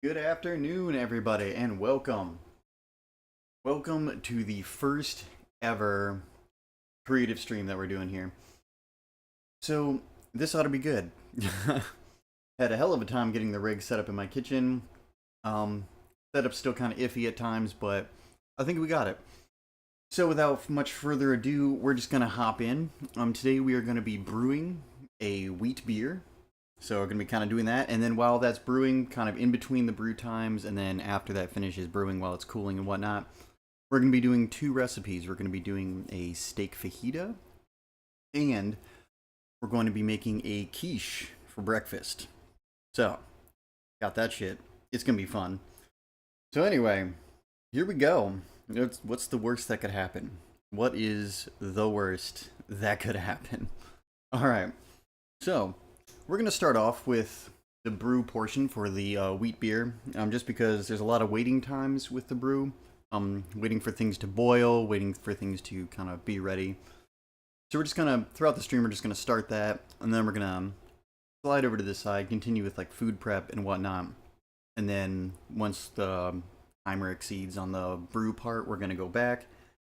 Good afternoon, everybody, and welcome. Welcome to the first ever creative stream that we're doing here. So, this ought to be good. Had a hell of a time getting the rig set up in my kitchen. Setup's still kind of iffy at times, but I think we got it. So, without much further ado, we're just going to hop in. Today we are going to be brewing a wheat beer. So we're going to be kind of doing that, and then while that's brewing, kind of in between the brew times, and then after that finishes brewing while it's cooling and whatnot, we're going to be doing two recipes. We're going to be doing a steak fajita, and we're going to be making a quiche for breakfast. So, got that shit. It's going to be fun. So anyway, here we go. What's the worst that could happen? What is the worst that could happen? Alright, so we're going to start off with the brew portion for the wheat beer, just because there's a lot of waiting times with the brew. Waiting for things to boil, waiting for things to kind of be ready. So we're just going to, throughout the stream, we're just going to start that, and then we're going to slide over to this side, continue with like food prep and whatnot. And then once the timer exceeds on the brew part, we're going to go back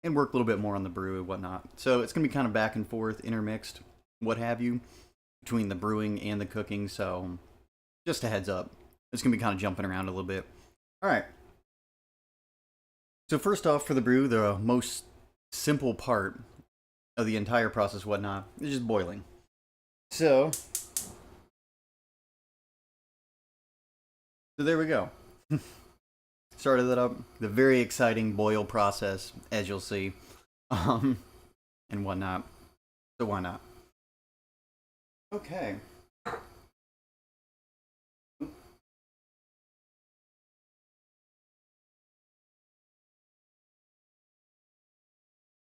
and work a little bit more on the brew and whatnot. So it's going to be kind of back and forth, intermixed, what have you, between the brewing and the cooking, so just a heads up. It's going to be kind of jumping around a little bit. Alright. So first off, for the brew, the most simple part of the entire process, whatnot, is just boiling. So there we go. Started that up. The very exciting boil process, as you'll see. And whatnot. So why not? Okay. Let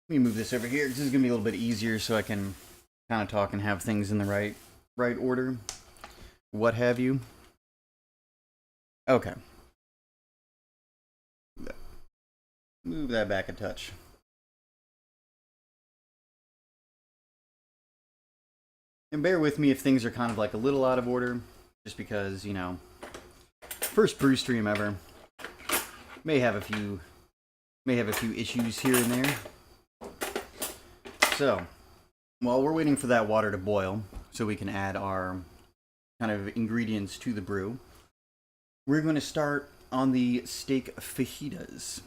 me move this over here. This is going to be a little bit easier so I can kind of talk and have things in the right order. What have you. Okay. Move that back a touch. And bear with me if things are kind of like a little out of order, just because, you know, first brew stream ever. May have a few issues here and there. So, while we're waiting for that water to boil, so we can add our kind of ingredients to the brew, we're going to start on the steak fajitas.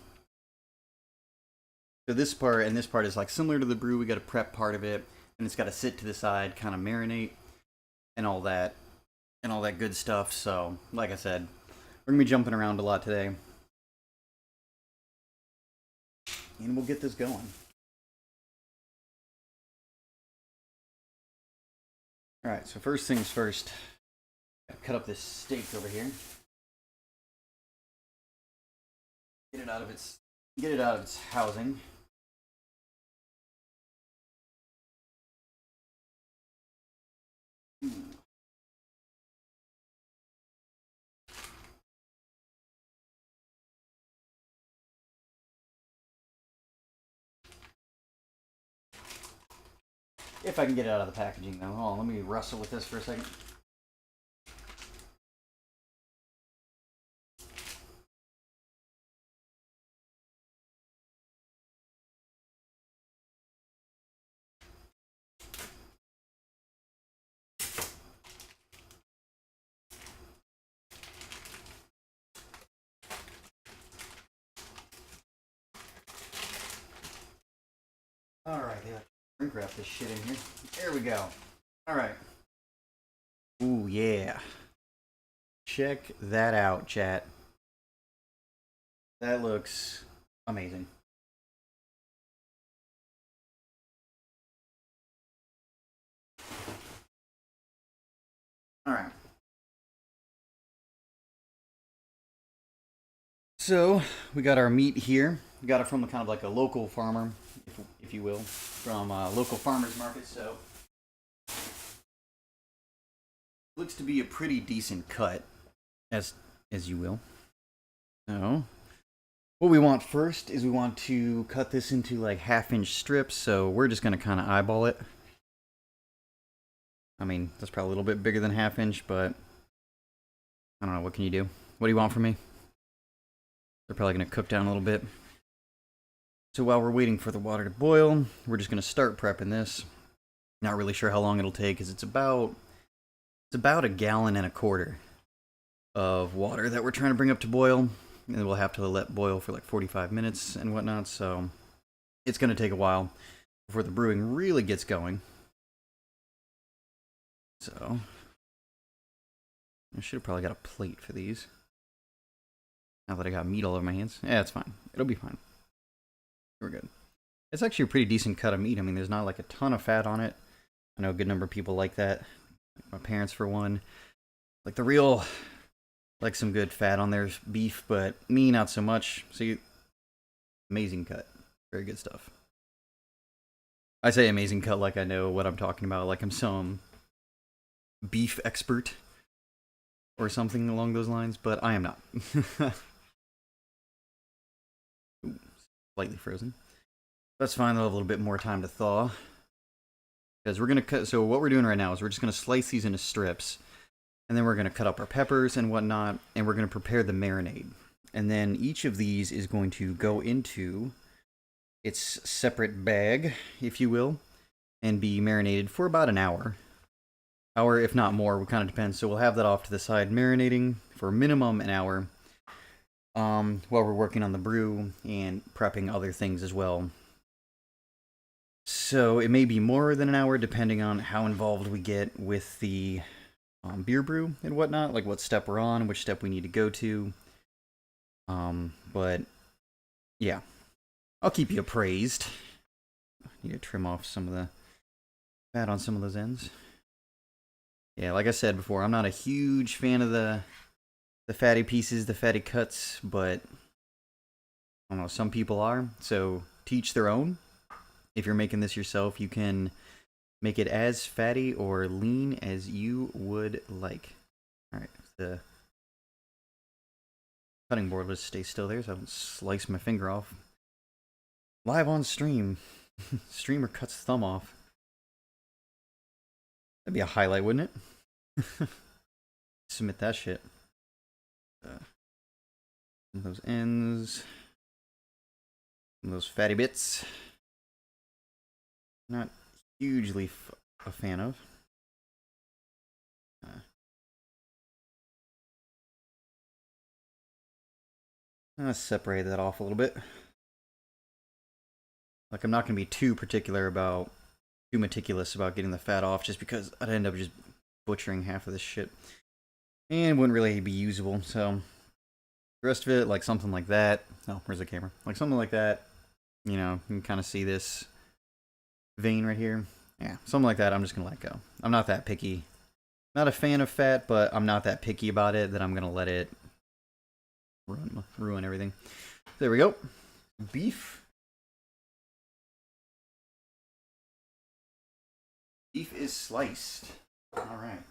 So this part is like similar to the brew. We got to prep part of it, and it's got to sit to the side, kind of marinate, and all that good stuff. So, like I said, we're gonna be jumping around a lot today, and we'll get this going. All right. So first things first, cut up this steak over here. Get it out of its housing. If I can get it out of the packaging, though. Hold on, let me wrestle with this for a second. Alright, shrink wrap this shit in here. There we go. Alright. Ooh, yeah. Check that out, chat. That looks amazing. Alright. So, we got our meat here. We got it from kind of like a local farmer, if you will, from a local farmer's market, so looks to be a pretty decent cut, as you will. So, what we want first is we want to cut this into like half-inch strips, so we're just going to kind of eyeball it. I mean, that's probably a little bit bigger than half-inch, but I don't know, what can you do? What do you want from me? They're probably going to cook down a little bit. So while we're waiting for the water to boil, we're just going to start prepping this. Not really sure how long it'll take, because it's about a gallon and a quarter of water that we're trying to bring up to boil. And we'll have to let boil for like 45 minutes and whatnot, so it's going to take a while before the brewing really gets going. So I should have probably got a plate for these. Now that I got meat all over my hands. Yeah, it's fine. It'll be fine. We're good. It's actually a pretty decent cut of meat. I mean, there's not like a ton of fat on it. I know a good number of people like that. My parents, for one. Like the real, like some good fat on their beef, but me, not so much. So, amazing cut. Very good stuff. I say amazing cut like I know what I'm talking about, like I'm some beef expert or something along those lines, but I am not. Ooh, slightly frozen. That's fine, they'll have a little bit more time to thaw. Because we're going to cut, so what we're doing right now is we're just going to slice these into strips, and then we're going to cut up our peppers and whatnot, and we're going to prepare the marinade. And then each of these is going to go into its separate bag, if you will, and be marinated for about an hour. Hour, if not more, it kind of depends. So we'll have that off to the side marinating for minimum an hour while we're working on the brew and prepping other things as well. So it may be more than an hour depending on how involved we get with the beer brew and whatnot, like what step we're on, which step we need to go to. But yeah, I'll keep you appraised. I need to trim off some of the fat on some of those ends. Yeah, like I said before, I'm not a huge fan of the fatty pieces, the fatty cuts, but I don't know, some people are, so to each their own. If you're making this yourself, you can make it as fatty or lean as you would like. Alright, the cutting board, let's stay still there so I don't slice my finger off. Live on stream. Streamer cuts thumb off. That'd be a highlight, wouldn't it? Submit that shit. Those ends. Those fatty bits. Not hugely a fan of. Let's separate that off a little bit. Like, I'm not going to be too meticulous about getting the fat off, just because I'd end up just butchering half of this shit. And wouldn't really be usable, so the rest of it, like something like that. Oh, where's the camera? Like something like that. You know, you can kind of see this vein right here. Yeah, something like that, I'm just going to let go. I'm not that picky. Not a fan of fat, but I'm not that picky about it that I'm going to let it ruin everything. There we go. Beef. Beef is sliced. Alright.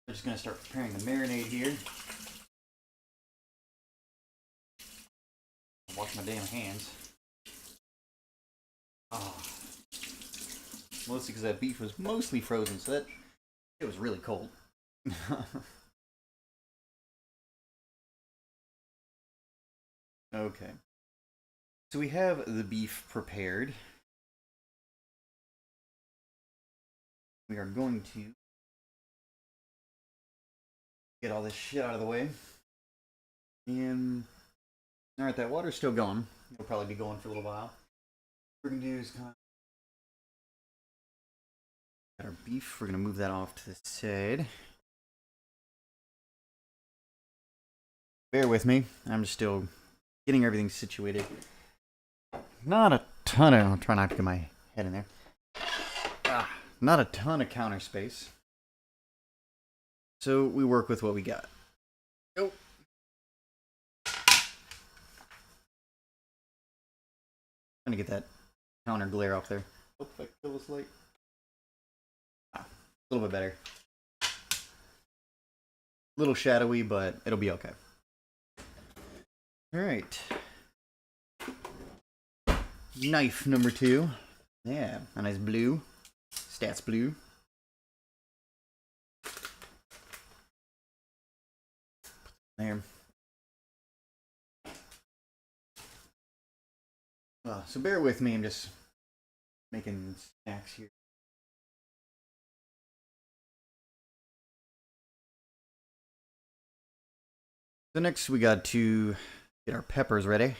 I'm just going to start preparing the marinade here. Wash my damn hands. Oh. Mostly because that beef was mostly frozen, so that it was really cold. Okay. So we have the beef prepared. We are going to get all this shit out of the way. And alright, that water's still going. It'll probably be going for a little while. What we're gonna do is kind of got our beef. We're gonna move that off to the side. Bear with me. I'm just still getting everything situated. Not a ton of. I'll try not to get my head in there. Not a ton of counter space. So we work with what we got. Nope. Trying to get that counter glare off there. Hope I kill this light. A little bit better. A little shadowy, but it'll be okay. Alright. Knife number 2. Yeah, a nice blue. Stats blue. there. So bear with me, I'm just making snacks here. So next we got to get our peppers ready.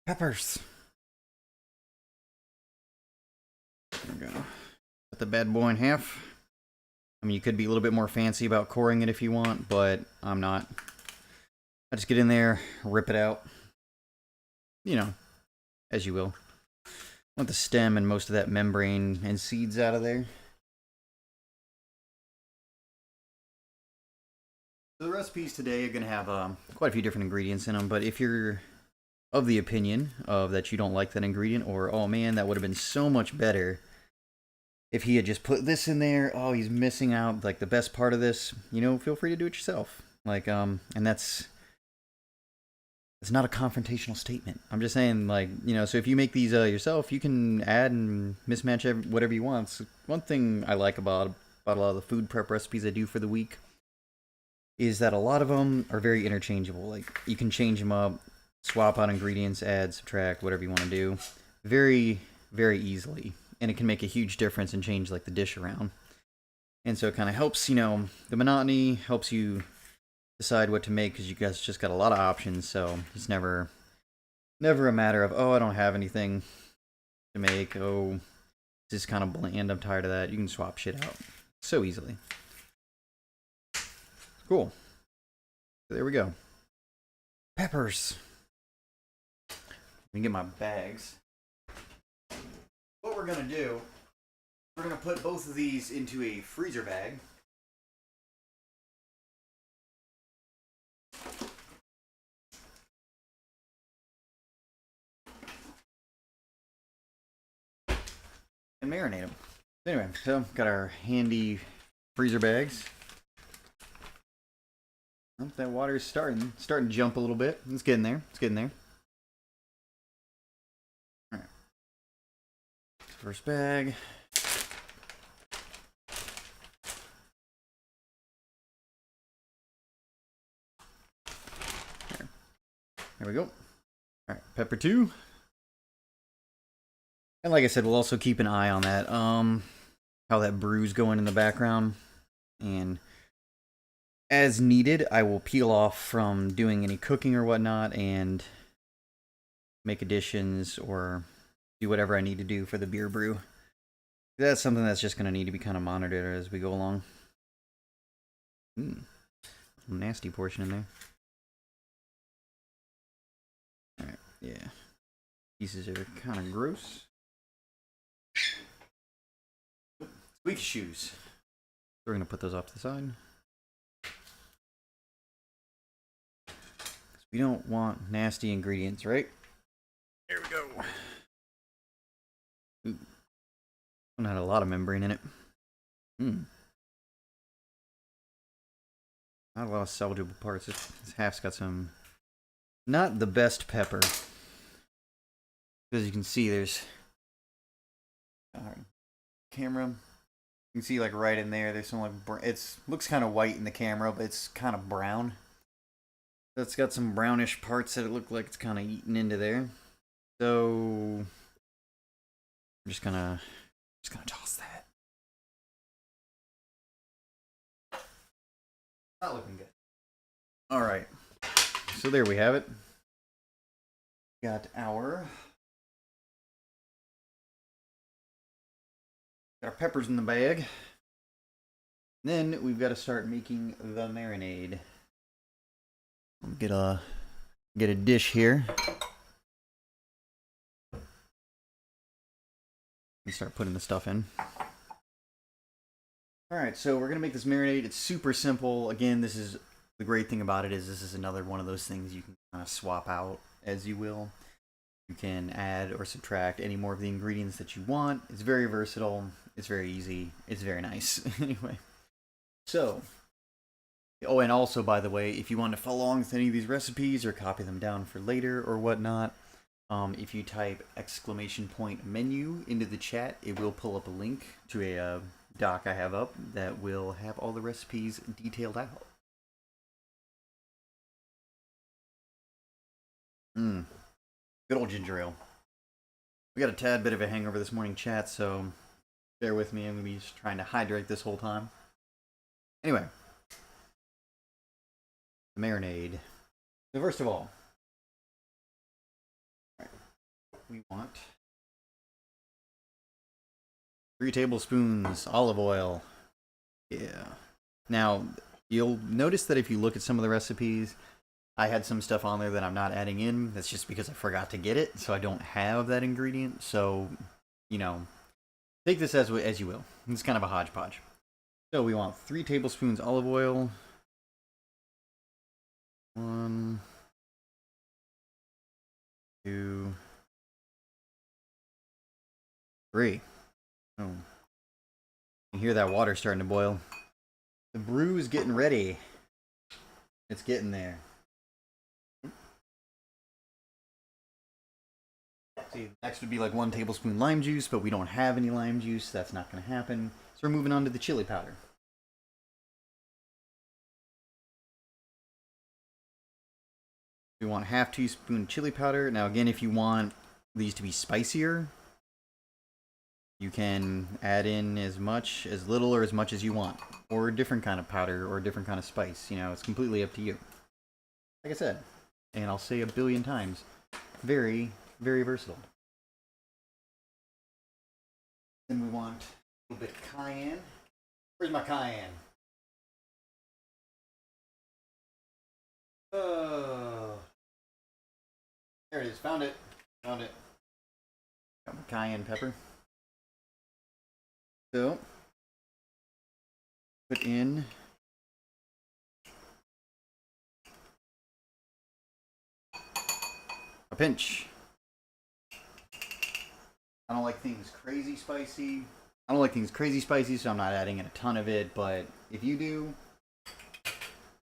Peppers. There we go. Cut the bad boy in half. I mean, you could be a little bit more fancy about coring it if you want, but I'm not. I just get in there, rip it out. You know, as you will. Want the stem and most of that membrane and seeds out of there. So the recipes today are going to have quite a few different ingredients in them, but if you're of the opinion of that you don't like that ingredient, or oh man, that would have been so much better if he had just put this in there, oh, he's missing out like the best part of this, you know, feel free to do it yourself. Like, and it's not a confrontational statement. I'm just saying, like, you know, so if you make these yourself, you can add and mismatch whatever you want. So one thing I like about a lot of the food prep recipes I do for the week is that a lot of them are very interchangeable. Like, you can change them up, swap out ingredients, add, subtract, whatever you want to do, very, very easily. And it can make a huge difference and change, like, the dish around. And so it kind of helps, you know, the monotony, helps you decide what to make because you guys just got a lot of options. So it's never a matter of, oh, I don't have anything to make. Oh, this is kind of bland. I'm tired of that. You can swap shit out so easily. Cool. So there we go. Peppers. Let me get my bags. What we're going to do, we're going to put both of these into a freezer bag. And marinate them. Anyway, so got our handy freezer bags. Oh, that water's starting to jump a little bit. It's getting there. It's getting there. All right. First bag. There we go. All right, pepper 2. And like I said, we'll also keep an eye on that, how that brew's going in the background. And as needed, I will peel off from doing any cooking or whatnot and make additions or do whatever I need to do for the beer brew. That's something that's just going to need to be kind of monitored as we go along. Nasty portion in there. Alright, yeah. Pieces are kind of gross. Squeaky shoes. We're going to put those off to the side. We don't want nasty ingredients, right? There we go. Ooh. One had a lot of membrane in it. Not a lot of salvageable parts. This half's got some... Not the best pepper. As you can see, there's... camera. You can see, like, right in there's some, like... It looks kind of white in the camera, but it's kind of brown. That's got some brownish parts that it look like it's kind of eaten into there. So... I'm just gonna toss that. Not looking good. Alright. So there we have it. Got our peppers in the bag. Then we've got to start making the marinade. Get a dish here. And start putting the stuff in. Alright, so we're gonna make this marinade. It's super simple. Again, this is the great thing about it is this is another one of those things you can kind of swap out as you will. You can add or subtract any more of the ingredients that you want. It's very versatile. It's very easy. It's very nice. Anyway, so, oh, and also, by the way, if you want to follow along with any of these recipes or copy them down for later or whatnot, if you type !menu into the chat, it will pull up a link to a doc I have up that will have all the recipes detailed out. Mmm. Good old ginger ale. We got a tad bit of a hangover this morning, chat, so bear with me. I'm going to be just trying to hydrate this whole time. Anyway. The marinade. So first of all, we want 3 tablespoons olive oil. Yeah. Now, you'll notice that if you look at some of the recipes, I had some stuff on there that I'm not adding in. That's just because I forgot to get it, so I don't have that ingredient. So, you know, take this as you will. It's kind of a hodgepodge. So we want 3 tablespoons olive oil. 1, 2, 3. Oh. You hear that water starting to boil. The brew is getting ready. It's getting there. See, next would be like 1 tablespoon lime juice, but we don't have any lime juice. So that's not going to happen. So we're moving on to the chili powder. We want 1/2 teaspoon chili powder. Now again, if you want these to be spicier, you can add in as much, as little, or as much as you want. Or a different kind of powder, or a different kind of spice. You know, it's completely up to you. Like I said, and I'll say a billion times, very, very versatile. Then we want a little bit of cayenne. Where's my cayenne? Oh, there it is. Found it. Found it. Got my cayenne pepper. So, put in a pinch. I don't like things crazy spicy. So I'm not adding in a ton of it, but if you do,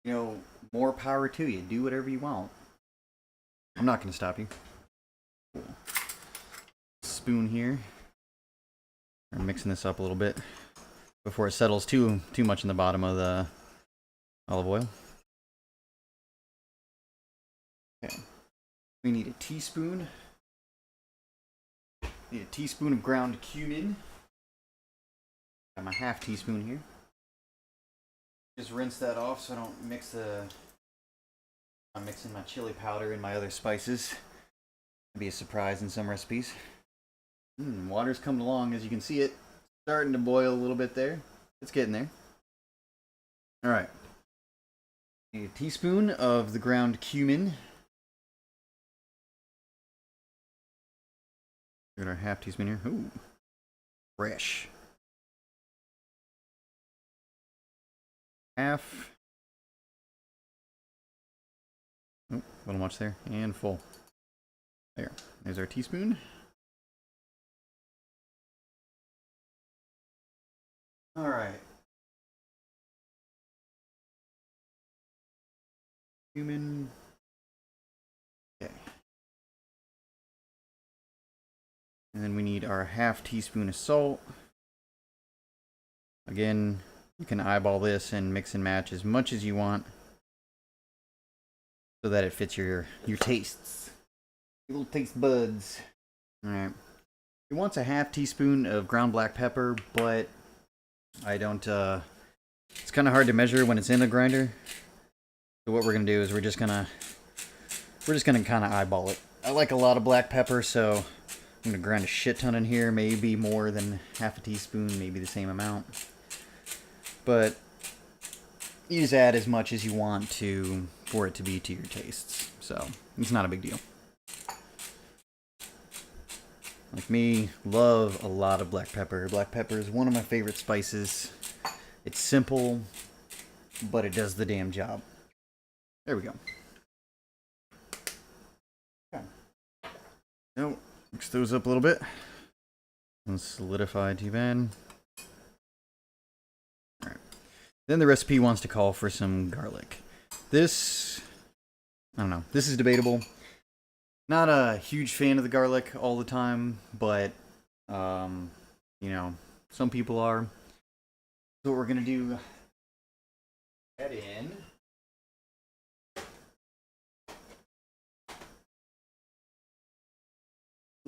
you know, more power to you. Do whatever you want. I'm not going to stop you. Cool. Spoon here. I'm mixing this up a little bit before it settles too much in the bottom of the olive oil. Okay. We need a teaspoon. Need a teaspoon of ground cumin. Got my 1/2 teaspoon here. Just rinse that off so I don't mix I'm mixing my chili powder and my other spices. It'll be a surprise in some recipes. Water's coming along, as you can see it. Starting to boil a little bit there. It's getting there. Alright. Need a teaspoon of the ground cumin. Got our 1/2 teaspoon here. Ooh. Fresh. 1/2. Oh, a little much there. And full. There. There's our teaspoon. Alright. Cumin. Okay. And then we need our 1/2 teaspoon of salt. Again, you can eyeball this and mix and match as much as you want so that it fits your tastes. Your little taste buds. Alright. He wants a 1/2 teaspoon of ground black pepper, but I don't, it's kind of hard to measure when it's in the grinder. So what we're going to do is we're just going to kind of eyeball it. I like a lot of black pepper, so I'm going to grind a shit ton in here. Maybe more than 1/2 teaspoon, maybe the same amount. But you just add as much as you want to for it to be to your tastes. So it's not a big deal. Like me, love a lot of black pepper. Black pepper is one of my favorite spices. It's simple, but it does the damn job. There we go. Okay. Now, mix those up a little bit. And solidify too bad. Alright. Then the recipe wants to call for some garlic. This, I don't know, this is debatable. Not a huge fan of the garlic all the time, but, you know, some people are. So what we're going to do, add in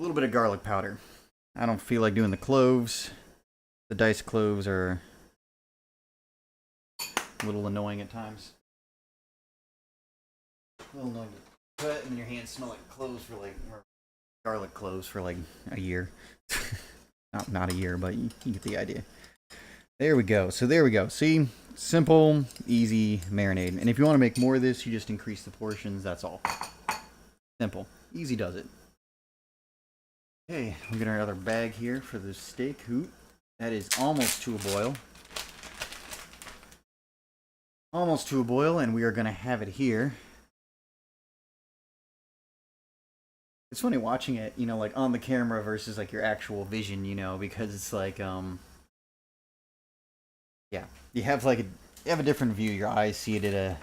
A little bit of garlic powder. I don't feel like doing the cloves. The diced cloves are a little annoying at times. A little annoying to cut, and your hands smell like cloves for like, or garlic cloves for like a year. not a year, but you get the idea. There we go. So there we go. See? Simple, easy marinade. And if you want to make more of this, you just increase the portions. That's all. Simple. Easy does it. Okay, we get our other bag here for the steak hoot. That is almost to a boil. Almost to a boil, and we are going to have it here. It's funny watching it, you know, like on the camera versus like your actual vision, you know, because it's like, yeah, you have like a different view. Your eyes see it at a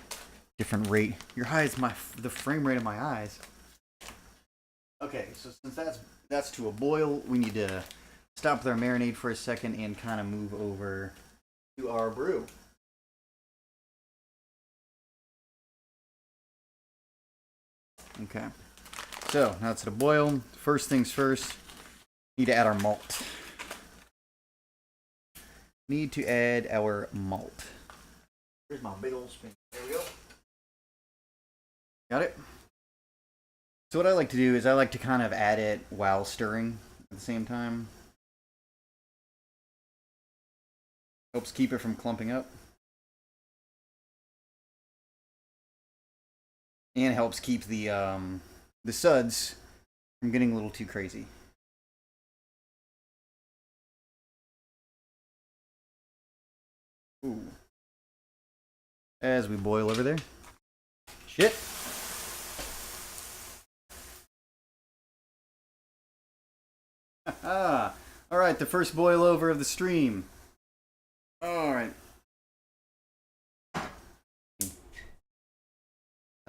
different rate. Your eyes, the frame rate of my eyes. Okay, so since that's to a boil, we need to stop with our marinade for a second and kind of move over to our brew. Okay, so now it's at a boil. First things first, need to add our malt. Need to add our malt. Here's my big old spoon. There we go. Got it? So what I like to do is I like to kind of add it while stirring at the same time. Helps keep it from clumping up. And helps keep the suds from getting a little too crazy. Ooh. As we boil over there. Shit. Ah. Alright, the first boil over of the stream. Alright.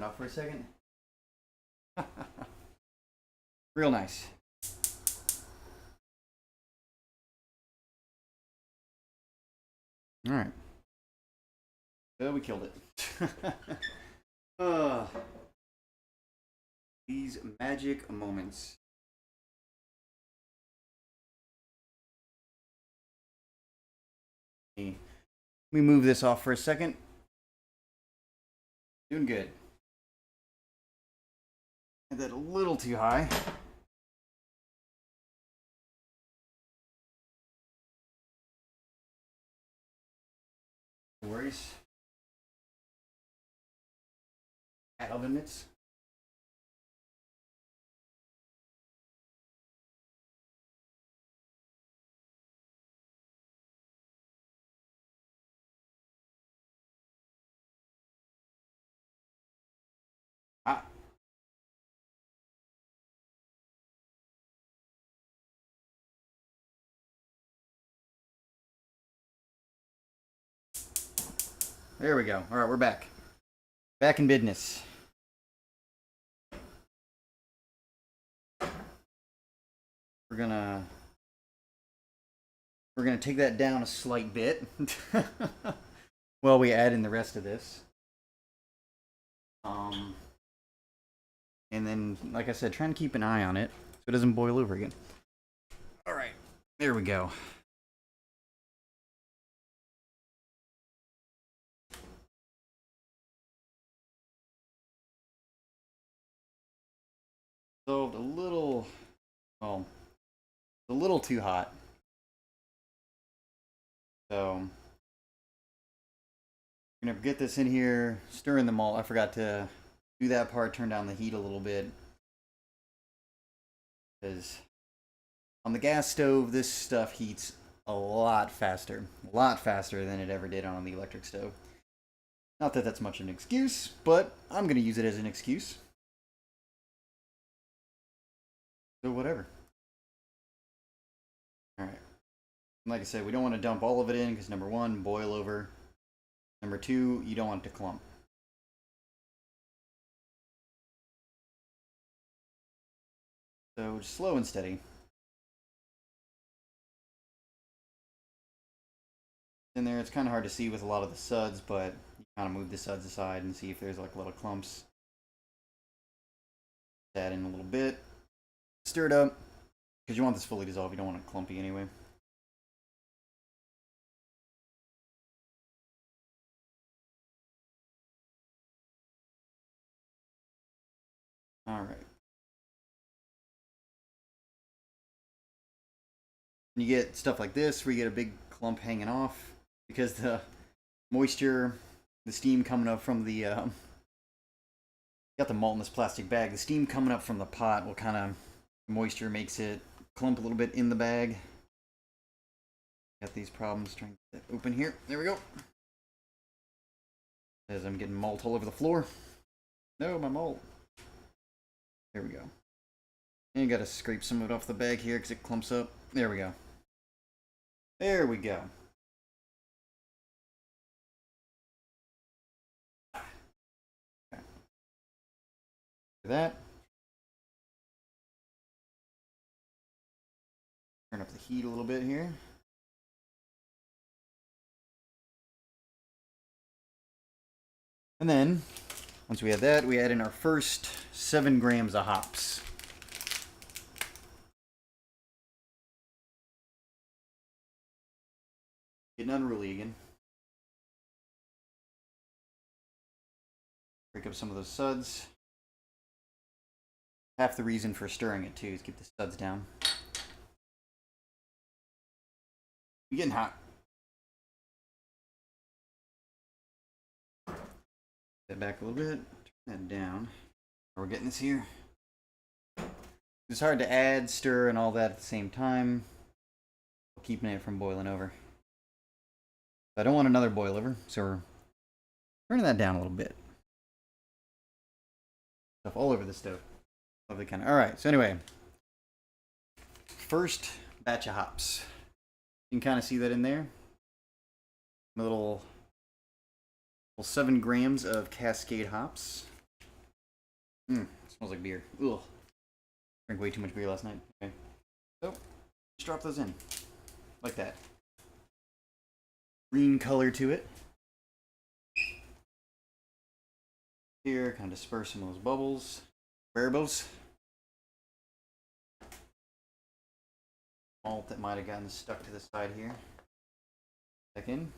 Off for a second. Real nice. All right. So we killed it. These magic moments. Let me move this off for a second. Doing good. Had that a little too high. No worries. Add oven mitts. Ah. There we go. All right, we're back. Back in business. We're gonna take that down a slight bit while we add in the rest of this. And then, like I said, trying to keep an eye on it so it doesn't boil over again. All right, there we go. So a little, well, a little too hot. So I'm gonna get this in here, stir in the malt. I forgot to do that part, turn down the heat a little bit. Because on the gas stove, this stuff heats a lot faster than it ever did on the electric stove. Not that that's much of an excuse, but I'm going to use it as an excuse. So whatever. Alright. Like I said, we don't want to dump all of it in because number one, boil over. Number two, you don't want it to clump. So just slow and steady. In there, it's kind of hard to see with a lot of the suds, but you kind of move the suds aside and see if there's like little clumps. Add in a little bit. Stir it up. Because you want this fully dissolved, you don't want it clumpy anyway. Alright. You get stuff like this where you get a big clump hanging off because the moisture, the steam coming up from the got the malt in this plastic bag. The steam coming up from the pot will kind of moisture makes it clump a little bit in the bag. Got these problems trying to open here. There we go. As I'm getting malt all over the floor. No, my malt. There we go. And you gotta scrape some of it off the bag here because it clumps up. There we go. There we go. Okay. That. Turn up the heat a little bit here. And then, once we add that, we add in our first 7 grams of hops. Getting unruly again. Break up some of those suds. Half the reason for stirring it too is keep the suds down. You're getting hot. That back a little bit. Turn that down. We're getting this here. It's hard to add, stir, and all that at the same time, keeping it from boiling over. I don't want another boil over, so we're turning that down a little bit. Stuff all over the stove. Lovely kind of. All right. So anyway, first batch of hops. You can kind of see that in there. A little 7 grams of Cascade hops. Smells like beer. Ugh. Drank way too much beer last night. Okay. So, just drop those in. Like that. Green color to it. Here, kind of disperse some of those bubbles. Variables. Malt that might have gotten stuck to the side here. Back in.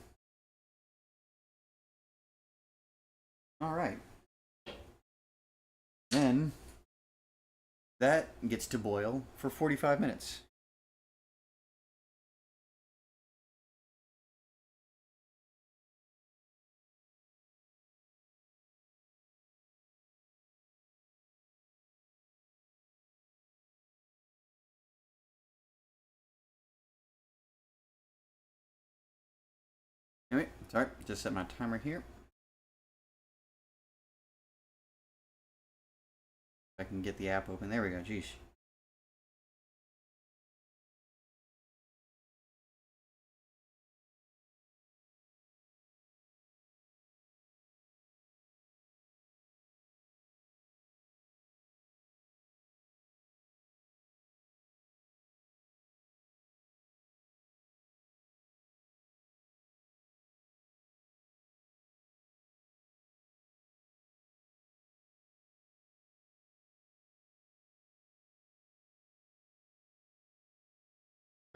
Alright. Then, that gets to boil for 45 minutes. Anyway, sorry, just set my timer here. If I can get the app open. There we go, geez.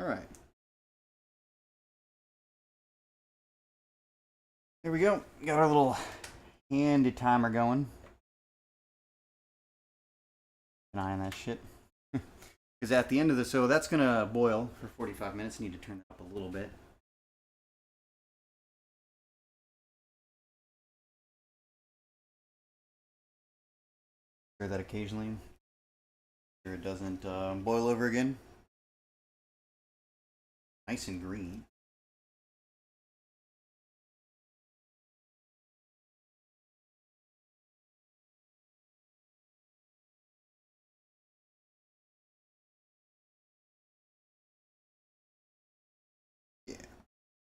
Alright. There we go. Got our little handy timer going. Keep an eye on that shit. Because at the end of the, so that's going to boil for 45 minutes. Need to turn it up a little bit. Stir that occasionally. Sure it doesn't boil over again. Nice and green. Yeah.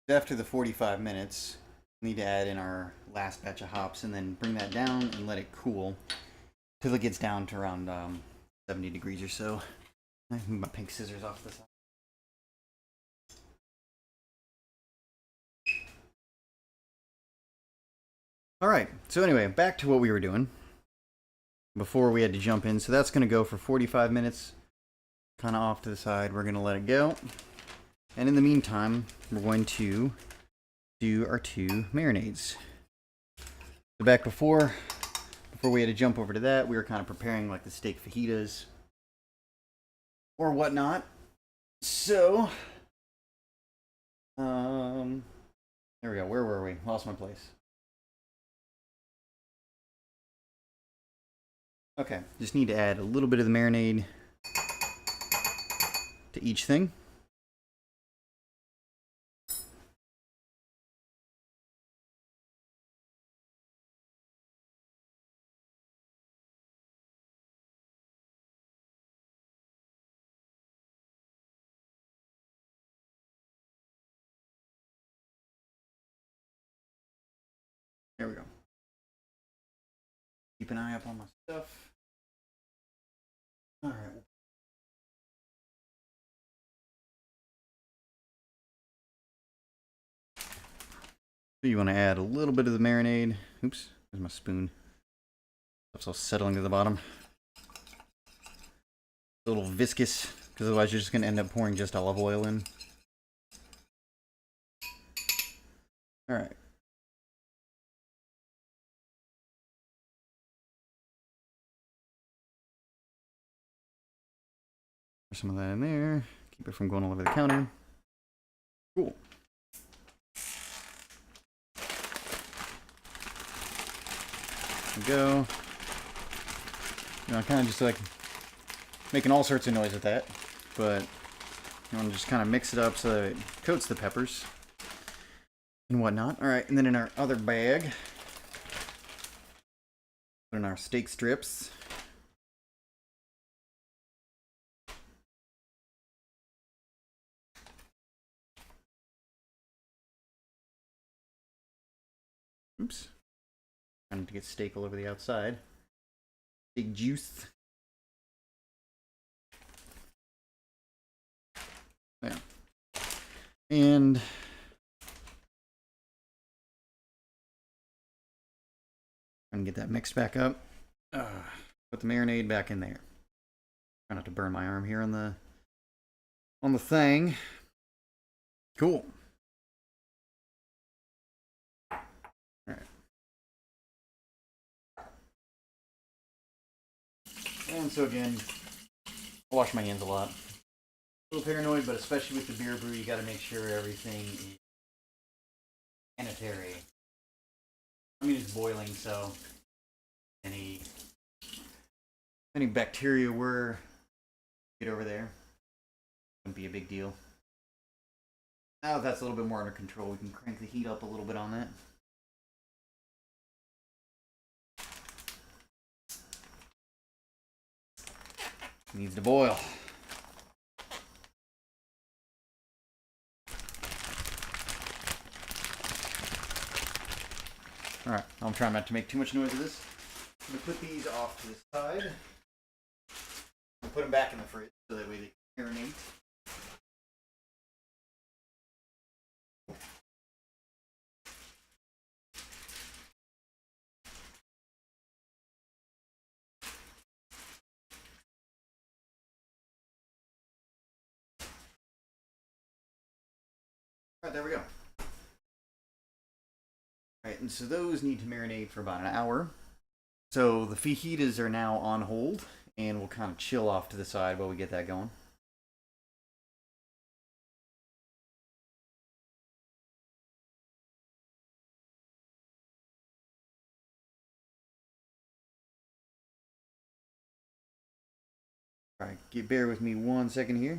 After the 45 minutes, we need to add in our last batch of hops and then bring that down and let it cool till it gets down to around 70 degrees or so. I move my pink scissors off the side. Alright, so anyway, back to what we were doing before we had to jump in. So that's going to go for 45 minutes. kind of off to the side. We're going to let it go. And in the meantime, we're going to do our 2 marinades. So back before we had to jump over to that, we were kind of preparing like the steak fajitas or whatnot. So, there we go. Where were we? Lost my place. Okay, just need to add a little bit of the marinade to each thing. There we go. Keep an eye up on my stuff. All right. So you want to add a little bit of the marinade. Oops, there's my spoon. Stuff's all settling to the bottom. A little viscous, because otherwise you're just going to end up pouring just olive oil in. All right. Pour some of that in there. Keep it from going all over the counter. Cool. There we go. You know, kind of just like making all sorts of noise with that, but you want to just kind of mix it up so that it coats the peppers and whatnot. All right, and then in our other bag, put in our steak strips. Oops. Trying to get steak all over the outside. Big juice. Yeah. And I'm gonna get that mixed back up. Put the marinade back in there. Try not to burn my arm here on the thing. Cool. Alright. And so again, I wash my hands a lot. A little paranoid, but especially with the beer brew, you gotta make sure everything is sanitary. I mean, it's boiling, so any bacteria were get over there, wouldn't be a big deal. Now that that's a little bit more under control, we can crank the heat up a little bit on that. It needs to boil. Alright, I'm trying not to make too much noise of this. I'm going to put these off to the side. I'll put them back in the fridge so that way they can marinate. Alright, there we go. Alright, and so those need to marinate for about an hour. So the fajitas are now on hold, and we'll kind of chill off to the side while we get that going. Alright, bear with me 1 second here.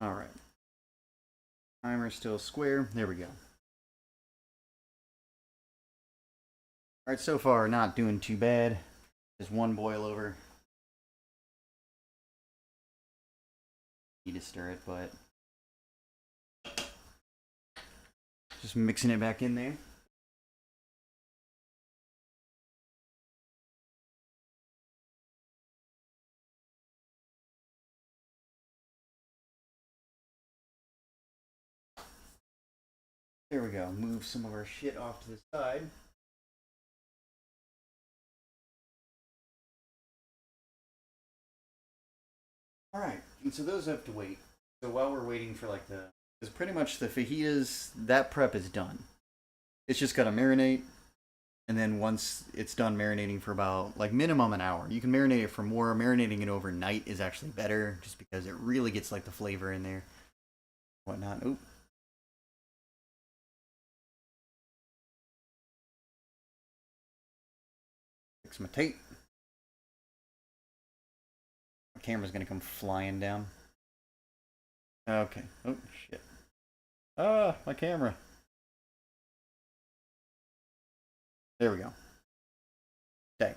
Alright. Timer's still square. There we go. Alright, so far not doing too bad. Just one boil over. need to stir it, but just mixing it back in there. There we go. Move some of our shit off to the side. Alright, and so those have to wait. So while we're waiting for like the... Because pretty much the fajitas, that prep is done. It's just got to marinate. And then once it's done marinating for about, like, minimum an hour. You can marinate it for more. Marinating it overnight is actually better. Just because it really gets, like, the flavor in there. Whatnot. Oop. Fix my tape. My camera's going to come flying down. Okay. Oh, shit. Ah, my camera. There we go. Okay.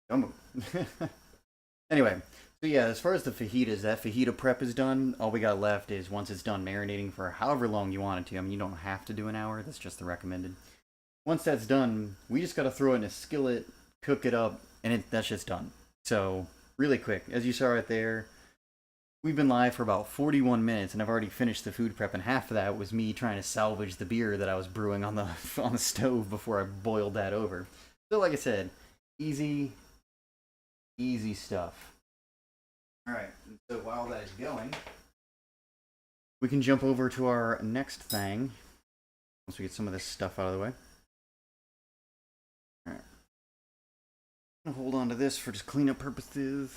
Don't move. Anyway, so yeah, as far as the fajitas, that fajita prep is done. All we got left is once it's done marinating for however long you want it to. I mean, you don't have to do an hour. That's just the recommended. Once that's done, we just got to throw it in a skillet, cook it up, and that's just done. So, really quick. As you saw right there, we've been live for about 41 minutes, and I've already finished the food prep, and half of that was me trying to salvage the beer that I was brewing on the stove before I boiled that over. So, like I said, easy stuff. Alright, so while that is going, we can jump over to our next thing, once we get some of this stuff out of the way. Alright. I'm gonna hold on to this for just cleanup purposes.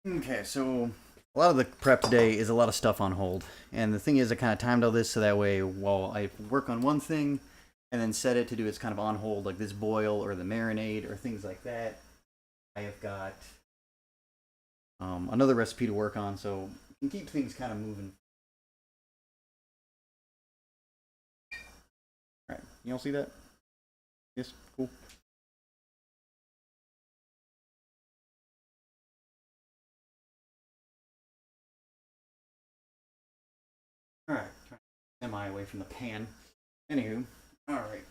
Okay, so a lot of the prep today is a lot of stuff on hold. And the thing is, I kind of timed all this so that way while I work on one thing and then set it to do its kind of on hold, like this boil or the marinade or things like that, I have got another recipe to work on, so you can keep things kind of moving. Alright, you all see that? Yes, cool. Alright, semi away from the pan. Anywho, alright.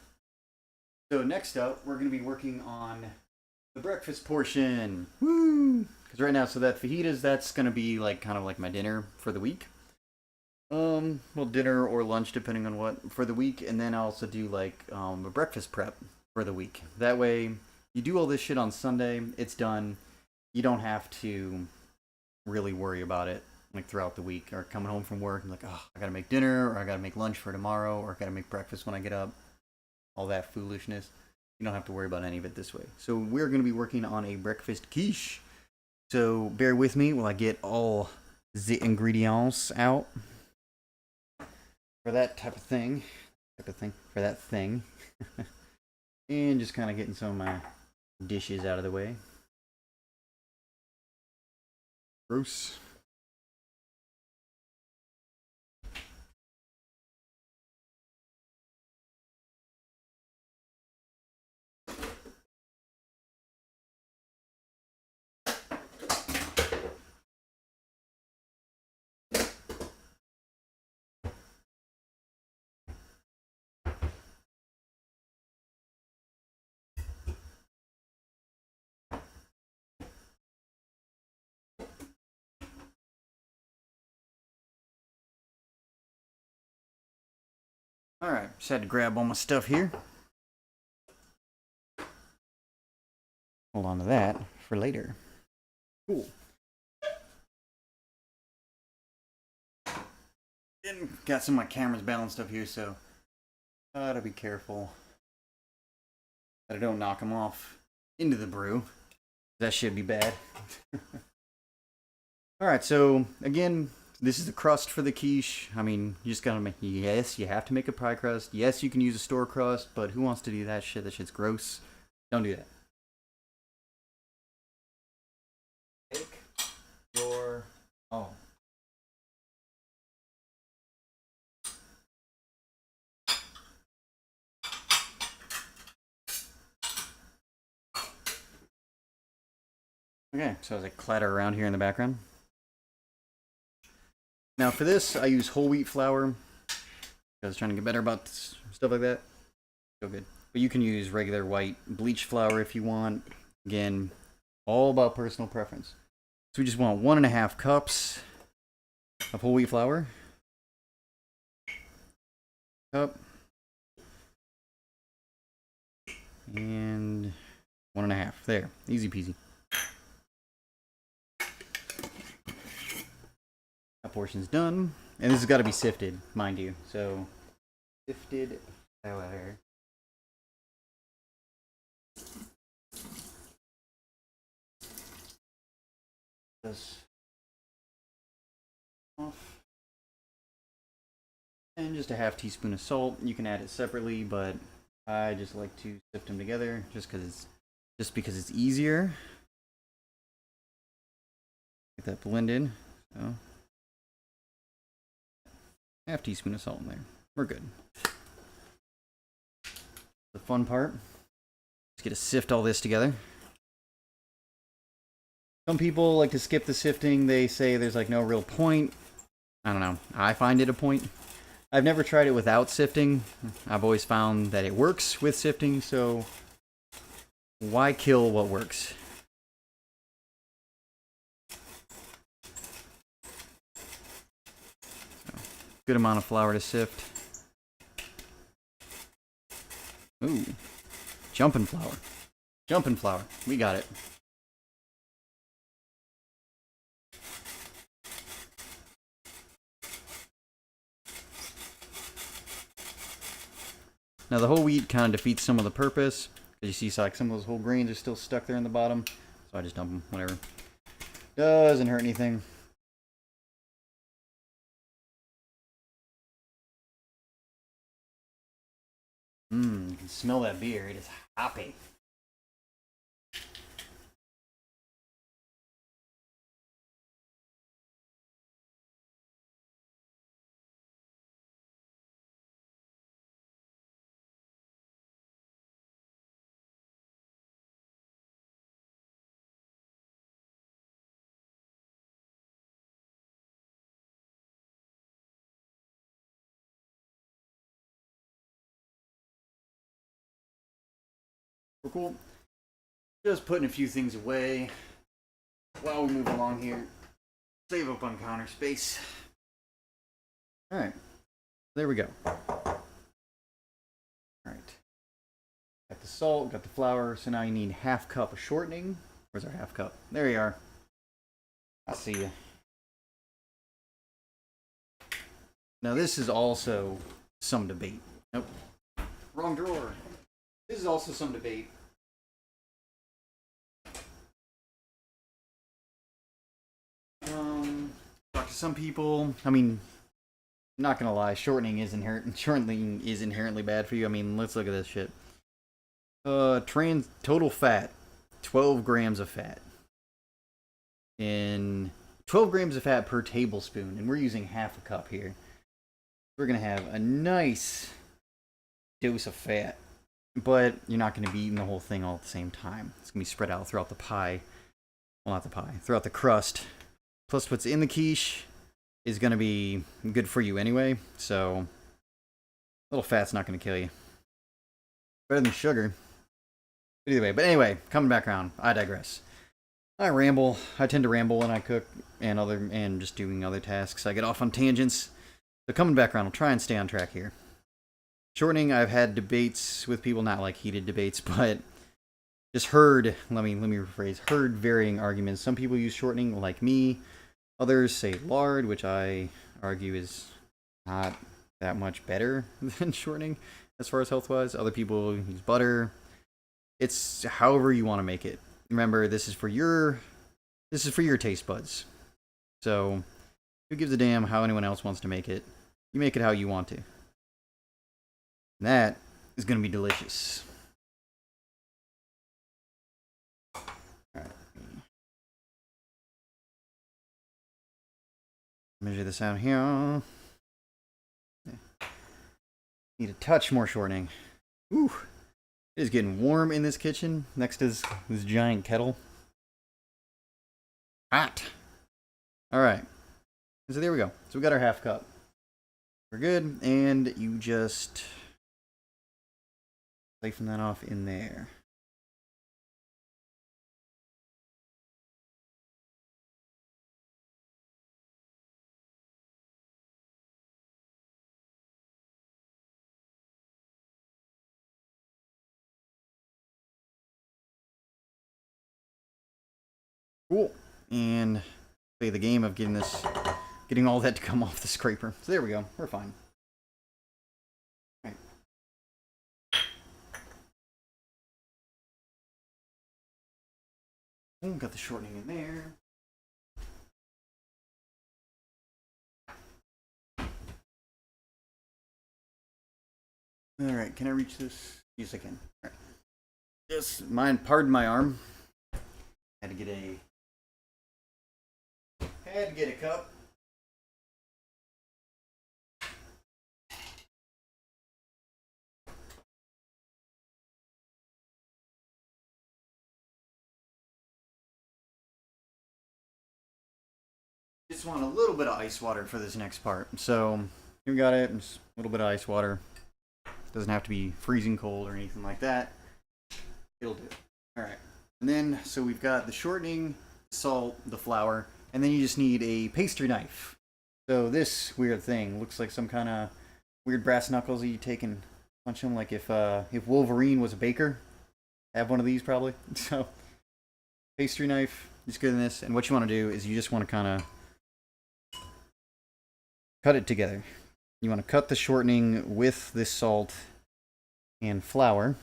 So next up, we're going to be working on the breakfast portion. Woo! Because right now, so that fajitas, that's going to be like kind of like my dinner for the week. Well, dinner or lunch, depending on what, for the week. And then I also do like a breakfast prep for the week. That way, you do all this shit on Sunday, it's done. You don't have to really worry about it like throughout the week or coming home from work and like, oh, I gotta make dinner or I gotta make lunch for tomorrow or I gotta make breakfast when I get up. All that foolishness. You don't have to worry about any of it this way. So we're going to be working on a breakfast quiche. So bear with me while I get all the ingredients out for that type of thing. For that thing. And just kind of getting some of my dishes out of the way. Gross. Alright, just had to grab all my stuff here. Hold on to that for later. Cool. And got some of my cameras balanced up here, so gotta be careful that I don't knock them off into the brew. That should be bad. Alright, so again, this is the crust for the quiche. I mean, you just gotta make, yes, you have to make a pie crust. Yes, you can use a store crust, but who wants to do that shit? That shit's gross. Don't do that. Okay, so as I clatter around here in the background. Now for this, I use whole wheat flour. I was trying to get better about stuff like that. So good. But you can use regular white bleach flour if you want. Again, all about personal preference. So we just want 1.5 cups of whole wheat flour. Cup. And 1.5. There. Easy peasy. That portion's done. And this has got to be sifted, mind you. So, sifted flour. This off. And just a half teaspoon of salt. You can add it separately, but I just like to sift them together just because it's easier. Get that blended. So, half teaspoon of salt in there. We're good. The fun part. Just get to sift all this together. Some people like to skip the sifting. They say there's like no real point. I don't know. I find it a point. I've never tried it without sifting. I've always found that it works with sifting, so why kill what works? So, good amount of flour to sift. Ooh, jumping flour. Jumping flour. We got it. Now the whole wheat kind of defeats some of the purpose. Because you see like some of those whole grains are still stuck there in the bottom. So I just dump them, whatever. Doesn't hurt anything. You can smell that beer. It is hoppy. Cool. Just putting a few things away while we move along here. Save up on counter space. Alright. There we go. Alright. Got the salt, got the flour, so now you need 1/2 cup of shortening. Where's our 1/2 cup? There you are. I see you. Now this is also some debate. Nope. Wrong drawer. This is also some debate. Talk to some people. I mean, I'm not gonna lie, shortening is inherently bad for you. I mean, let's look at this shit. Total fat, 12 grams of fat. In 12 grams of fat per tablespoon, and we're using 1/2 cup here. We're gonna have a nice dose of fat, but you're not gonna be eating the whole thing all at the same time. It's gonna be spread out throughout the pie. Well, not the pie, throughout the crust. Plus, what's in the quiche is going to be good for you anyway, so a little fat's not going to kill you. Better than sugar. But anyway, coming back around, I digress. I ramble. I tend to ramble when I cook and just doing other tasks. I get off on tangents. So coming back around, I'll try and stay on track here. Shortening, I've had debates with people, not like heated debates, but just heard, let me rephrase, heard varying arguments. Some people use shortening like me. Others say lard, which I argue is not that much better than shortening as far as health-wise. Other people use butter. It's however you want to make it. Remember, this is for your taste buds. So, who gives a damn how anyone else wants to make it? You make it how you want to. And that is going to be delicious. Measure this out here. Need a touch more shortening. Ooh, it is getting warm in this kitchen next to this giant kettle. Hot. All right. So there we go. So we got our half cup. We're good. And you just siphon that off in there. Cool. And play the game of getting all that to come off the scraper. So there we go. We're fine. All right. Got the shortening in there. All right. Can I reach this? Yes, I can. All right. Yes. Pardon my arm. Had to get a cup. Just want a little bit of ice water for this next part. So here we got it. Just a little bit of ice water. Doesn't have to be freezing cold or anything like that. It'll do. All right. And then, so we've got the shortening, salt, the flour, and then you just need a pastry knife. So this weird thing looks like some kind of weird brass knuckles that you take and punch them. Like if Wolverine was a baker, have one of these probably. So pastry knife, just good in this. And what you want to do is you just want to kind of cut it together. You want to cut the shortening with this salt and flour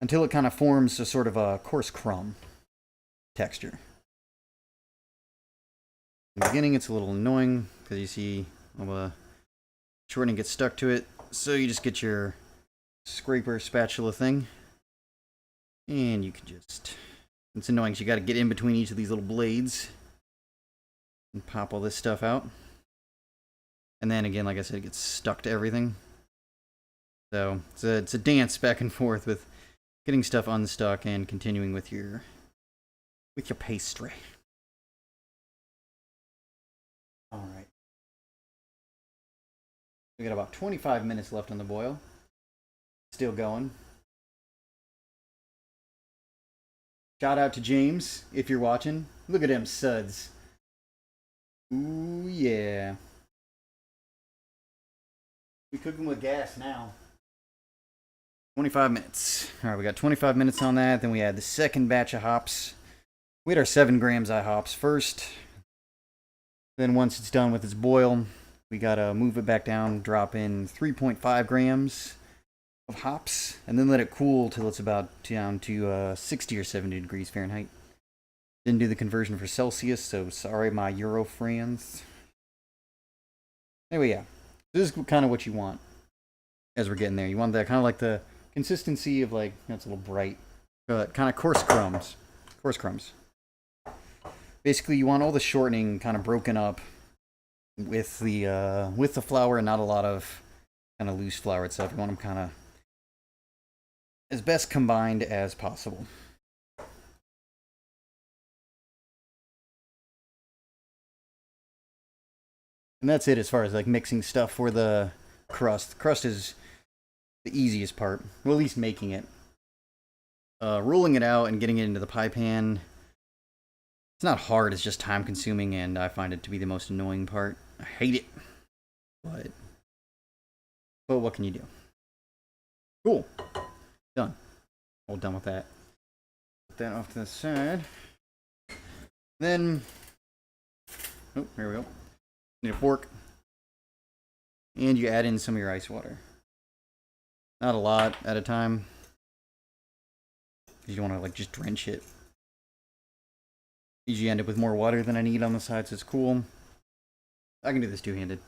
until it kind of forms a sort of a coarse crumb texture. In the beginning, it's a little annoying because you see all the shortening gets stuck to it. So you just get your scraper spatula thing, and you can just. It's annoying because you got to get in between each of these little blades and pop all this stuff out. And then again, like I said, it gets stuck to everything. So it's a dance back and forth with getting stuff unstuck and continuing with your pastry. All right. We got about 25 minutes left on the boil. Still going. Shout out to James if you're watching. Look at them suds. Ooh yeah. We cook them with gas now. 25 minutes. All right, we got 25 minutes on that. Then we add the second batch of hops. We had our 7 grams of hops first. Then once it's done with its boil, we gotta move it back down, drop in 3.5 grams of hops, and then let it cool till it's about down to 60 or 70 degrees Fahrenheit. Didn't do the conversion for Celsius, so sorry, my Euro friends. Anyway, yeah. This is kind of what you want as we're getting there. You want that kind of like the consistency of like, it's a little bright, kind of coarse crumbs. Coarse crumbs. Basically, you want all the shortening kind of broken up with the flour and not a lot of kind of loose flour itself. You want them kind of as best combined as possible. And that's it as far as like mixing stuff for the crust. The crust is the easiest part. Well, at least making it. Rolling it out and getting it into the pie pan, it's not hard, it's just time consuming, and I find it to be the most annoying part. I hate it. But what can you do? Cool. Done. All done with that. Put that off to the side. Then, oh, here we go. Need a fork. And you add in some of your ice water. Not a lot at a time. You don't want to like just drench it. Usually end up with more water than I need on the side, so it's cool. I can do this two-handed.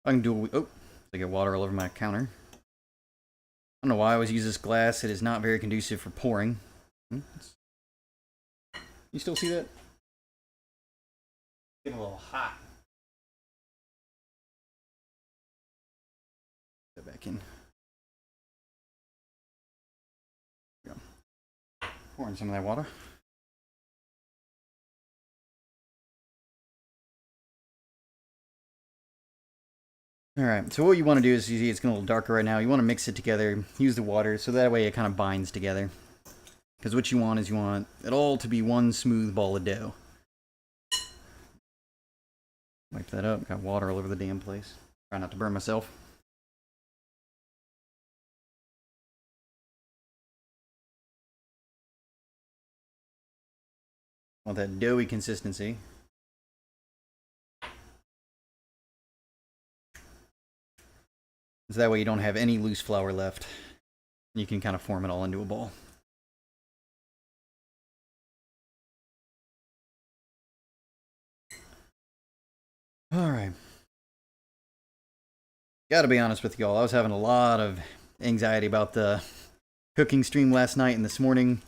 I can do I get water all over my counter. I don't know why I always use this glass. It is not very conducive for pouring. You still see that? Getting a little hot. Put that back in. There we go. Pouring some of that water. Alright, so what you want to do is, you see it's getting a little darker right now, you want to mix it together, use the water, so that way it kind of binds together. Because what you want is you want it all to be one smooth ball of dough. Wipe that up, got water all over the damn place. Try not to burn myself. Want that doughy consistency. So that way you don't have any loose flour left. You can kind of form it all into a ball. Alright. Gotta be honest with y'all, I was having a lot of anxiety about the cooking stream last night and this morning.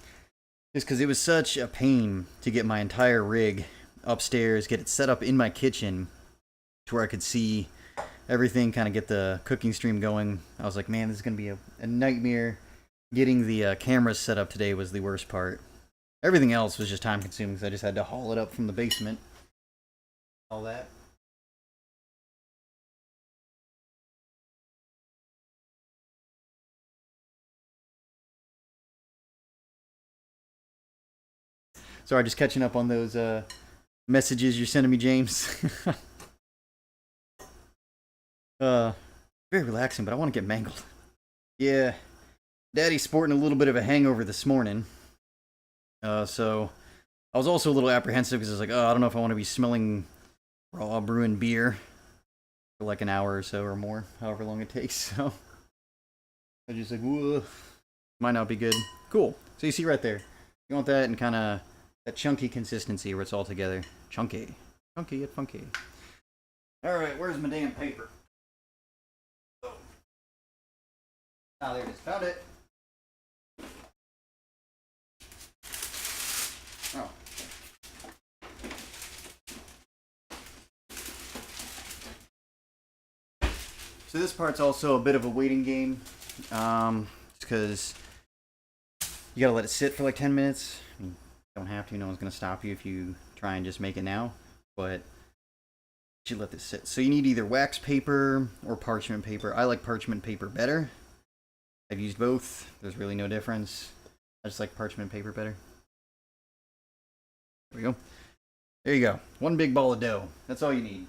Just because it was such a pain to get my entire rig upstairs, get it set up in my kitchen to where I could see everything, kind of get the cooking stream going. I was like, man, this is going to be a nightmare. Getting the cameras set up today was the worst part. Everything else was just time consuming because I just had to haul it up from the basement. All that. Sorry, just catching up on those messages you're sending me, James. Very relaxing, but I want to get mangled. Yeah, Daddy's sporting a little bit of a hangover this morning. So I was also a little apprehensive because I was like, oh, I don't know if I want to be smelling raw brewing beer for like an hour or so or more, however long it takes. So I was just like, whoa, might not be good. Cool. So you see right there, you want that and kind of that chunky consistency where it's all together. Chunky. Chunky yet funky. Alright, where's my damn paper? Oh, there it is. Found it. Oh. So this part's also a bit of a waiting game. Because you gotta let it sit for like 10 minutes. You don't have to, no one's gonna stop you if you try and just make it now. But you let this sit. So you need either wax paper or parchment paper. I like parchment paper better. I've used both. There's really no difference. I just like parchment paper better. There we go. There you go. One big ball of dough. That's all you need.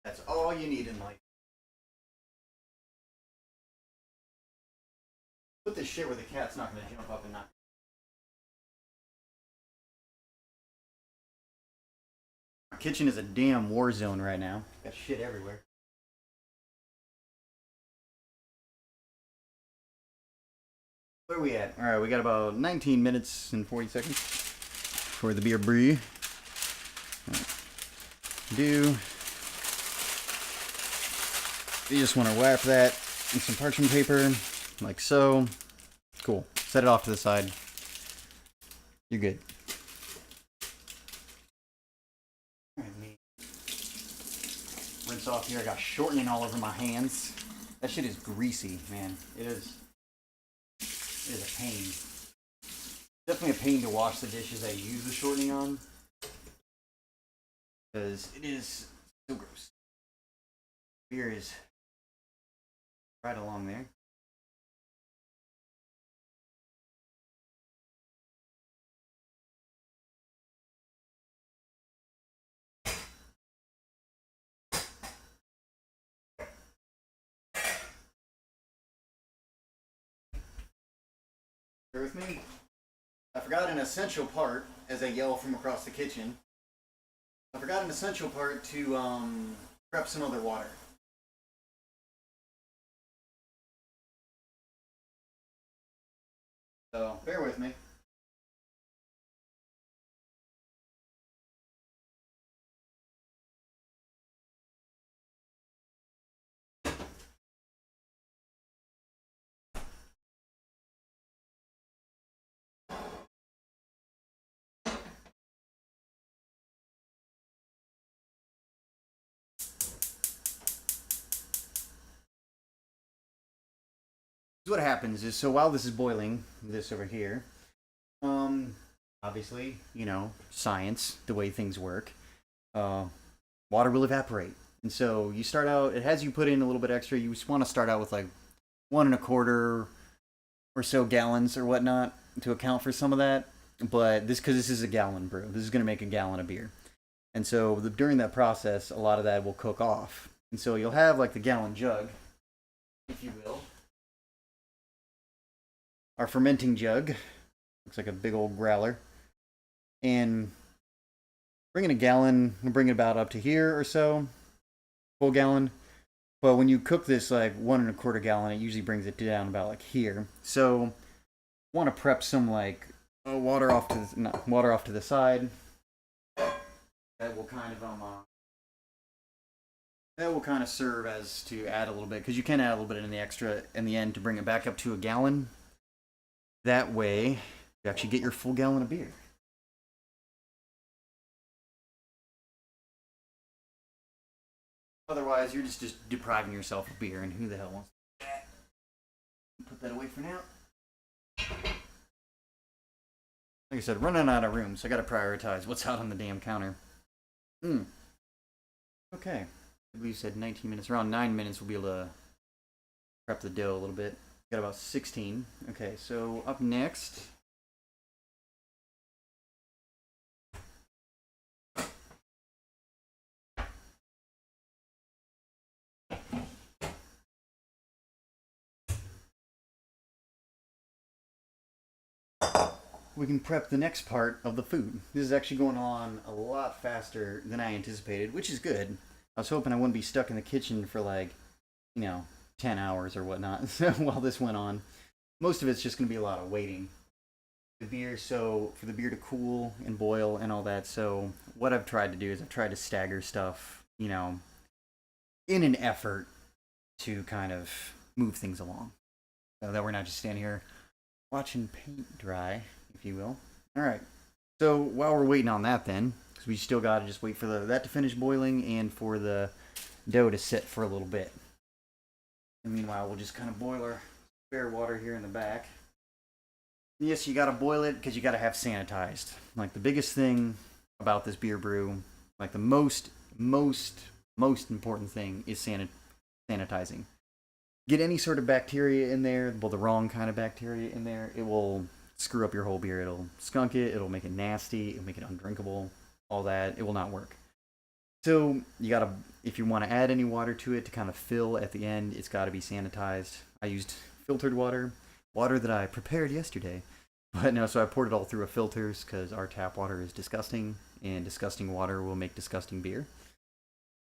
That's all you need in life. Put this shit where the cat's not going to jump up and knock. Our kitchen is a damn war zone right now. Got shit everywhere. Where are we at? Alright, we got about 19 minutes and 40 seconds for the beer brew. Do. You just want to wrap that in some parchment paper, like so. Cool. Set it off to the side. You're good. Rinse off here. I got shortening all over my hands. That shit is greasy, man. It is a pain. Definitely a pain to wash the dishes I use the shortening on. Because it is so gross. Beer is right along there. Bear with me. I forgot an essential part as I yell from across the kitchen. I forgot an essential part to prep some other water. So bear with me. What happens is, so while this is boiling, this over here, Obviously, science, the way things work. Uh, Water will evaporate. And so you start out, it has you put in a little bit extra. You just want to start out with like 1.25 or so gallons or whatnot to account for some of that. But because this is a gallon brew, this is going to make a gallon of beer. And so during that process, a lot of that will cook off. And so you'll have like the gallon jug, if you will. Our fermenting jug. Looks like a big old growler. And bringing a gallon, we'll bring it about up to here or so. Full gallon. But when you cook this like 1.25 gallon, it usually brings it down about like here. So want to prep some like water off to the side. That will kind of serve as to add a little bit, because you can add a little bit in the extra in the end to bring it back up to a gallon. That way, you actually get your full gallon of beer. Otherwise, you're just depriving yourself of beer, and who the hell wants that? Put that away for now. Like I said, running out of room, so I gotta prioritize what's out on the damn counter. Okay. I believe you said 19 minutes. Around 9 minutes, we'll be able to prep the dough a little bit. Got about 16. Okay, so up next. We can prep the next part of the food. This is actually going on a lot faster than I anticipated, which is good. I was hoping I wouldn't be stuck in the kitchen for like, 10 hours or whatnot while this went on. Most of it's just going to be a lot of waiting. The beer, so for the beer to cool and boil and all that, so what I've tried to do is I've tried to stagger stuff, in an effort to kind of move things along. So that we're not just standing here watching paint dry, if you will. All right. So while we're waiting on that, then, because we still got to just wait for that to finish boiling and for the dough to sit for a little bit. And meanwhile, we'll just kind of boil our spare water here in the back. Yes, you got to boil it because you got to have sanitized. Like the biggest thing about this beer brew, like the most important thing is sanitizing. Get any sort of bacteria in there, well, the wrong kind of bacteria in there, it will screw up your whole beer. It'll skunk it, it'll make it nasty, it'll make it undrinkable, all that. It will not work. So you gotta, if you want to add any water to it to kind of fill at the end, it's got to be sanitized. I used filtered water that I prepared yesterday. But no, so I poured it all through a filters because our tap water is disgusting, and disgusting water will make disgusting beer.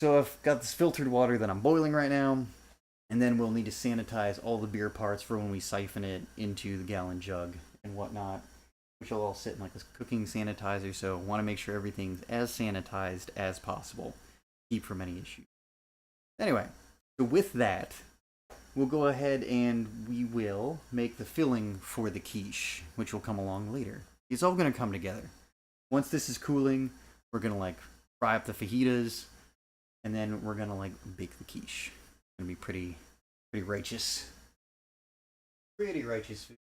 So I've got this filtered water that I'm boiling right now. And then we'll need to sanitize all the beer parts for when we siphon it into the gallon jug and whatnot, which will all sit in like this cooking sanitizer. So want to make sure everything's as sanitized as possible. Keep from any issues. Anyway, so with that, we'll go ahead and we will make the filling for the quiche, which will come along later. It's all going to come together. Once this is cooling, we're going to like fry up the fajitas, and then we're going to like bake the quiche. Gonna be pretty righteous. Pretty righteous food.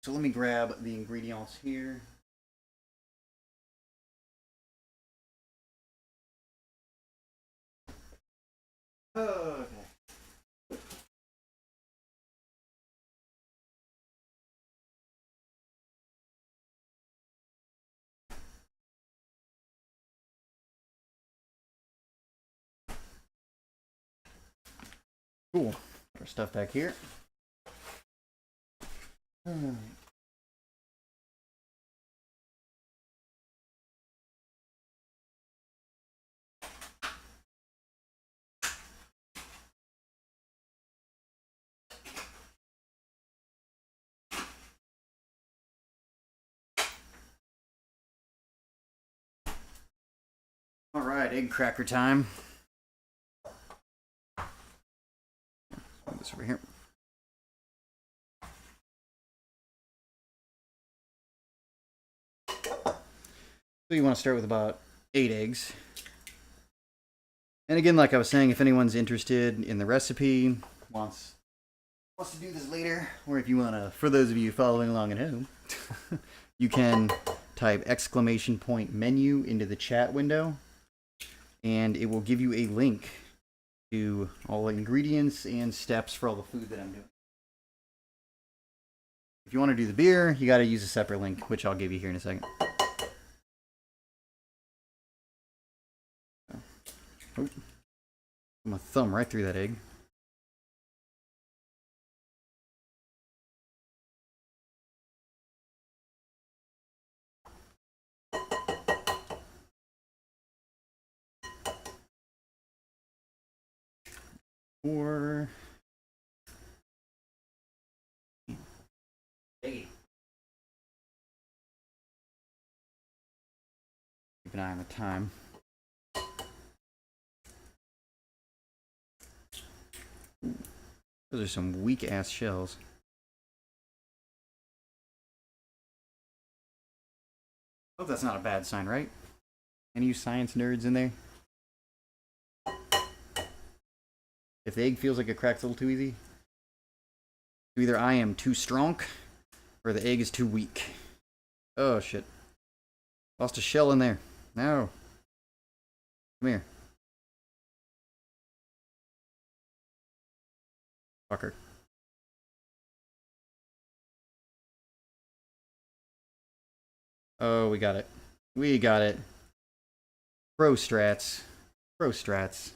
So let me grab the ingredients here. Okay. Cool. Put our stuff back here. All right, egg cracker time. Put this over here. So you want to start with about 8 eggs. And again, like I was saying, if anyone's interested in the recipe, wants to do this later, or if you want to, for those of you following along at home, you can type !menu into the chat window, and it will give you a link to all the ingredients and steps for all the food that I'm doing. If you want to do the beer, you got to use a separate link, which I'll give you here in a second. Oh. My thumb right through that egg. Or keep an eye on the time. Ooh, those are some weak ass shells. Hope that's not a bad sign, right? Any of you science nerds in there? If the egg feels like it cracks a little too easy, either I am too strong or the egg is too weak. Oh shit. Lost a shell in there. No. Come here. Fucker. Oh, we got it. We got it. Pro strats. Pro strats.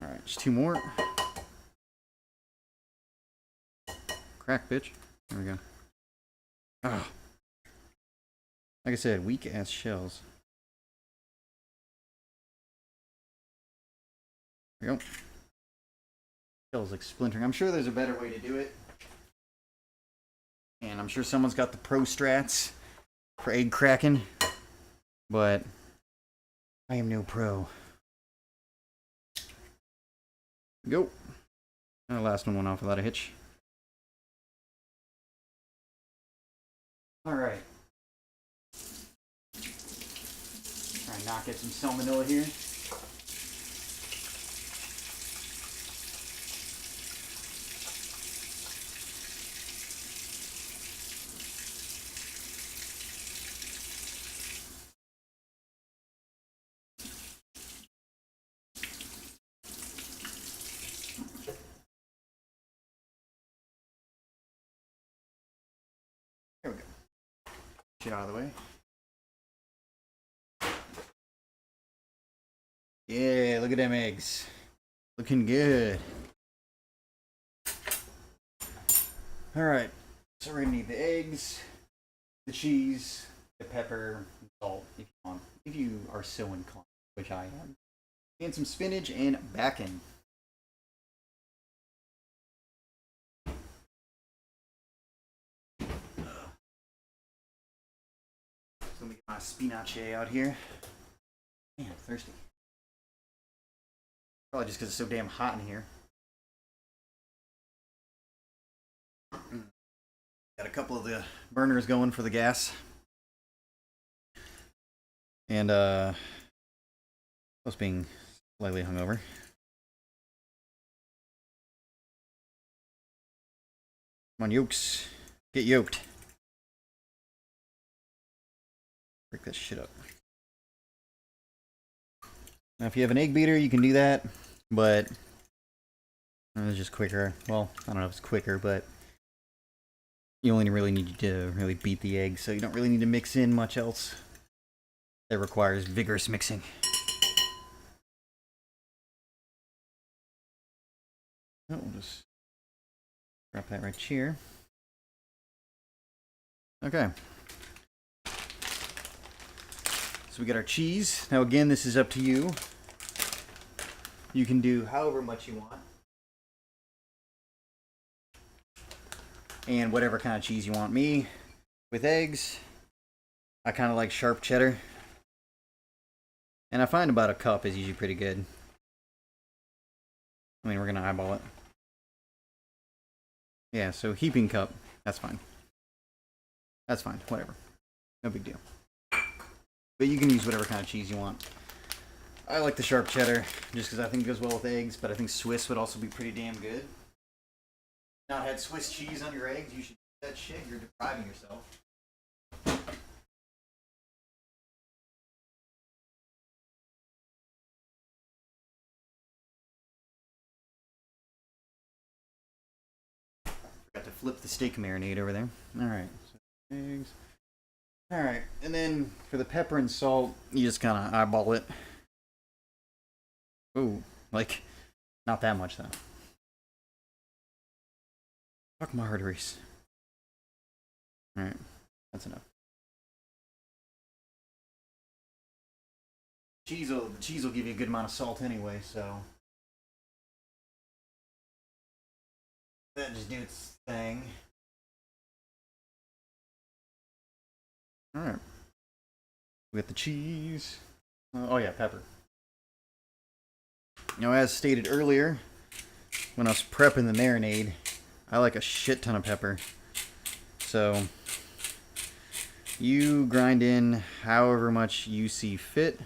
Alright, just two more. Crack, bitch. There we go. Ah. Like I said, weak ass shells. There we go. Shells like splintering. I'm sure there's a better way to do it. And I'm sure someone's got the pro strats for egg cracking. But I am no pro. Go. And the last one went off without a hitch. Alright. Try and not get some salmonella here. There we go. Get out of the way. Yeah, look at them eggs. Looking good. Alright, so we're gonna need the eggs, the cheese, the pepper, and salt if you want. If you are so inclined, which I am. And some spinach and bacon. So let me get my spinach out here. Man, I'm thirsty. Probably just because it's so damn hot in here. Got a couple of the burners going for the gas. And I was being slightly hungover. Come on, yolks. Get yoked. Break that shit up. Now, if you have an egg beater, you can do that, but it's just quicker. Well, I don't know if it's quicker, but you only really need to really beat the egg, so you don't really need to mix in much else that requires vigorous mixing. Oh, we'll just drop that right here. Okay. So we got our cheese. Now again, this is up to you. You can do however much you want. And whatever kind of cheese you want. Me, with eggs, I kind of like sharp cheddar. And I find about a cup is usually pretty good. I mean, we're going to eyeball it. Yeah, so heaping cup, that's fine. That's fine, whatever. No big deal. But you can use whatever kind of cheese you want. I like the sharp cheddar just because I think it goes well with eggs, but I think Swiss would also be pretty damn good. Not had Swiss cheese on your eggs, you should do that shit. You're depriving yourself. Forgot to flip the steak marinade over there. Alright, so eggs. Alright, and then for the pepper and salt, you just kind of eyeball it. Ooh, like, not that much though. Fuck my arteries. Alright, that's enough. The cheese will give you a good amount of salt anyway, so that just do its thing. Alright. We got the cheese. Oh yeah, pepper. Now, as stated earlier, when I was prepping the marinade, I like a shit ton of pepper. So, you grind in however much you see fit.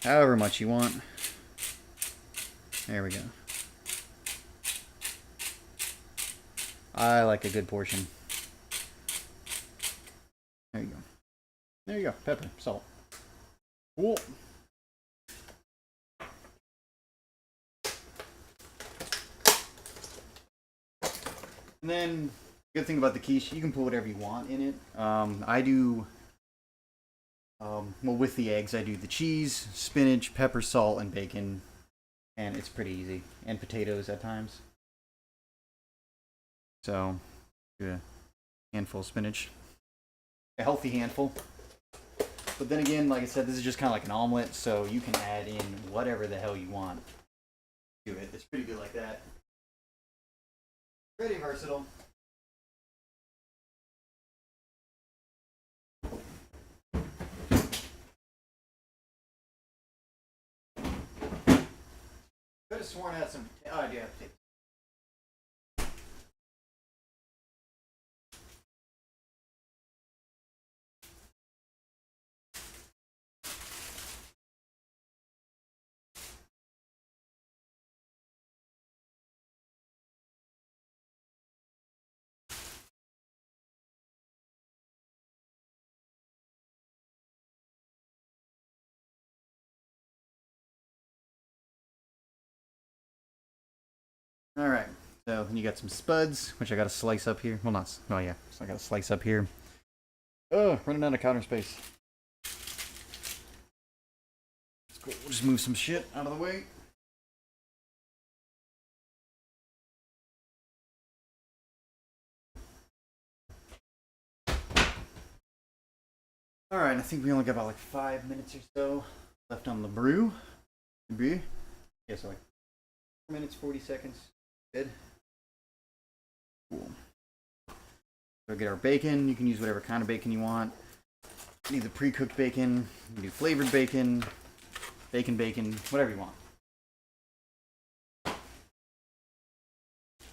However much you want. There we go. I like a good portion. There you go. There you go. Pepper, salt. Cool. And then, good thing about the quiche, you can put whatever you want in it. I do, well, with the eggs, I do the cheese, spinach, pepper, salt, and bacon. And it's pretty easy. And potatoes at times. So, do a handful of spinach. A healthy handful. But then again, like I said, this is just kind of like an omelet, so you can add in whatever the hell you want to it. It's pretty good like that. Pretty versatile. Could have sworn I had some. Oh, I do have potatoes. All right. So then you got some spuds, which I got to slice up here. Well, not. Oh yeah. So I got to slice up here. Oh, running out of counter space. Let's go. We'll just move some shit out of the way. All right. I think we only got about like 5 minutes or so left on the brew. Brew. Yeah. So like 4 minutes 40 seconds. Good. Cool. So get our bacon. You can use whatever kind of bacon you want. You need the pre-cooked bacon. You can do flavored bacon, bacon, whatever you want.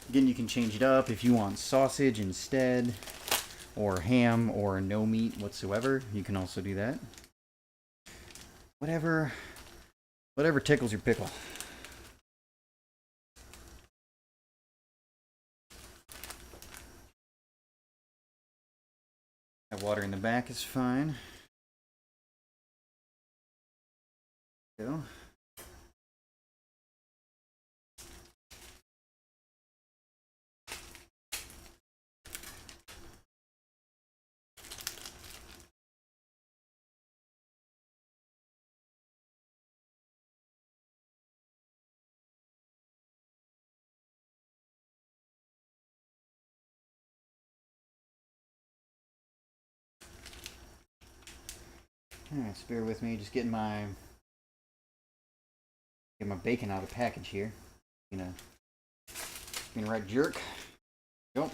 Again, you can change it up if you want sausage instead, or ham, or no meat whatsoever. You can also do that. Whatever tickles your pickle. That water in the back is fine. Go. Alright, so bear with me, just get my bacon out of the package here. Being a right jerk. Go.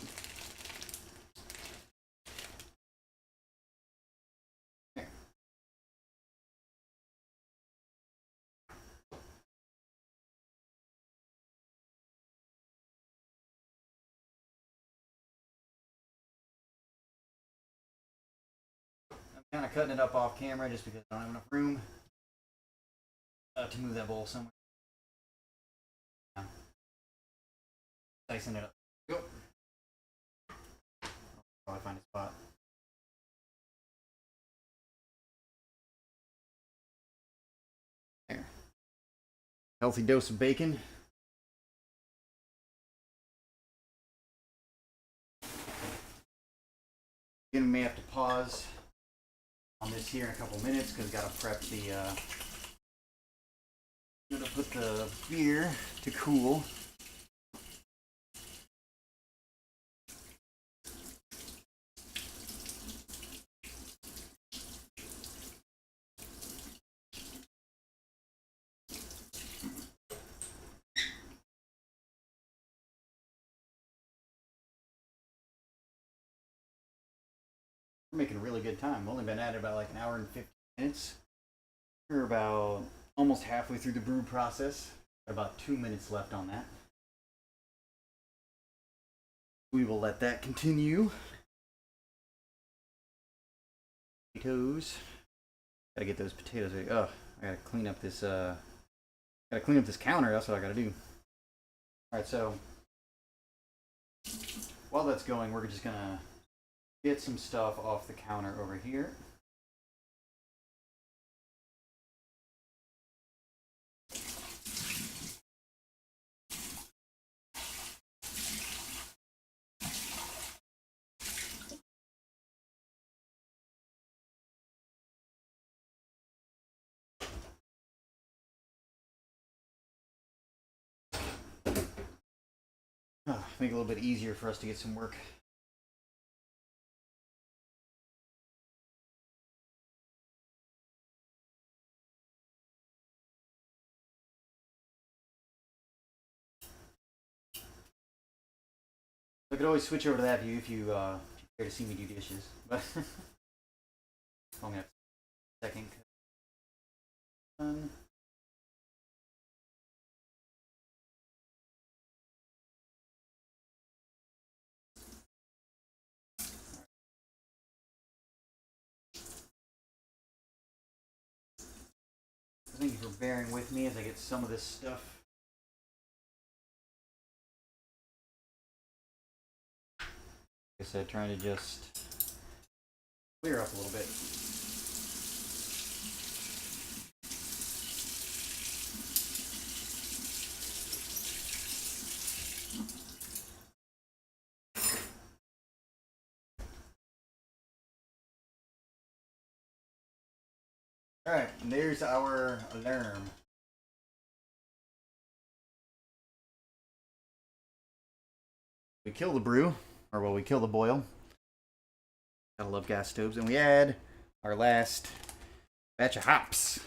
Kind of cutting it up off camera just because I don't have enough room to move that bowl somewhere. Dicing it up. Go. Probably find a spot. There. Healthy dose of bacon. Again, we may have to pause on this here in a couple minutes because gotta prep the. Gonna put the beer to cool. We're making really good time. We've only been at it about like an hour and 50 minutes. We're about almost halfway through the brew process. Got about 2 minutes left on that. We will let that continue. Potatoes. Gotta get those potatoes. Oh, I gotta clean up this. Gotta clean up this counter. That's what I gotta do. All right, so while that's going, we're just gonna get some stuff off the counter over here. Make it a little bit easier for us to get some work. I could always switch over to that view if you care to see me do dishes, but only have a second. Thank you for bearing with me as I get some of this stuff. Like I said, trying to just clear up a little bit. Alright, and there's our alarm. We kill the brew, or well, we kill the boil. Gotta love gas stoves. And we add our last batch of hops.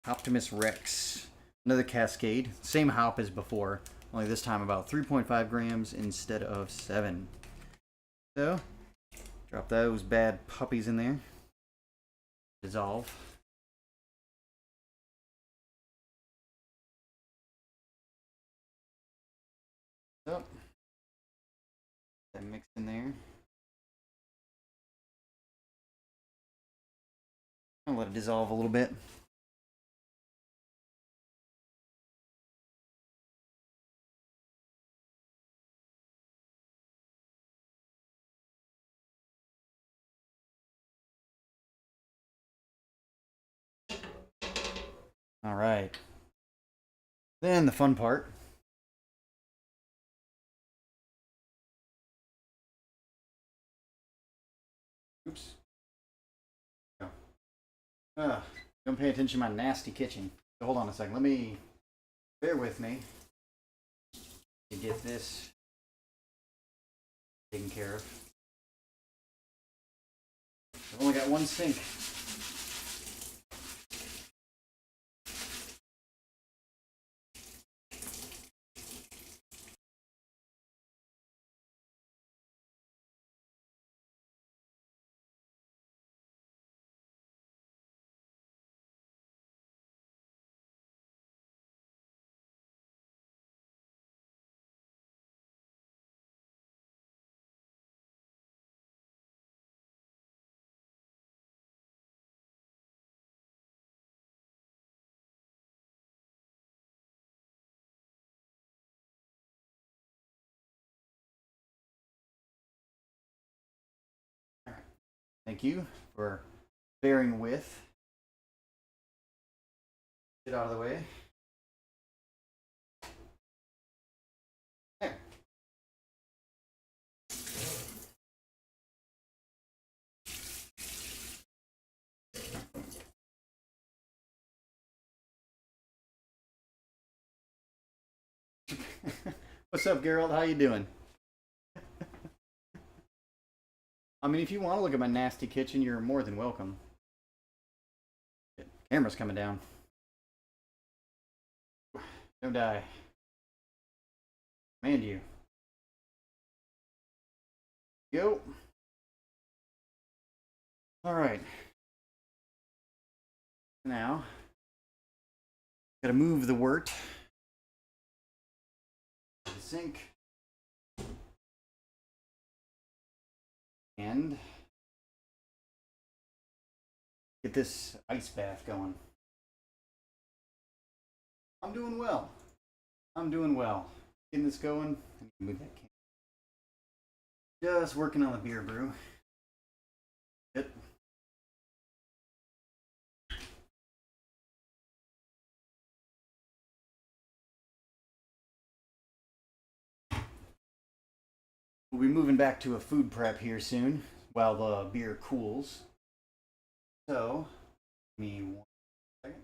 Optimus Rex. Another Cascade. Same hop as before, only this time about 3.5 grams instead of 7. So, drop those bad puppies in there. Dissolve. So, that mix in there. I'll let it dissolve a little bit. All right. Then the fun part. Oops. Don't pay attention to my nasty kitchen. So hold on a second. Let me bear with me to get this taken care of. I've only got one sink. Thank you for bearing with. Get out of the way. There. What's up, Gerald? How you doing? I mean, if you want to look at my nasty kitchen, you're more than welcome. Camera's coming down. Don't die. Command you. Go. Alright. Now, gotta move the wort to the sink. And get this ice bath going. I'm doing well. I'm doing well. Getting this going. I need to move that camera. Just working on the beer brew. Yep. We'll be moving back to a food prep here soon while the beer cools. So, give me 1 second.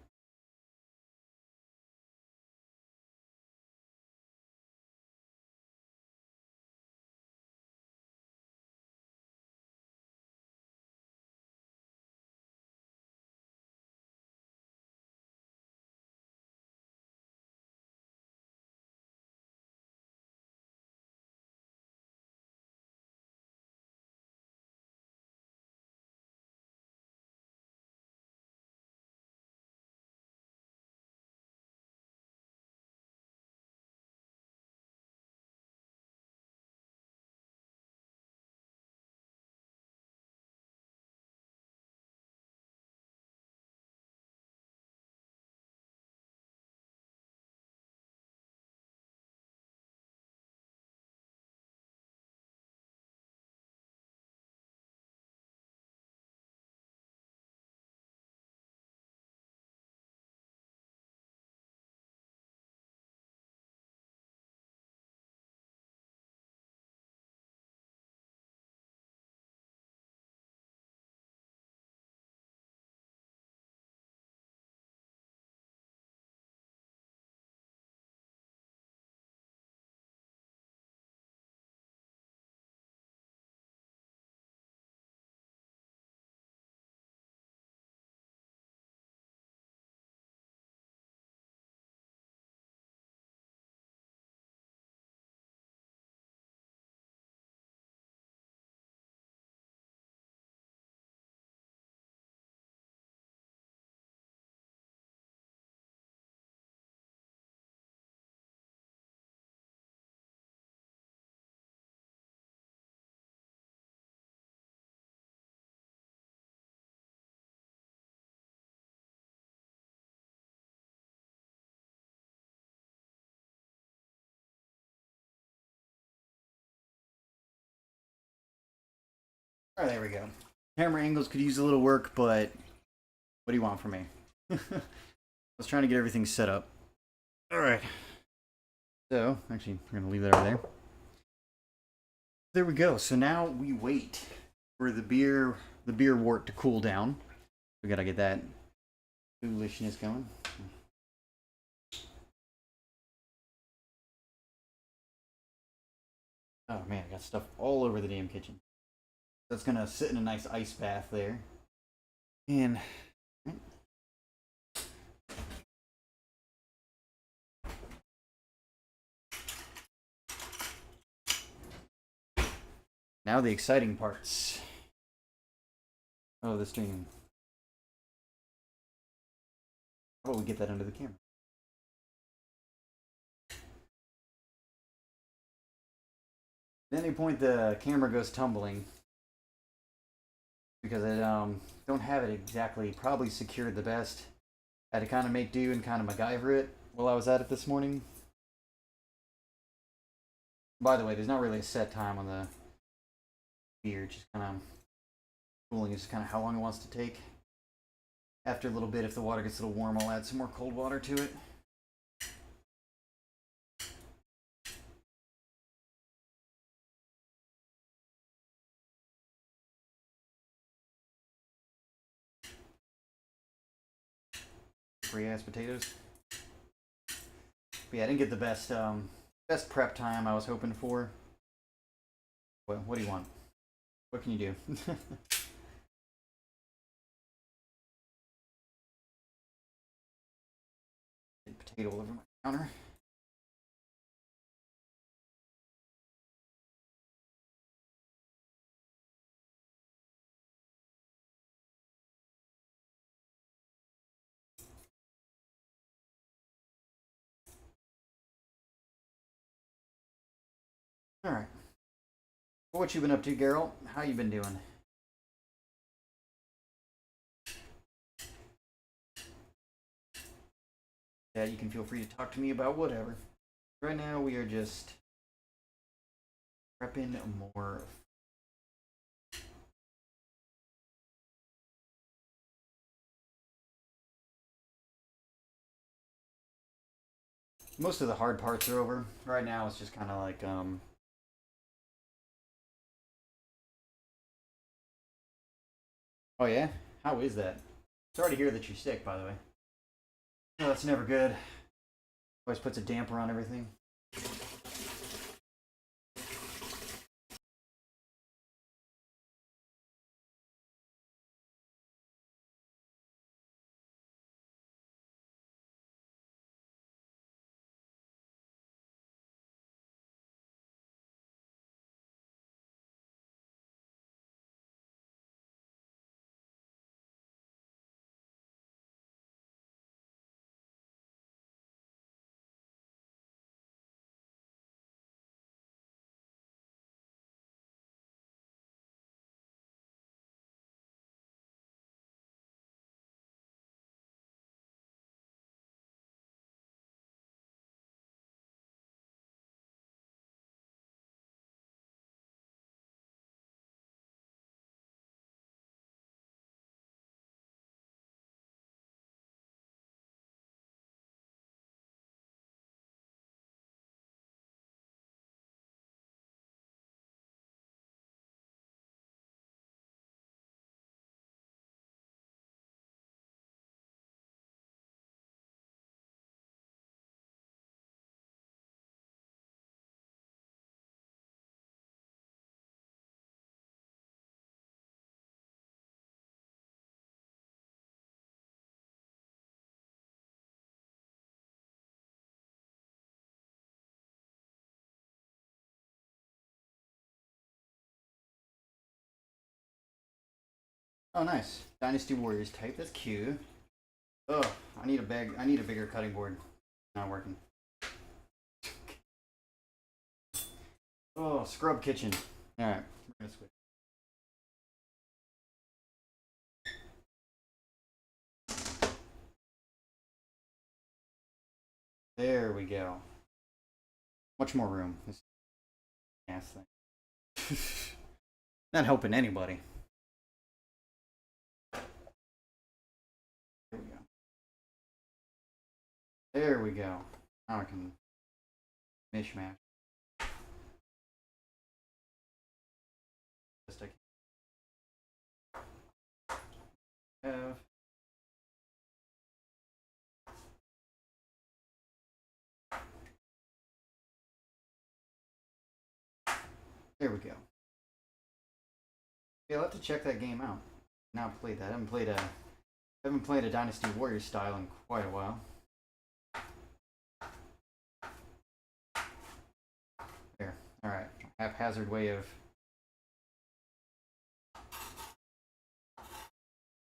Alright, there we go. Camera angles could use a little work, but what do you want from me? I was trying to get everything set up. Alright. So, actually, we're going to leave that over there. There we go. So now we wait for the beer wort to cool down. We gotta get that foolishness going. Oh man, I got stuff all over the damn kitchen. That's gonna sit in a nice ice bath there. And now the exciting parts. Oh, the stream. How about we get that under the camera? At any point the camera goes tumbling because I don't have it exactly probably secured the best. I had to kind of make do and kind of MacGyver it while I was at it this morning. By the way, there's not really a set time on the beer, just kind of Cooling is kind of how long it wants to take. After a little bit, if the water gets a little warm, I'll add some more cold water to it. Free ass potatoes. But yeah, I didn't get the best prep time I was hoping for. What do you want? What can you do? Potato all over my counter. All right. Well, what you been up to, Geralt? How you been doing? Yeah, you can feel free to talk to me about whatever. Right now, we are just prepping more. Most of the hard parts are over. Right now, it's just kind of like Oh yeah? How is that? Sorry to hear that you're sick, by the way. No, that's never good. Always puts a damper on everything. Oh, nice. Dynasty Warriors type. That's cute. Ugh, I need a big. I need a bigger cutting board. Not working. Oh, scrub kitchen. All right, we're gonna switch. There we go. Much more room. This ass thing. Not helping anybody. There we go. There we go. Now I can mishmash. Just I have. There we go. Yeah, I'll have to check that game out. Now I've played that. I haven't played a Dynasty Warriors style in quite a while. There. Alright. Haphazard way of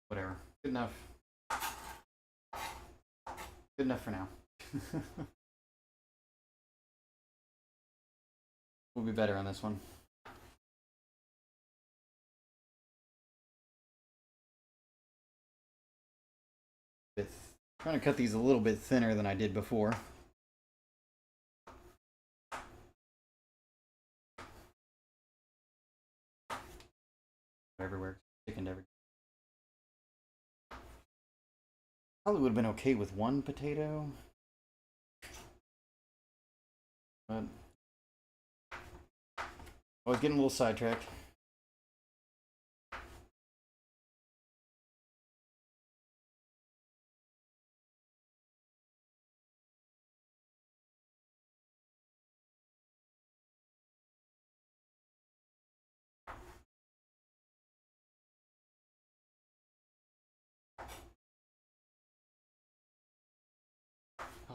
whatever. Good enough. Good enough for now. We'll be better on this one. Trying to cut these a little bit thinner than I did before. Everywhere. chicken every. Probably would have been okay with one potato, but I was getting a little sidetracked.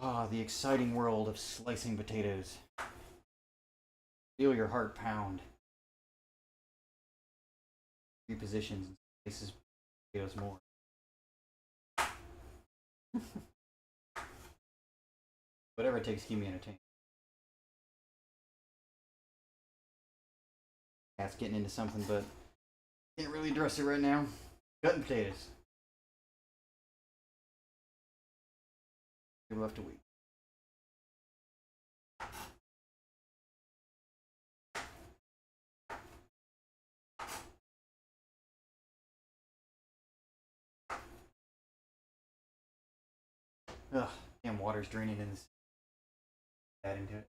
Ah, the exciting world of slicing potatoes. Feel your heart pound. Three positions and slices potatoes more. Whatever it takes to keep me entertained. Cat's getting into something, but can't really address it right now. Cutting potatoes. We'll have to wait. Ugh, damn water's draining in this. Adding to it.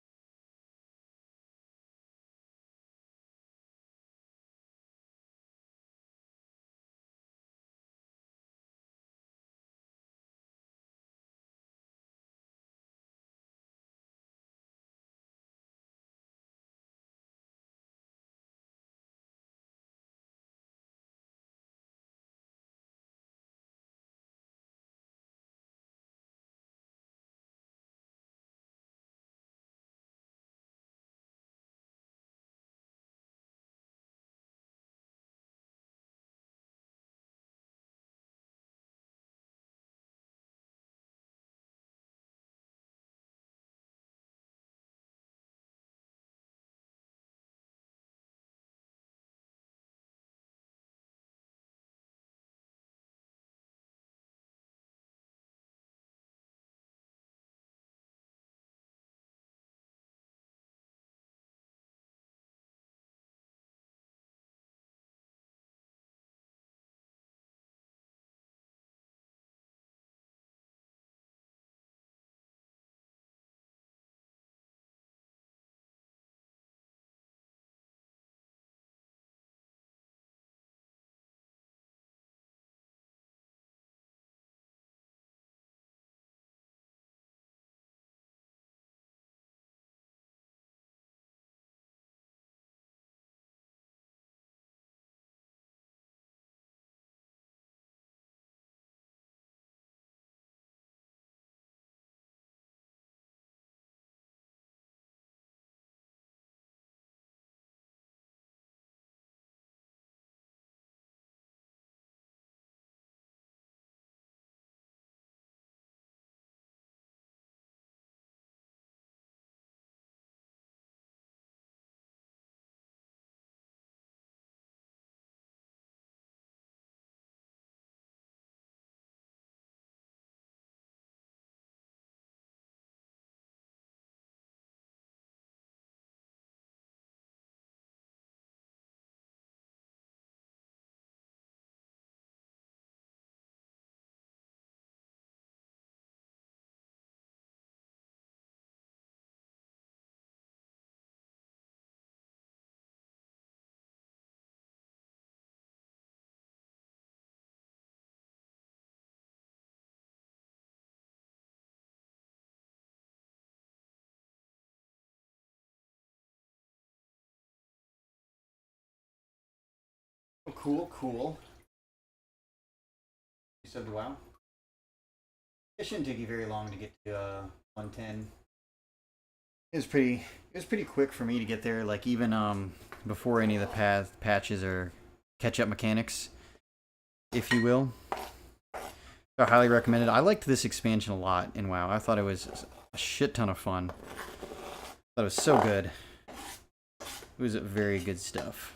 Oh, cool, cool. You said wow. It shouldn't take you very long to get to 110. It was pretty quick for me to get there. Like even before any of the patches or catch up mechanics, if you will. I highly recommend it. I liked this expansion a lot in WoW. I thought it was a shit ton of fun. I thought it was so good. It was very good stuff.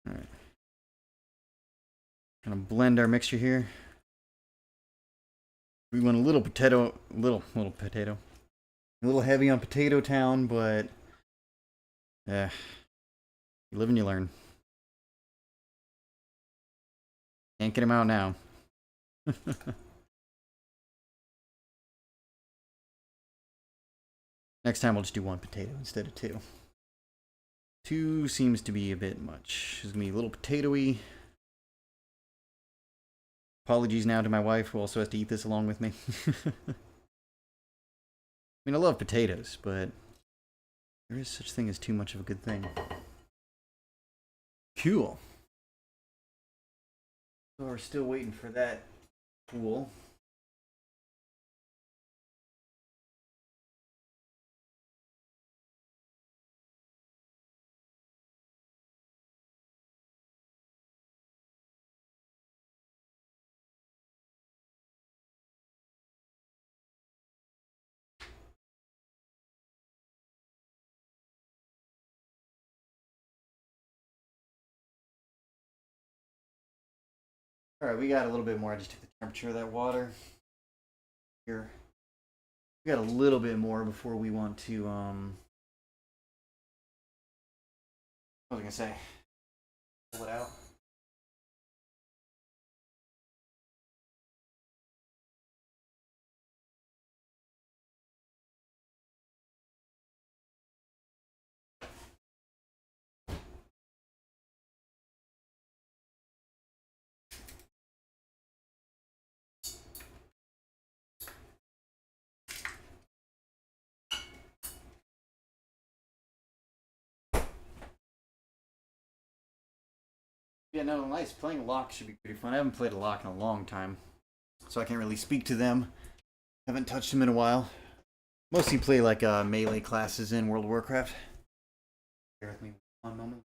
All right. Gonna blend our mixture here. We want a little potato, little potato. A little heavy on Potato Town, but you live and you learn. Can't get him out now. Next time we'll just do one potato instead of two. Two seems to be a bit much. It's gonna be a little potatoey. Apologies now to my wife, who also has to eat this along with me. I mean, I love potatoes, but there is such thing as too much of a good thing. Cool. So we're still waiting for that pool. Alright, we got a little bit more. I just took the temperature of that water. Here. We got a little bit more before we want to, what was I gonna say? Pull it out. Yeah, no, nice. Playing lock should be pretty fun. I haven't played a lock in a long time, so I can't really speak to them. Haven't touched them in a while. Mostly play like melee classes in World of Warcraft. Bear with me one moment.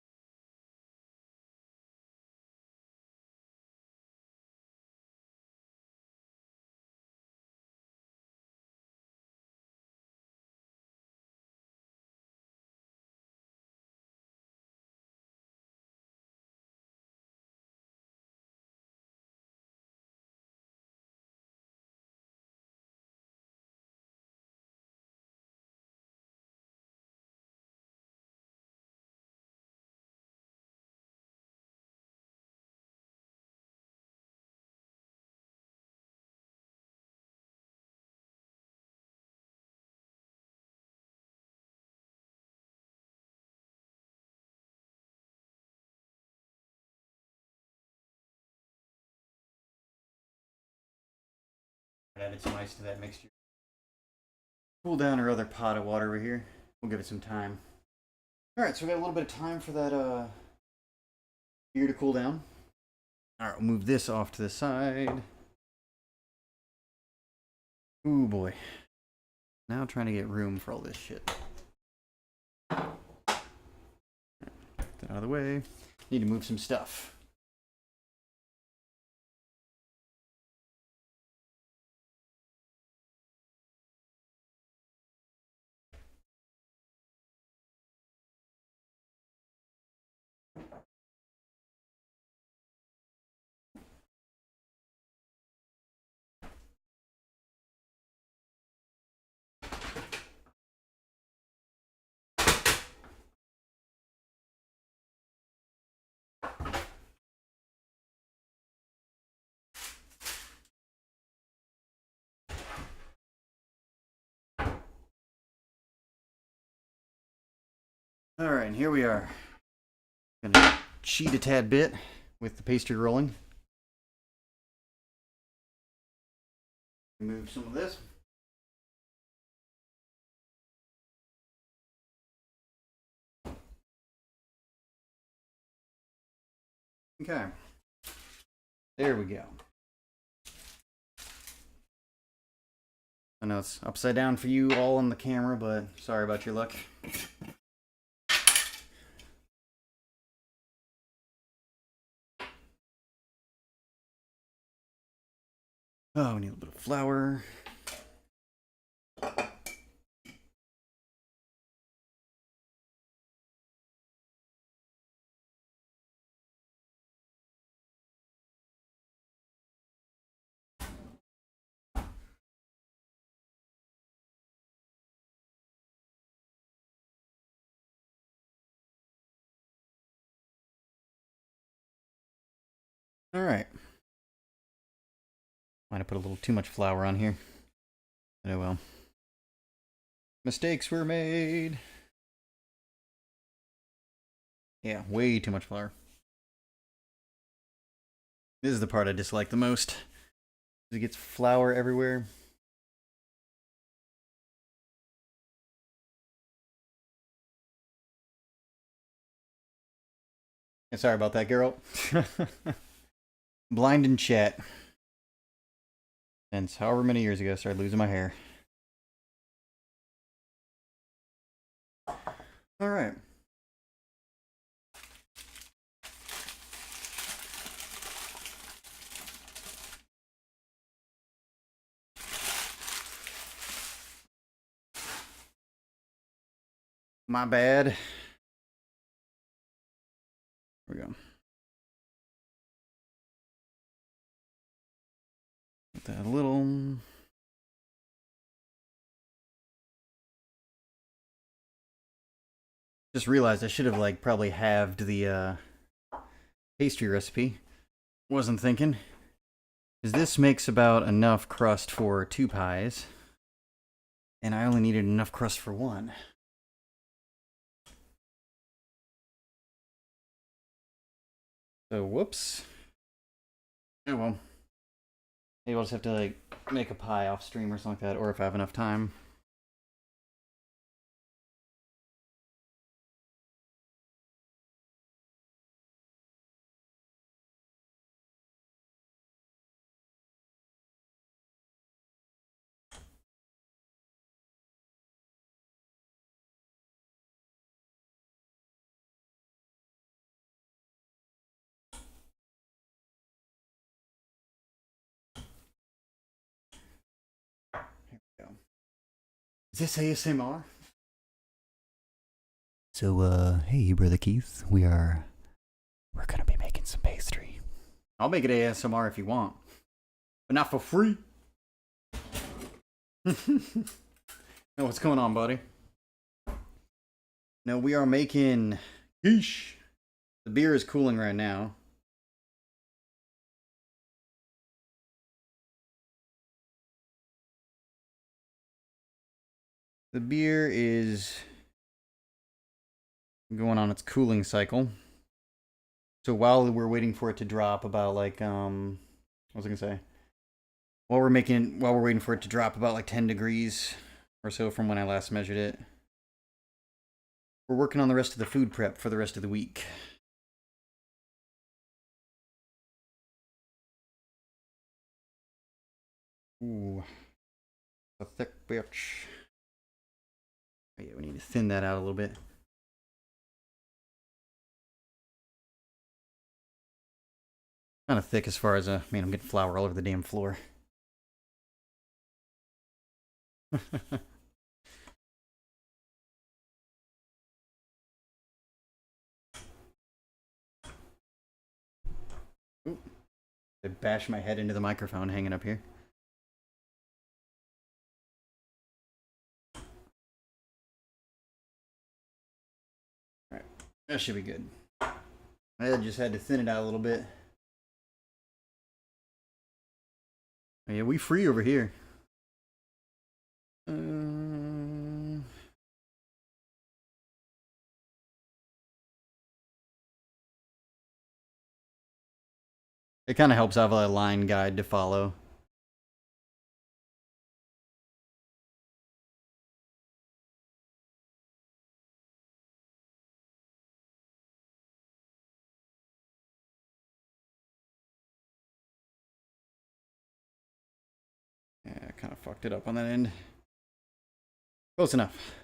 Added some ice to that mixture. Cool down our other pot of water over here. We'll give it some time. Alright, so we got a little bit of time for that beer to cool down. Alright, we'll move this off to the side. Ooh boy. Now trying to get room for all this shit. Get that out of the way. Need to move some stuff. Alright, and here we are. Gonna cheat a tad bit with the pastry rolling. Remove some of this. Okay. There we go. I know it's upside down for you all on the camera, but sorry about your luck. Oh, we need a little bit of flour. Alright. Might have put a little too much flour on here. But oh well. Mistakes were made. Yeah, way too much flour. This is the part I dislike the most. It gets flour everywhere. Yeah, sorry about that, girl. Blind in chat. Since however many years ago I started losing my hair. Alright. My bad. Here we go. Put that a little. Just realized I should have like probably halved the pastry recipe. Wasn't thinking. Because this makes about enough crust for 2 pies. And I only needed enough crust for 1. So, whoops. Oh well. Maybe I'll just have to like make a pie off stream or something like that, or if I have enough time. Is this ASMR? So, hey, Brother Keith, we're gonna be making some pastry. I'll make it ASMR if you want, but not for free. No, what's going on, buddy? No, we are making quiche. The beer is cooling right now. The beer is going on its cooling cycle. So while we're waiting for it to drop about like what was I gonna say? While we're waiting for it to drop about like 10 degrees or so from when I last measured it, we're working on the rest of the food prep for the rest of the week. Ooh, a thick bitch. Oh, yeah, we need to thin that out a little bit. Kind of thick as far as man, I'm getting flour all over the damn floor. Ooh. I bashed my head into the microphone hanging up here. Alright, that should be good. I just had to thin it out a little bit. Oh, yeah, we free over here. It kind of helps have a line guide to follow. Yeah, I kind of fucked it up on that end. Close enough.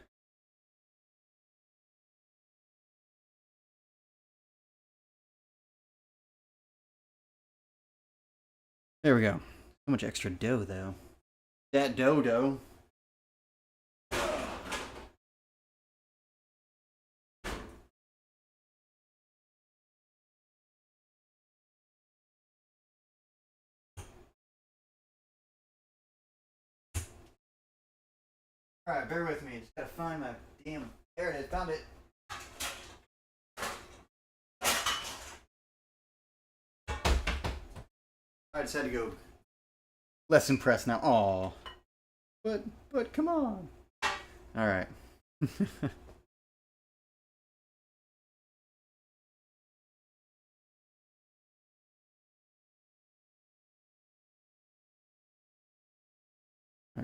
There we go. So much extra dough, though. That dough. Alright, bear with me. Just gotta find my damn... There it is. Found it. I just had to go less impressed now. Aw. But come on. Alright.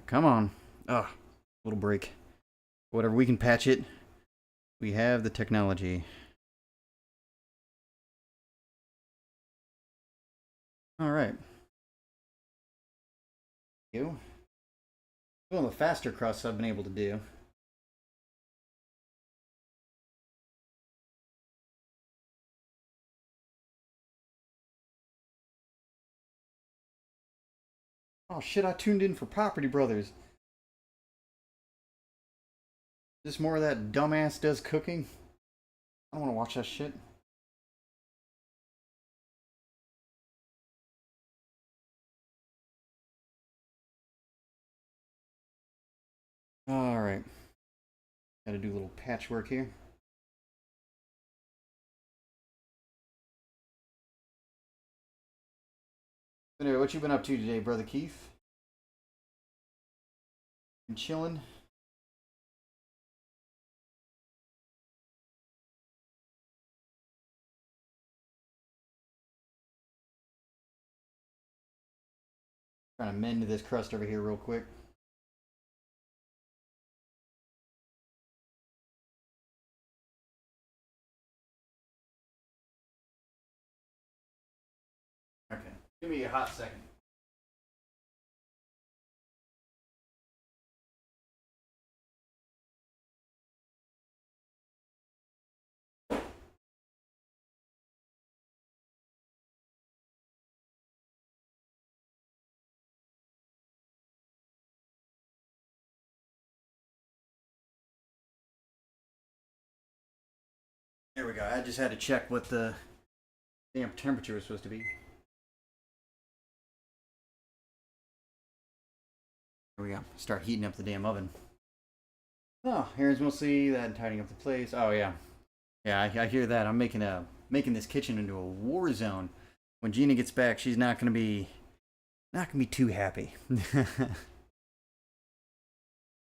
Come on. Ah, little break. Whatever, we can patch it. We have the technology. Alright. You. One of the faster crusts I've been able to do. Oh shit, I tuned in for Property Brothers. Just more of that dumbass does cooking. I don't want to watch that shit. Alright. Gotta do a little patchwork here. Anyway, what you been up to today, Brother Keith? Been chilling? Trying to mend this crust over here real quick. Okay. Give me a hot second. There we go. I just had to check what the damn temperature was supposed to be. There we go. Start heating up the damn oven. Oh, here's mostly that tidying up the place. Oh yeah, yeah. I hear that. I'm making this kitchen into a war zone. When Gina gets back, she's not gonna be too happy.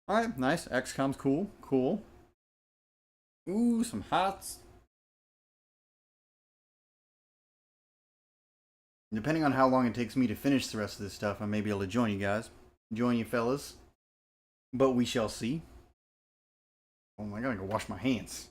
All right, nice. XCOM's cool. Cool. Ooh, some hots. Depending on how long it takes me to finish the rest of this stuff, I may be able to join you guys. Join you fellas. But we shall see. Oh my god, I gotta go wash my hands.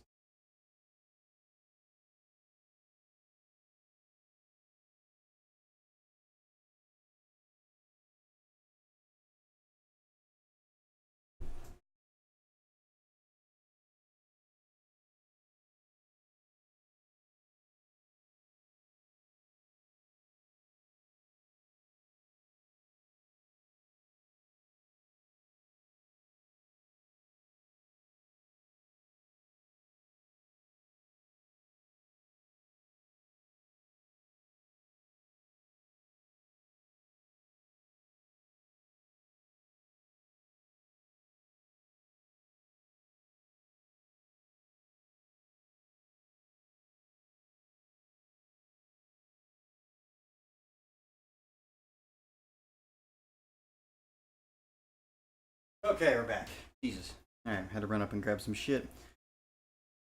Okay, we're back. Jesus. Alright, had to run up and grab some shit.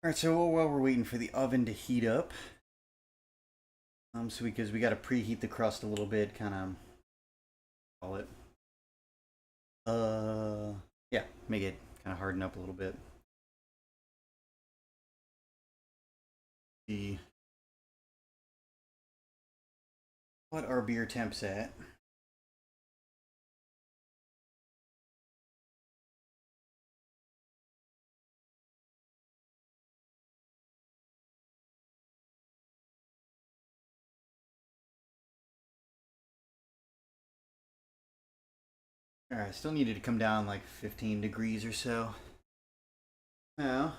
Alright, so while we're waiting for the oven to heat up, so because we gotta preheat the crust a little bit, kinda call it. Yeah, make it kinda harden up a little bit. See what our beer temps at. Alright, still needed to come down like 15 degrees or so. Now,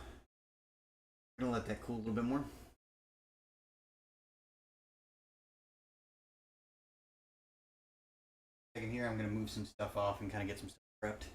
I'm gonna let that cool a little bit more. Second here, I'm gonna move some stuff off and kind of get some stuff prepped.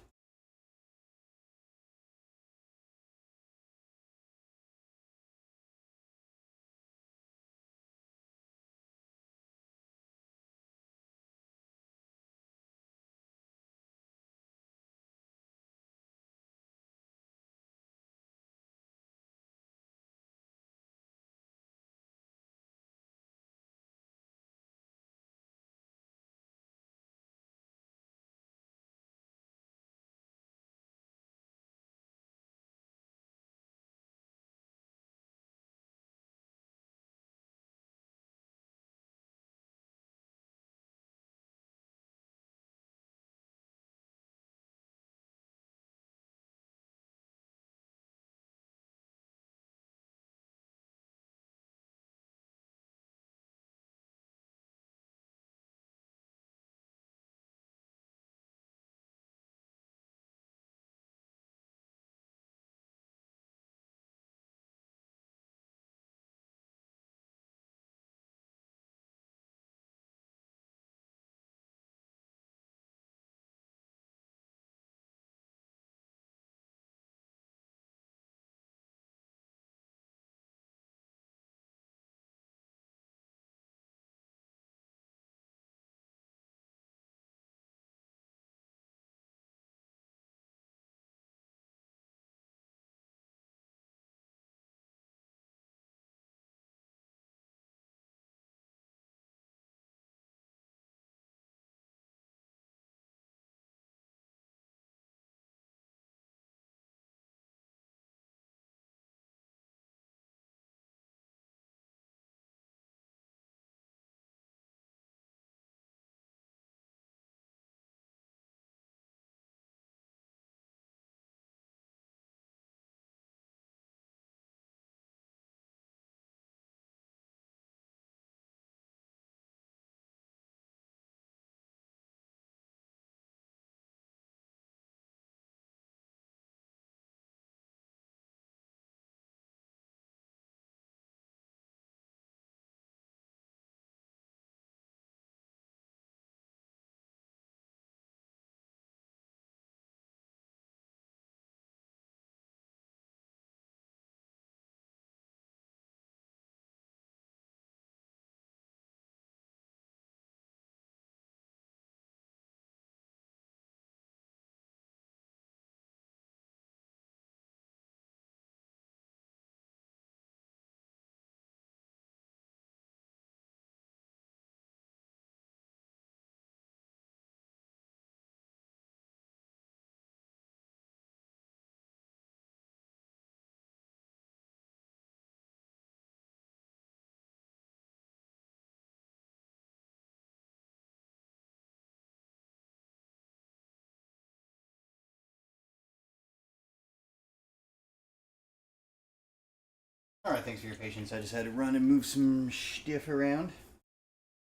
Alright, thanks for your patience. I just had to run and move some stuff around.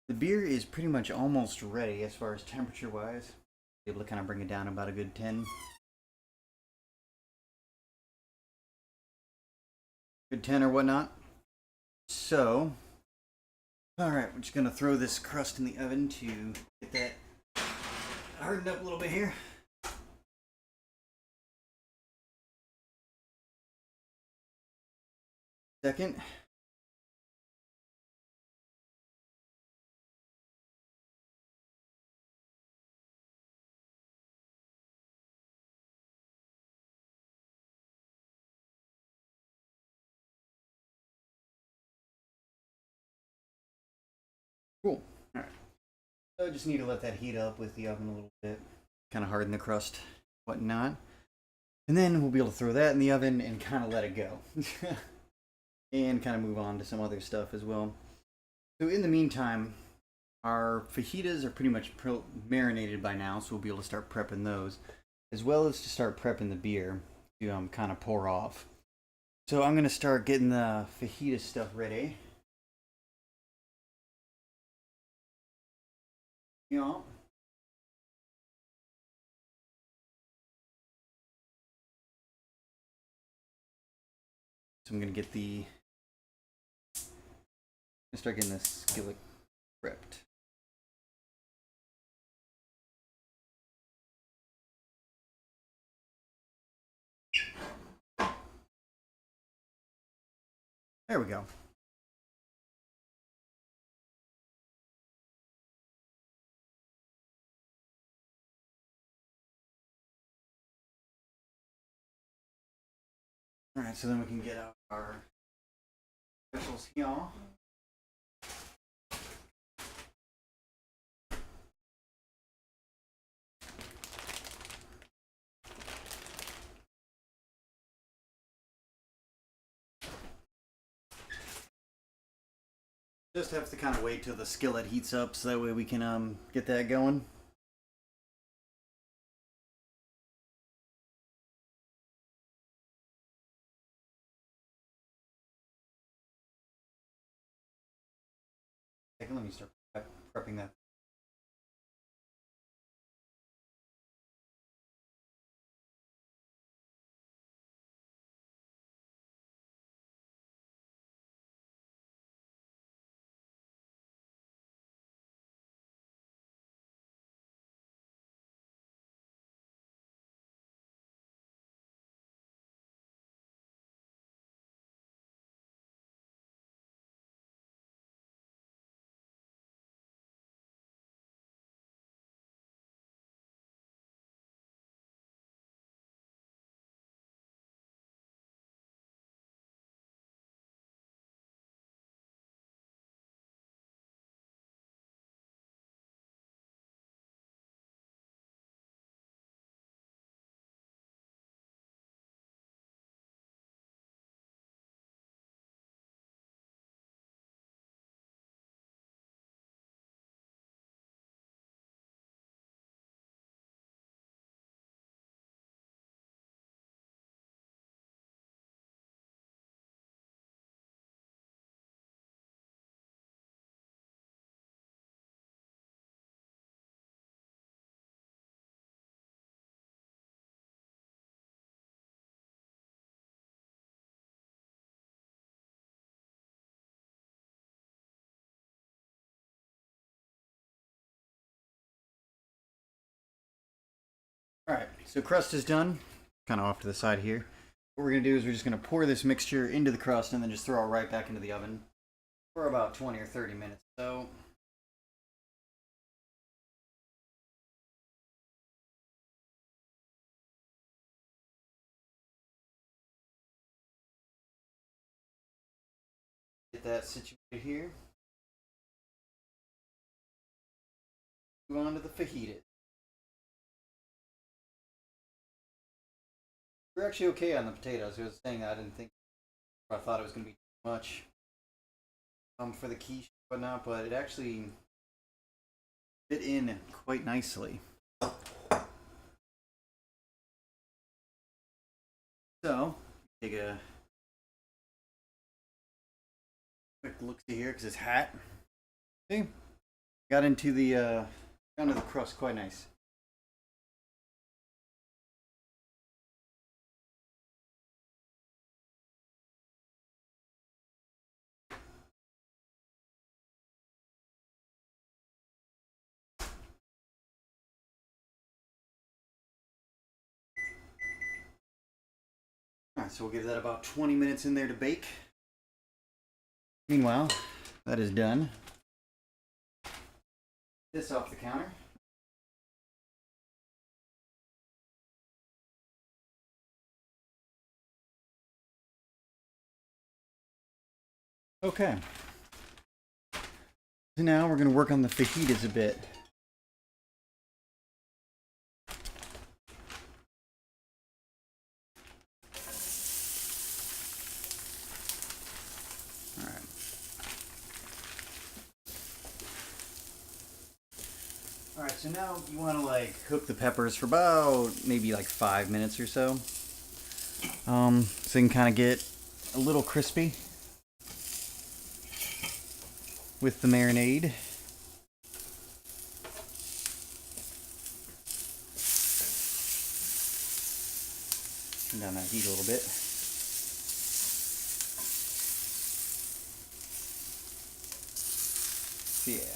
The beer is pretty much almost ready as far as temperature wise. Able to kind of bring it down about a good 10. Good 10 or whatnot. So, alright, we're just going to throw this crust in the oven to get that hardened up a little bit here. Second. Cool. Alright. So I just need to let that heat up with the oven a little bit. Kind of harden the crust, whatnot. And then we'll be able to throw that in the oven and kind of let it go. And kind of move on to some other stuff as well. So in the meantime, our fajitas are pretty much marinated by now, so we'll be able to start prepping those, as well as to start prepping the beer to kind of pour off. So I'm going to start getting the fajita stuff ready. Yeah. So I'm going to get start getting this skillet prepped. There we go. Alright, so then we can get out our specials here. Just have to kind of wait till the skillet heats up so that way we can get that going. Let me start prepping that. Alright, so crust is done. Kind of off to the side here. What we're going to do is we're just going to pour this mixture into the crust and then just throw it right back into the oven for about 20 or 30 minutes. So get that situated here. Move on to the fajitas. We're actually okay on the potatoes. I was saying that I didn't think, I thought it was going to be too much for the quiche and whatnot, but it actually fit in quite nicely. So, take a Quick look see here because it's hot. See, got into the crust quite nice. Alright, so we'll give that about 20 minutes in there to bake. Meanwhile, that is done. This off the counter. Okay. So now we're going to work on the fajitas a bit. Alright. Alright, so now you want to like cook the peppers for about maybe like 5 minutes or so. So they can kind of get a little crispy with the marinade. Turn down that heat a little bit. Yeah.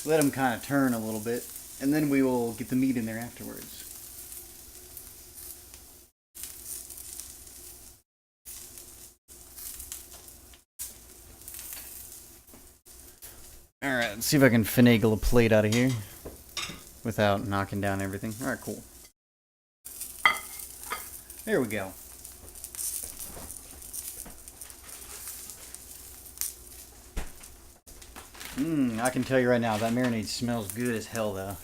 Let them kind of turn a little bit, and then we will get the meat in there afterwards. Alright, let's see if I can finagle a plate out of here without knocking down everything. Alright, cool. There we go. I can tell you right now, that marinade smells good as hell, though.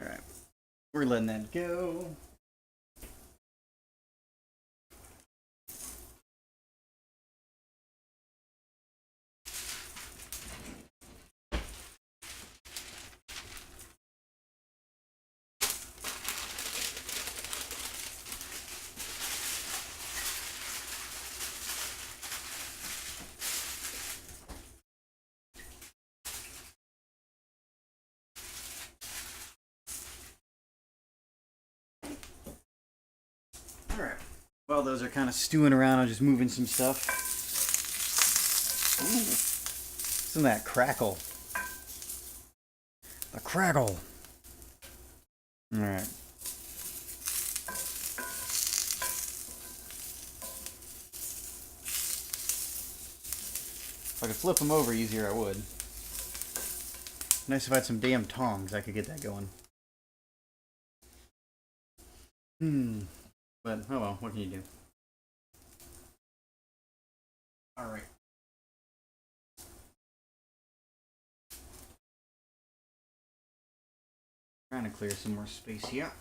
Alright, we're letting that go. Alright, while those are kind of stewing around, I'm just moving some stuff. Ooh, some of that crackle. The crackle. Alright. If I could flip them over easier, I would. Nice if I had some damn tongs, I could get that going. But, oh well, what can you do? Alright. Trying to clear some more space here.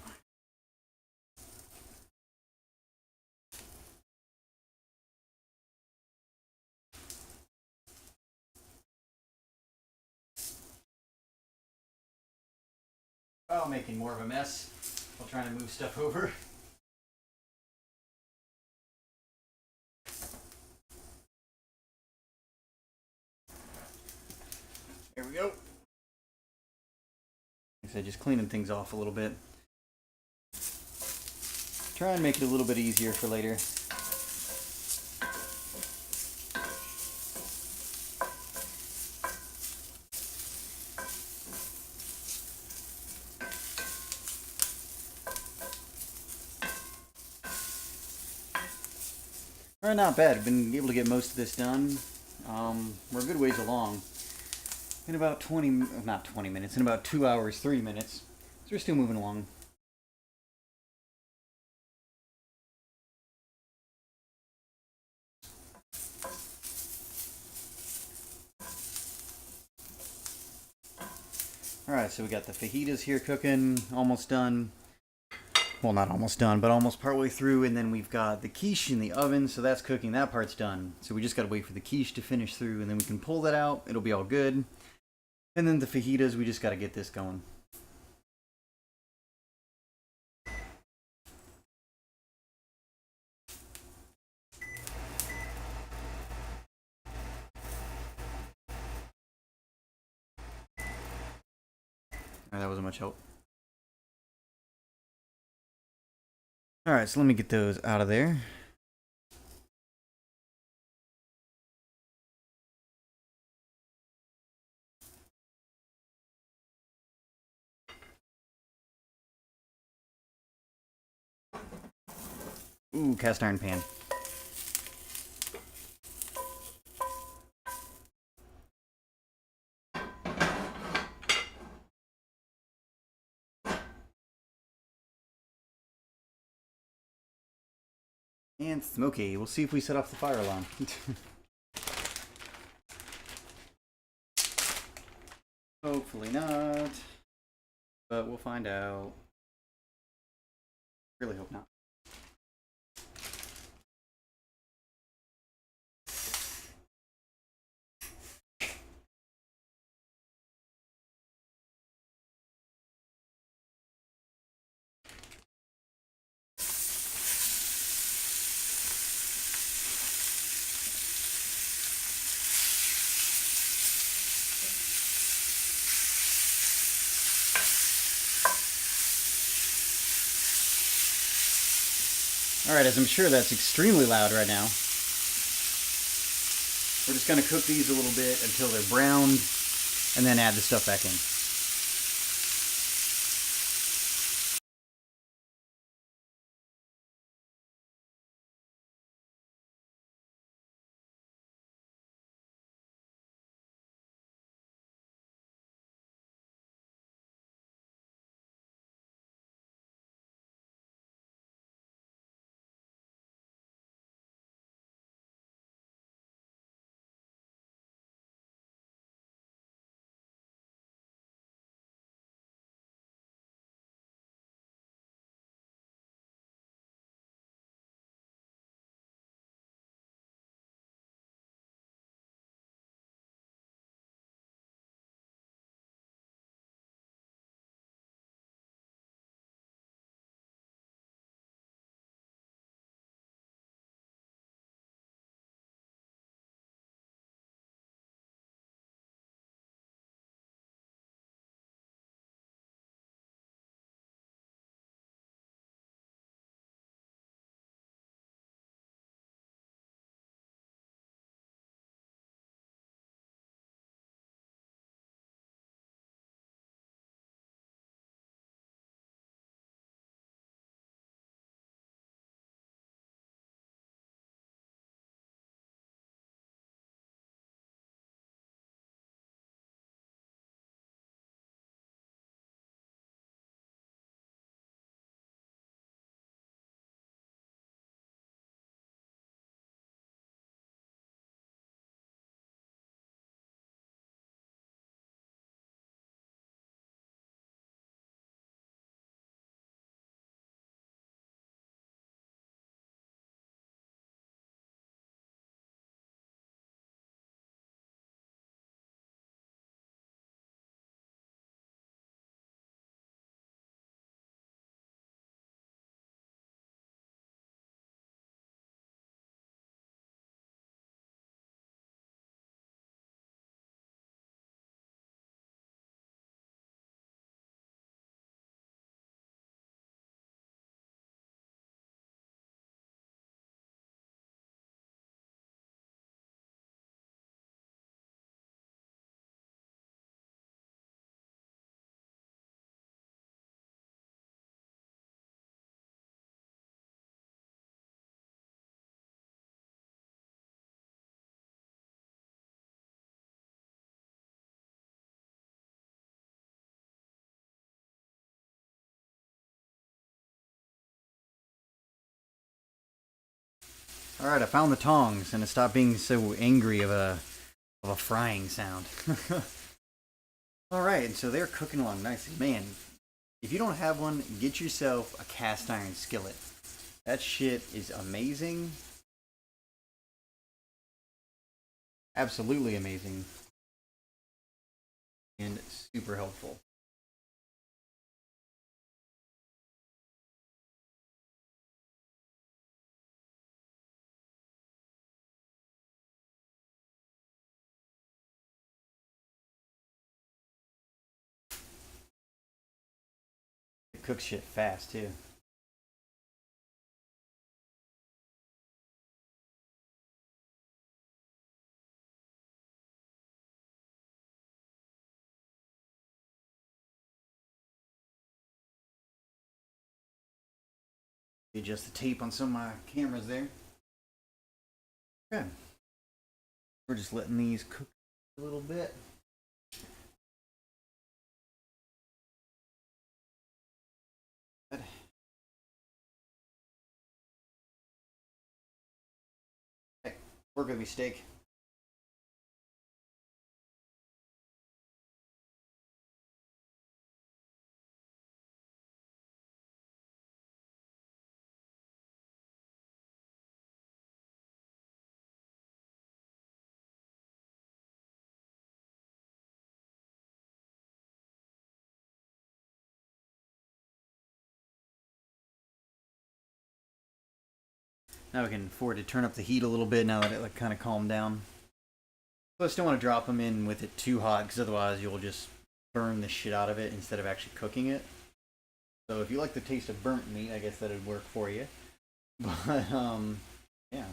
Oh, making more of a mess while trying to move stuff over. There we go. Like I said, just cleaning things off a little bit. Try and make it a little bit easier for later. Alright, not bad. I've been able to get most of this done. We're a good ways along. In about 20 minutes, in about 2 hours, 3 minutes. So we're still moving along. Alright, so we got the fajitas here cooking, almost done. well, not almost done, but almost partway through, and then we've got the quiche in the oven, so that's cooking. That part's done. So we just gotta wait for the quiche to finish through, and then we can pull that out. It'll be all good. And then the fajitas, we just gotta get this going. That wasn't much help. Alright, so let me get those out of there. Ooh, cast iron pan. And smoky. We'll see if we set off the fire alarm. Hopefully not. But we'll find out. Really hope not. Alright, as I'm sure that's extremely loud right now. We're just going to cook these a little bit until they're browned, and then add the stuff back in. Alright, I found the tongs, and it stopped being so angry of a frying sound. Alright, and so they're cooking along nicely. Man, If you don't have one, get yourself a cast iron skillet. That shit is amazing. Absolutely amazing. And super helpful. It cooks shit fast too. Adjust the tape on some of my cameras there. Okay. We're just letting these cook a little bit. Okay. Work with me, steak. Now we can afford to turn up the heat a little bit now that it like kind of calmed down. Plus, don't want to drop them in with it too hot because otherwise you'll just burn the shit out of it instead of actually cooking it. So if you like the taste of burnt meat, I guess that'd work for you. But yeah.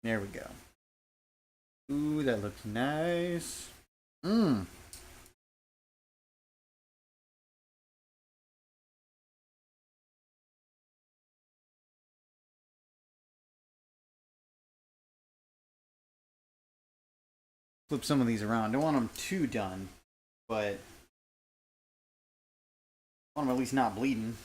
There we go. Ooh, that looks nice. Mmm. Flip some of these around. Don't want them too done, but I want them at least not bleeding.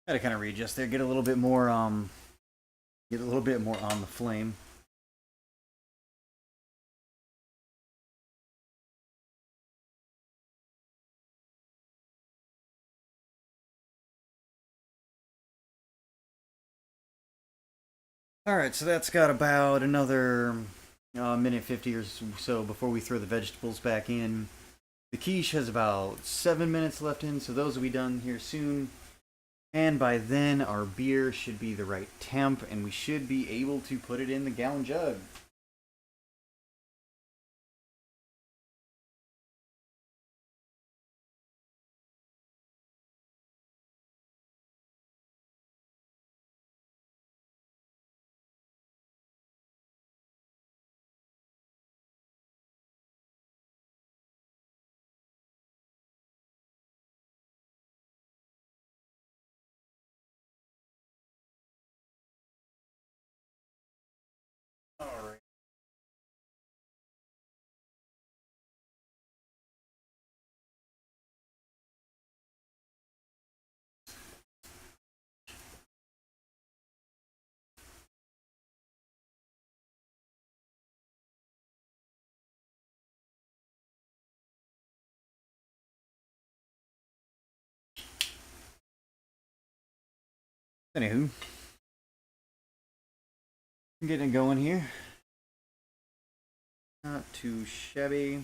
Gotta kind of readjust there. Get a little bit more get a little bit more on the flame. All right, so that's got about another minute 50 or so before we throw the vegetables back in. The quiche has about 7 minutes left in, so those will be done here soon. And by then, our beer should be the right temp, and we should be able to put it in the gallon jug. All right. Anywho, getting it going here. Not too shabby.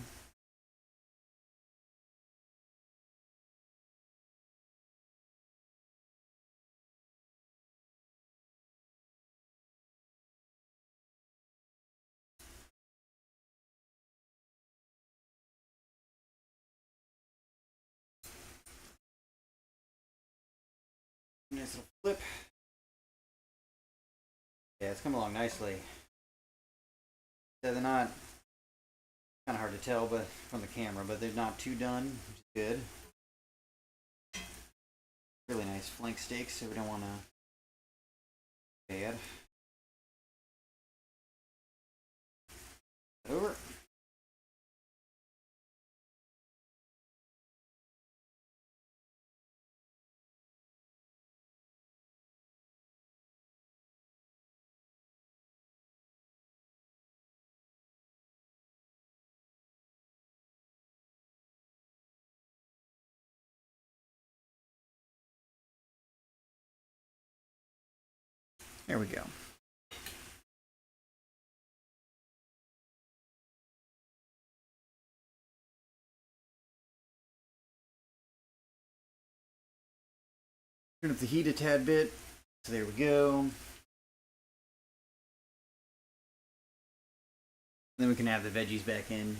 Nice little flip. Yeah, it's come along nicely. So they're not, kind of hard to tell but from the camera, but they're not too done, which is good. Really nice flank steaks, so we don't want to bad. Over. There we go. Turn up the heat a tad bit. So there we go. Then we can add the veggies back in. And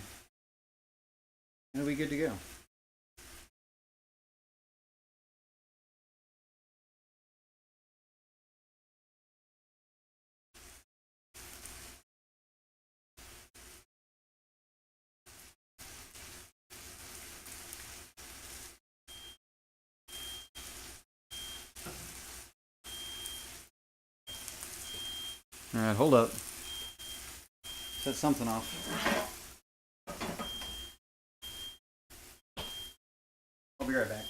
it'll be good to go. Alright, hold up. Set something off. I'll be right back.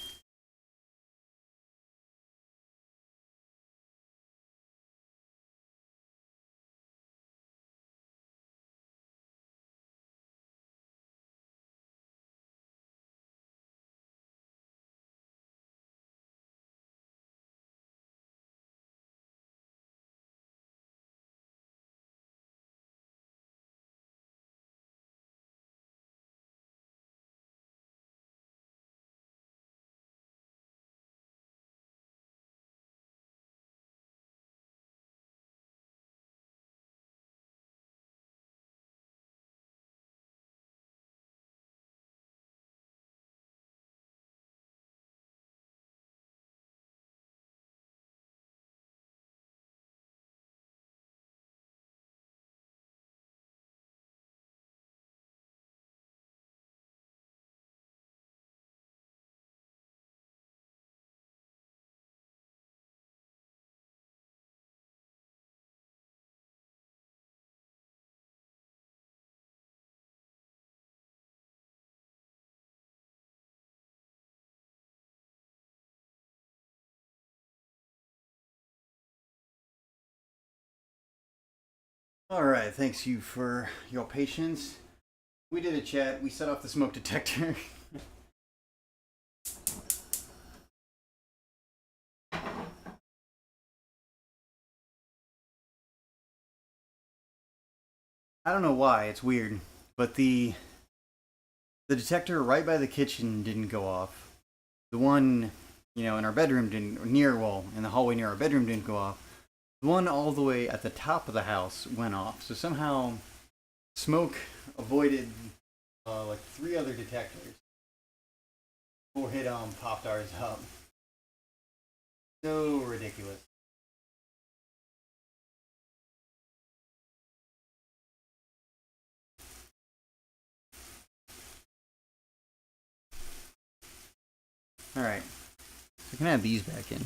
Alright, thanks you for your patience. We did a chat, we set off the smoke detector. I don't know why, it's weird, but the detector right by the kitchen didn't go off. The one, in our bedroom didn't, in the hallway near our bedroom didn't go off. The one all the way at the top of the house went off. So somehow smoke avoided like 3 other detectors before it popped ours up. So ridiculous. Alright, so we can add these back in.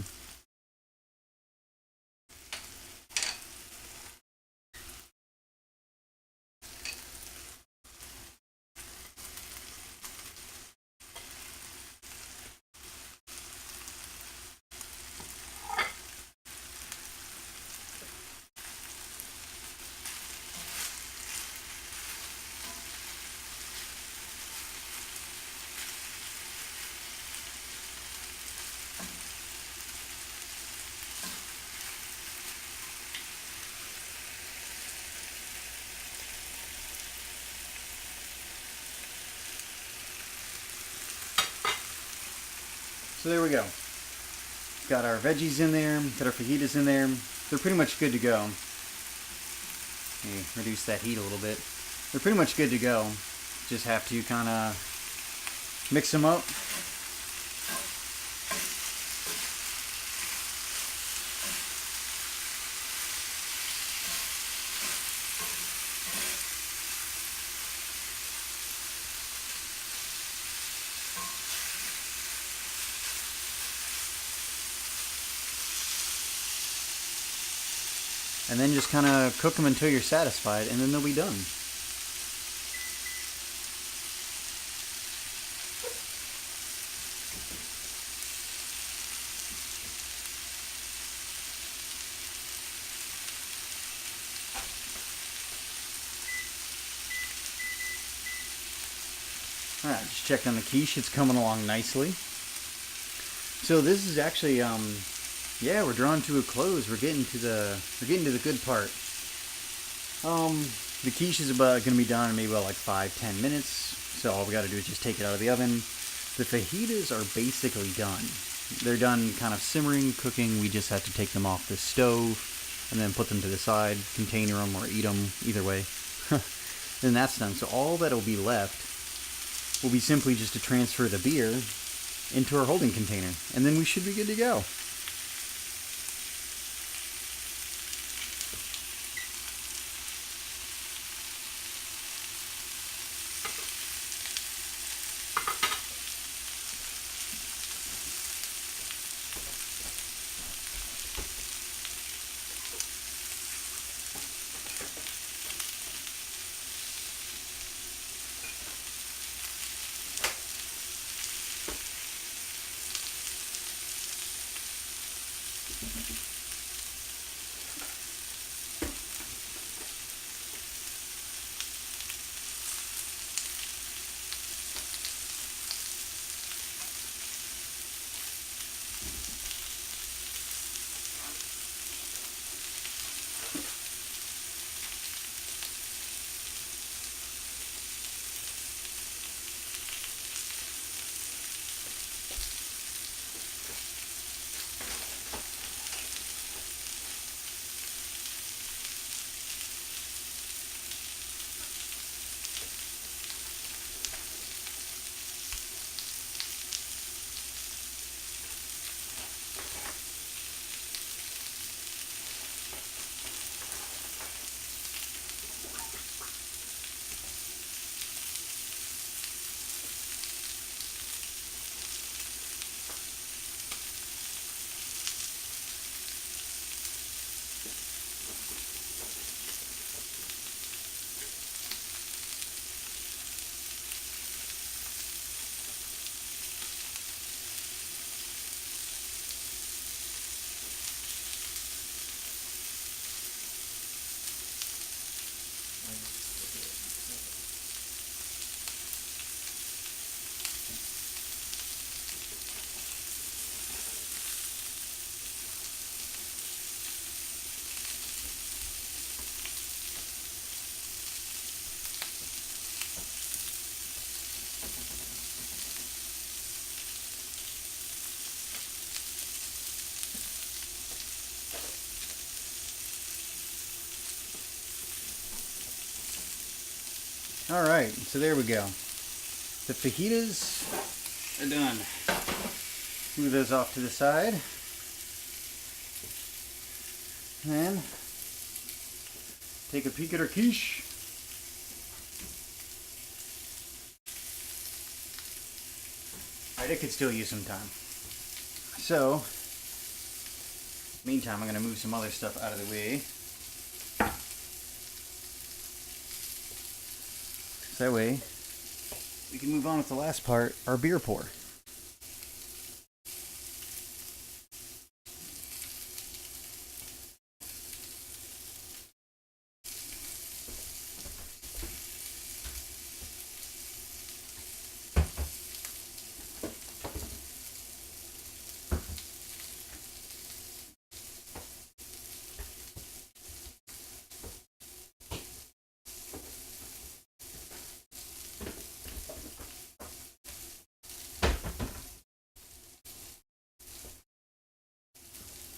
So there we go. Got our veggies in there, got our fajitas in there. They're pretty much good to go. Let me reduce that heat a little bit. They're pretty much good to go. Just have to kind of mix them up. And then just kind of cook them until you're satisfied, and then they'll be done. Alright, just checked on the quiche. It's coming along nicely. So this is actually, yeah, we're drawing to a close. We're getting to the good part. The quiche is about going to be done in maybe about like 5-10 minutes. So all we got to do is just take it out of the oven. The fajitas are basically done. They're done kind of simmering, cooking. We just have to take them off the stove and then put them to the side, container them or eat them, either way. Then that's done. So all that'll be left will be simply just to transfer the beer into our holding container, and then we should be good to go. Alright, so there we go. The fajitas are done. Move those off to the side. And take a peek at our quiche. Alright, it could still use some time. So, meantime, I'm going to move some other stuff out of the way. So that way, we can move on with the last part, our beer pour.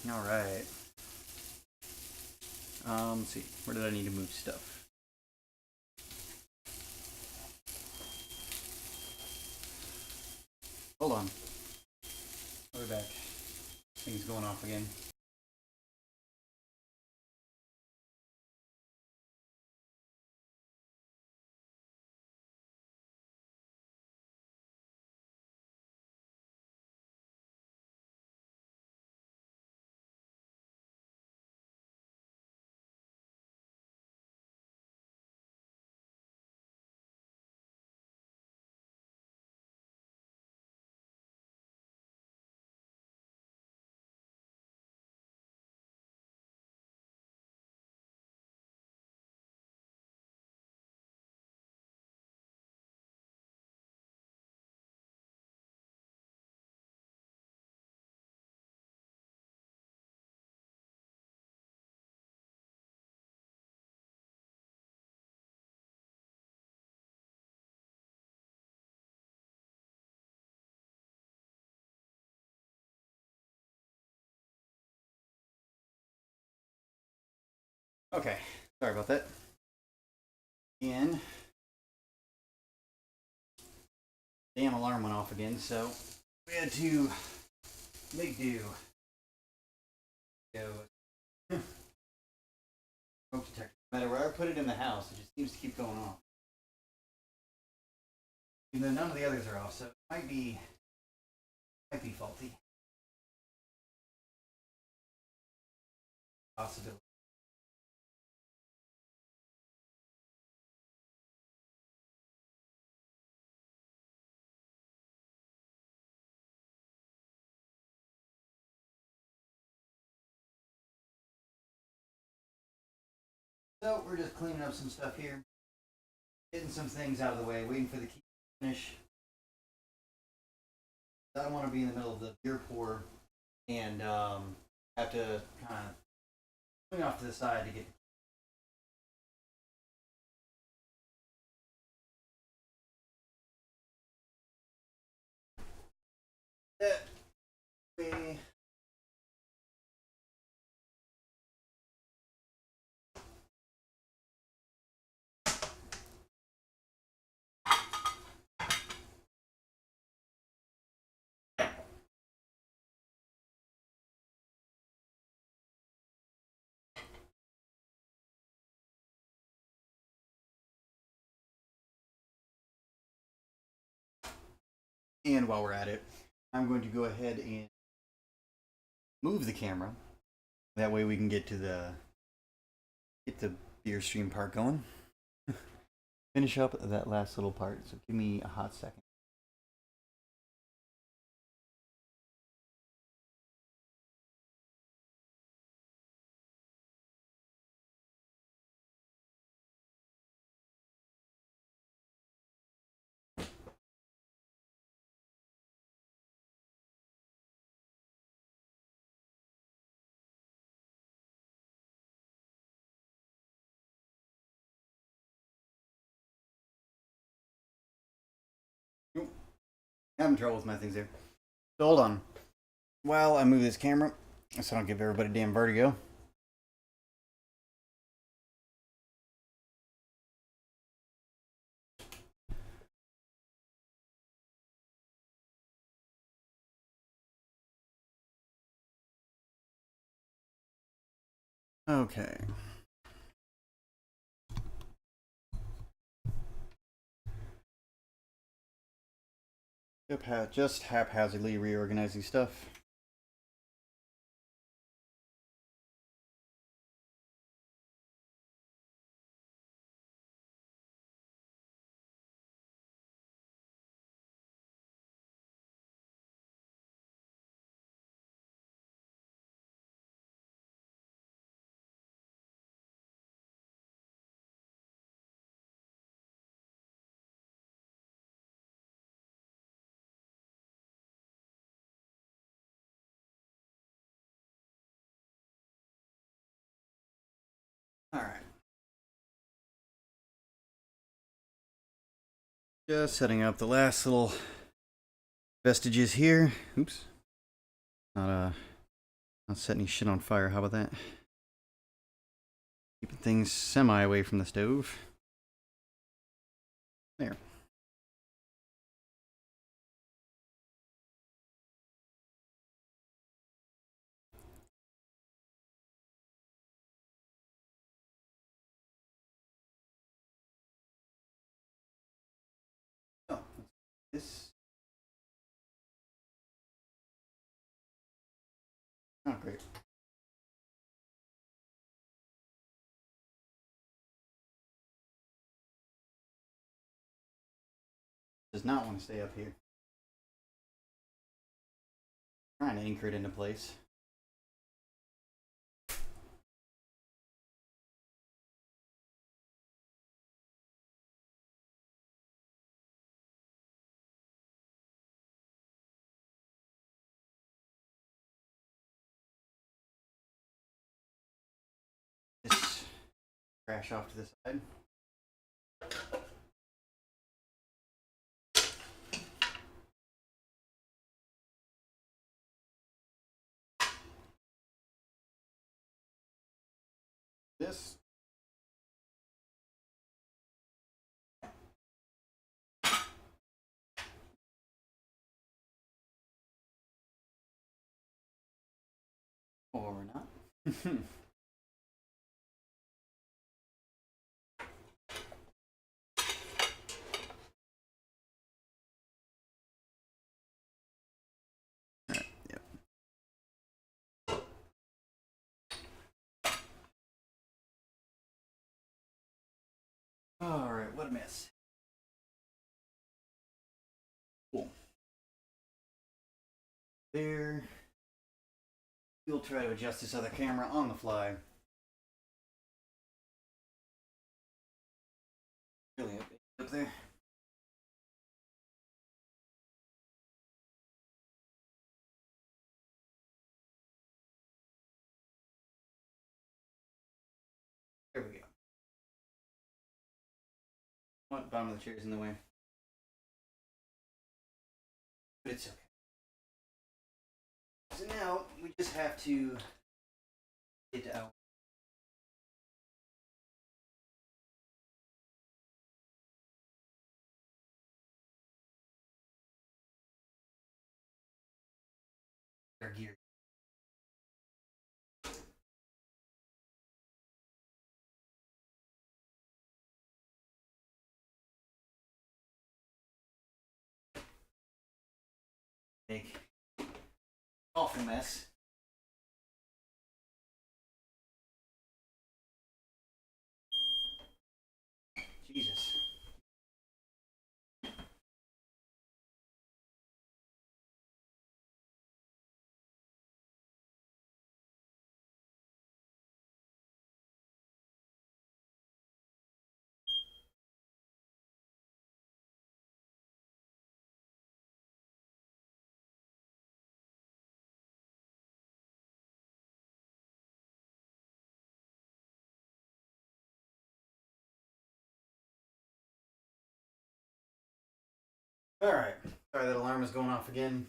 Alright. Let's see. Where did I need to move stuff? Hold on. I'll be back. Things going off again. Okay, sorry about that. And damn alarm went off again, so we had to make do. Go. Smoke detector. No matter where I put it in the house, it just seems to keep going off. Even though none of the others are off, so it might be faulty. Possibility. So we're just cleaning up some stuff here, getting some things out of the way, waiting for the key to finish. I don't want to be in the middle of the beer pour and have to kind of swing off to the side to get. That way. And while we're at it, I'm going to go ahead and move the camera. That way we can get the beer stream part going. Finish up that last little part. So give me a hot second. Nope. Having trouble with my things there. So hold on. While I move this camera, so I don't give everybody damn vertigo. Okay. Just haphazardly reorganizing stuff. All right. Just setting up the last little vestiges here. Oops. Not setting any shit on fire. How about that? Keeping things semi away from the stove. There. Oh, this. Oh, great. Does not want to stay up here. Trying to anchor it into place. This crash off to the side. This Or not. Yep. Alright, what a mess. Cool. There. We'll try to adjust this other camera on the fly. Really up there. There we go. What, bottom of the chair's in the way. But it's okay. So now we just have to get out. Our gear. Make awful mess. Jesus. Alright. Sorry that alarm is going off again.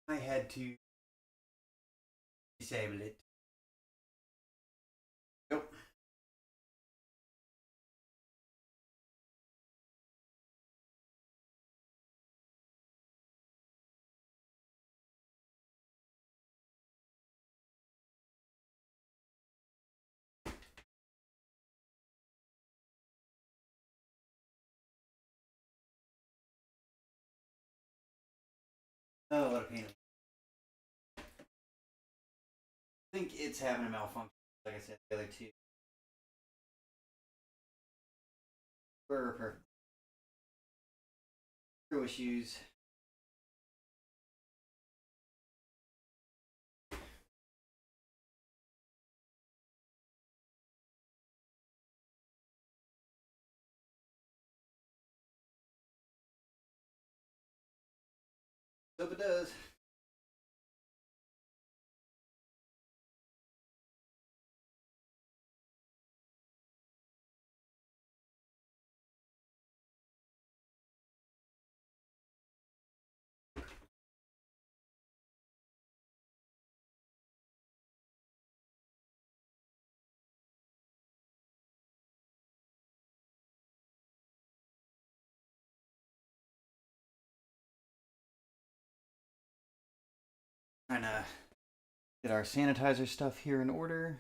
I had to disable it. Nope. Oh, what a pain. I think it's having a malfunction, like I said, the other two. We're perfect. No issues. Hope it does. Trying to get our sanitizer stuff here in order.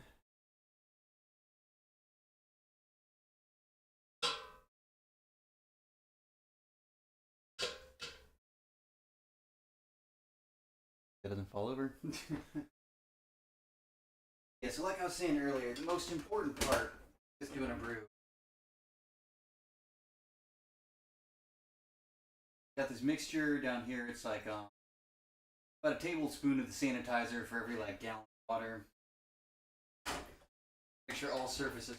It doesn't fall over. Yeah, so like I was saying earlier, the most important part is doing a brew. Got this mixture down here. It's like about a tablespoon of the sanitizer for every like gallon of water. Make sure all surfaces.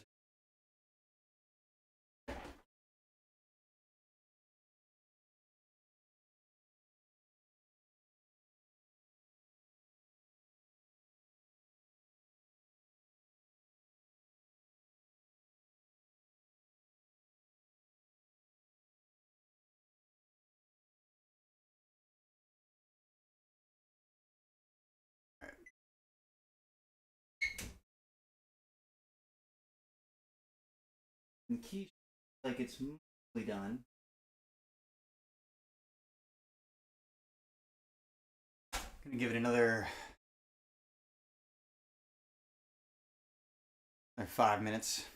And keep like it's mostly done. Gonna give it another Like 5 minutes.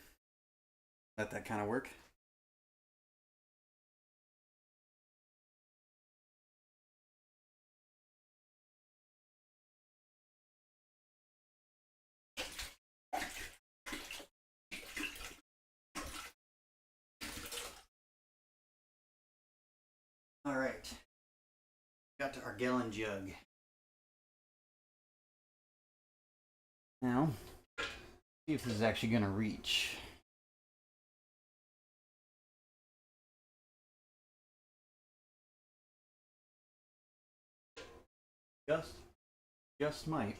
Let that kind of work. All right. Got to our gallon jug. Now, see if this is actually going to reach. Just might.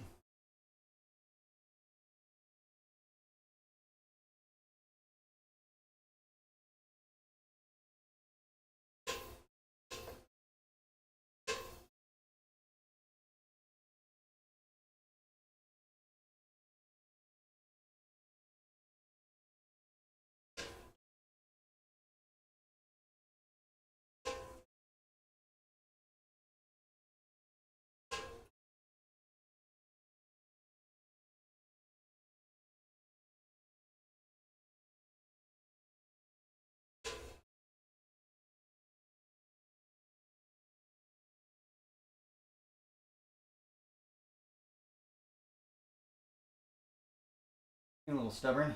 A little stubborn.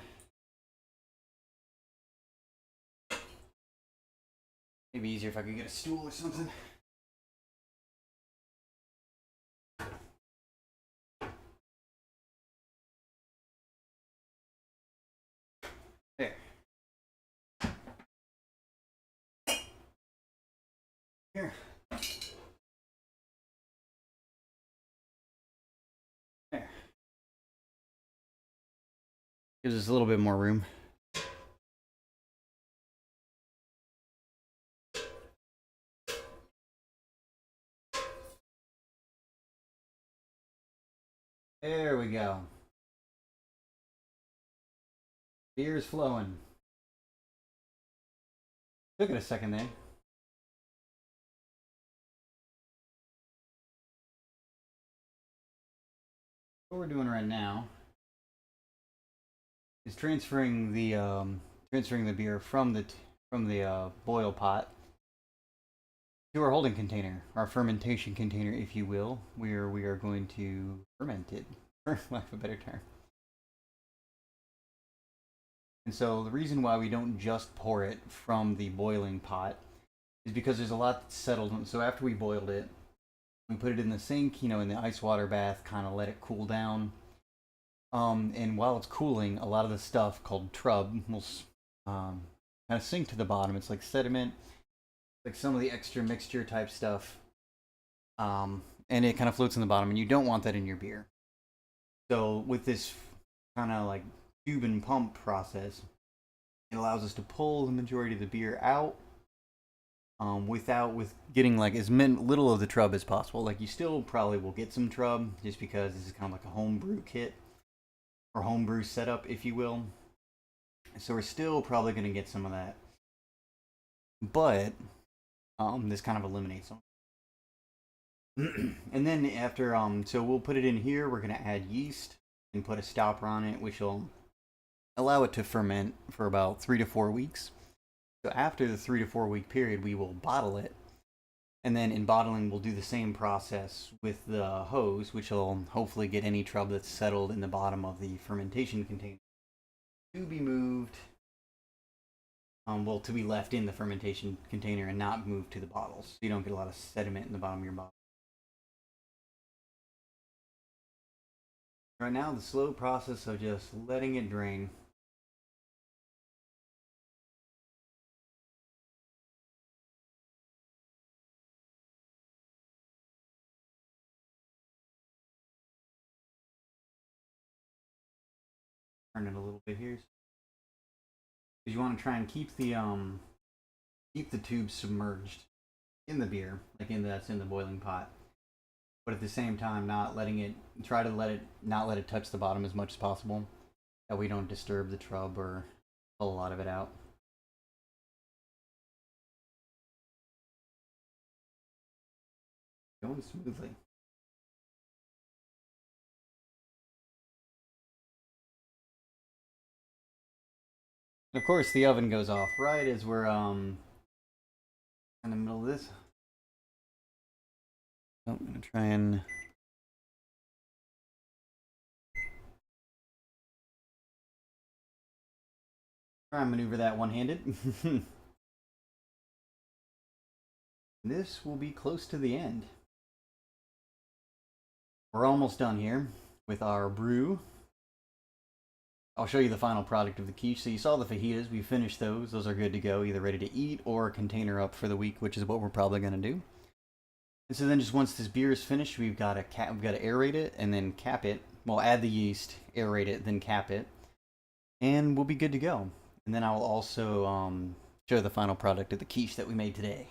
Maybe easier if I could get a stool or something. There. Here. There. Gives us a little bit more room. There we go. Beer's flowing. Took it a second there. What we're doing right now is transferring the beer from the boil pot to our holding container, our fermentation container, if you will, where we are going to ferment it, for lack of a better term. And so the reason why we don't just pour it from the boiling pot is because there's a lot that's settled. So after we boiled it, we put it in the sink, in the ice water bath, kind of let it cool down. And while it's cooling, a lot of the stuff called trub will kind of sink to the bottom. It's like sediment, like some of the extra mixture type stuff. And it kind of floats in the bottom, and you don't want that in your beer. So with this kind of like tube and pump process, it allows us to pull the majority of the beer out with getting like as little of the trub as possible. Like you still probably will get some trub just because this is kind of like a homebrew kit or homebrew setup, if you will. So we're still probably going to get some of that, but this kind of eliminates them. And then after so we'll put it in here. We're going to add yeast and put a stopper on it, which will allow it to ferment for about 3 to 4 weeks. So after the 3 to 4 week period, we will bottle it. And then in bottling, we'll do the same process with the hose, which will hopefully get any trub that's settled in the bottom of the fermentation container to be moved, to be left in the fermentation container and not moved to the bottles. So you don't get a lot of sediment in the bottom of your bottle. Right now, the slow process of just letting it drain. Turn it a little bit here. Because you want to try and keep the tube submerged in the beer, like that's in the boiling pot. But at the same time, not let it touch the bottom as much as possible. That we don't disturb the trub or pull a lot of it out. Going smoothly. Of course, the oven goes off right as we're in the middle of this. So I'm gonna try and maneuver that one-handed. This will be close to the end. We're almost done here with our brew. I'll show you the final product of the quiche. So you saw the fajitas. We finished those. Those are good to go, either ready to eat or a container up for the week, which is what we're probably going to do. And so then just once this beer is finished, we've got to aerate it and then cap it. Well, add the yeast, aerate it, then cap it, and we'll be good to go. And then I'll also show the final product of the quiche that we made today.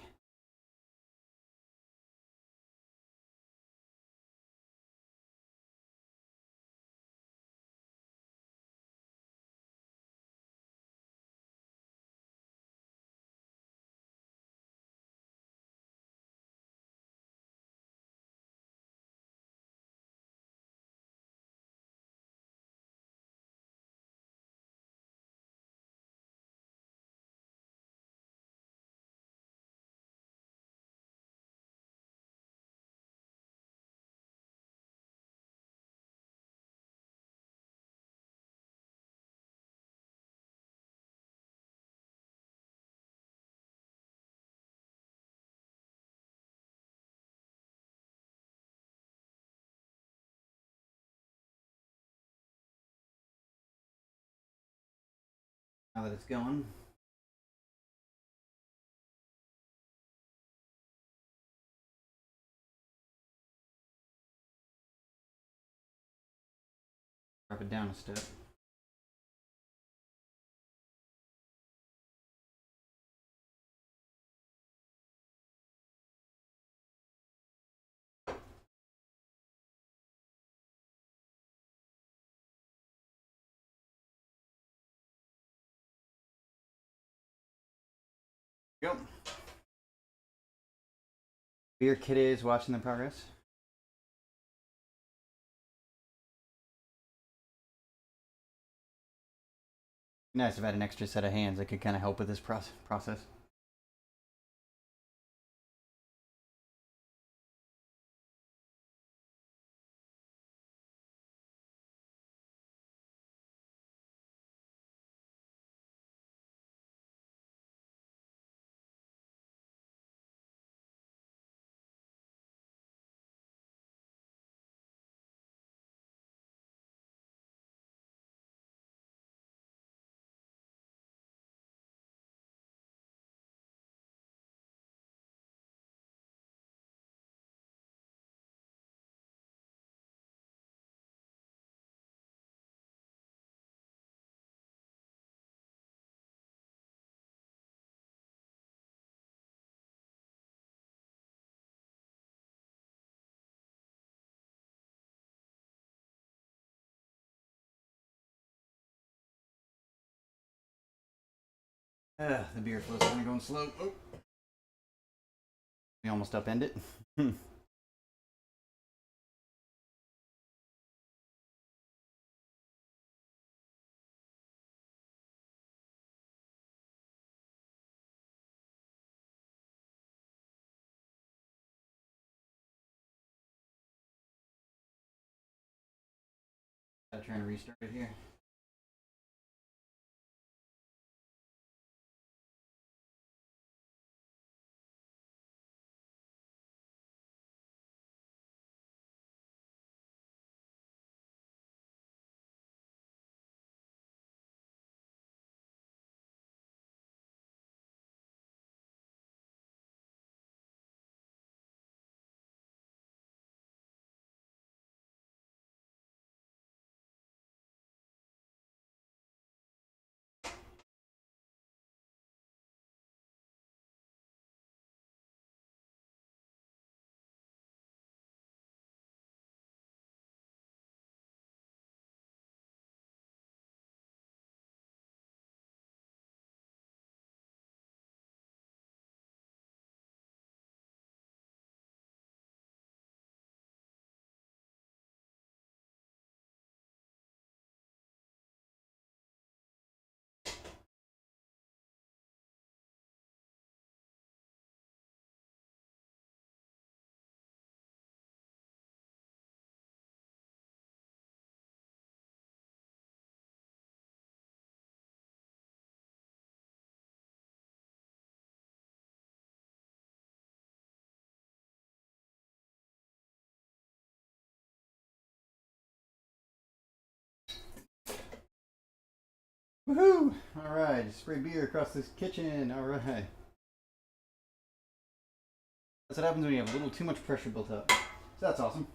Now that it's going, drop it down a step. Go. Beer Kid is watching the progress. Nice if I had an extra set of hands that could kind of help with this process. The beer flow's kind of going slow. Oh. We almost upend it. I'm trying to restart it here. Woohoo! Alright, spray beer across this kitchen. Alright. That's what happens when you have a little too much pressure built up. So that's awesome.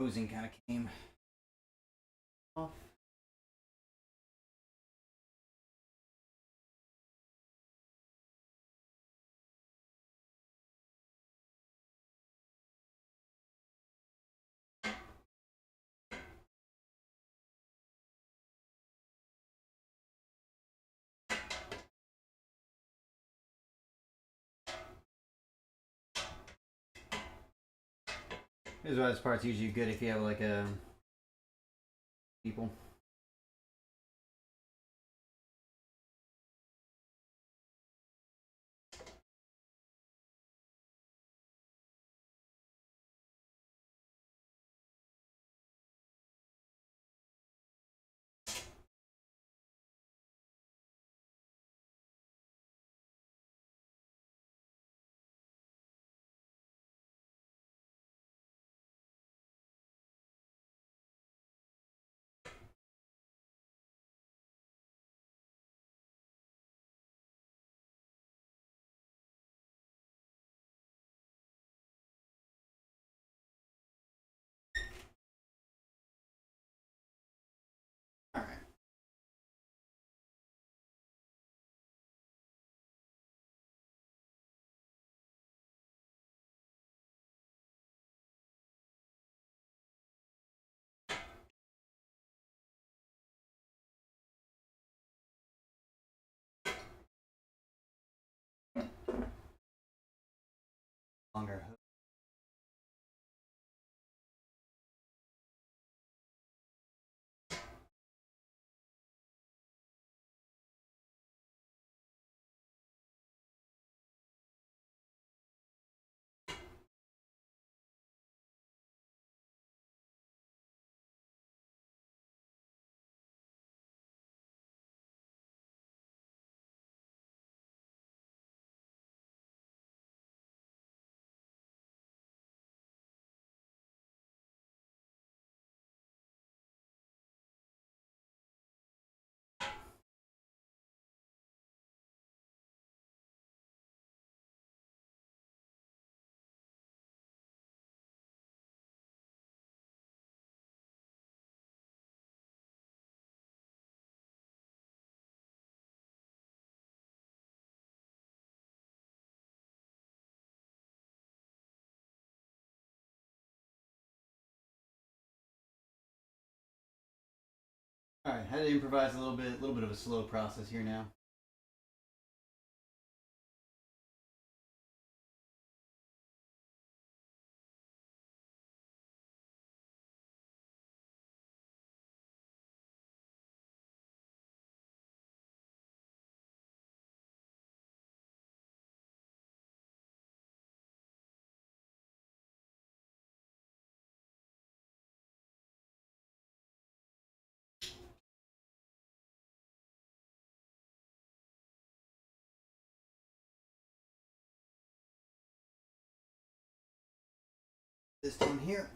Posing kind of came off. This is why this part's usually good if you have like a people. Alright. Longer hook. Alright, had to improvise a little bit of a slow process here now. This one here.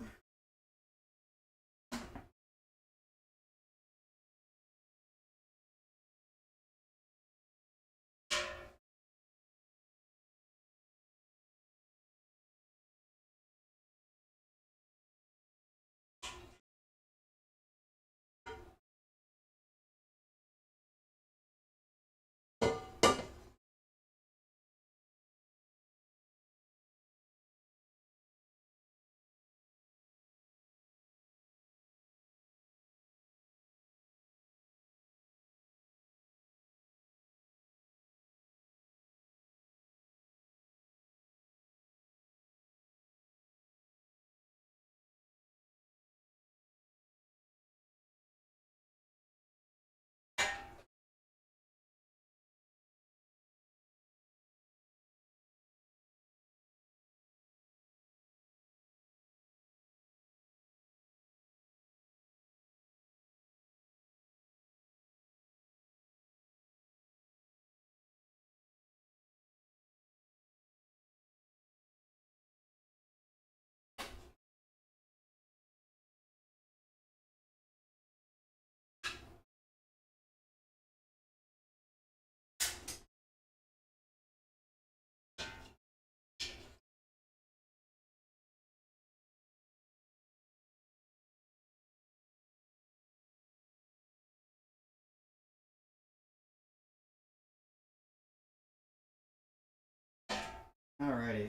Alrighty.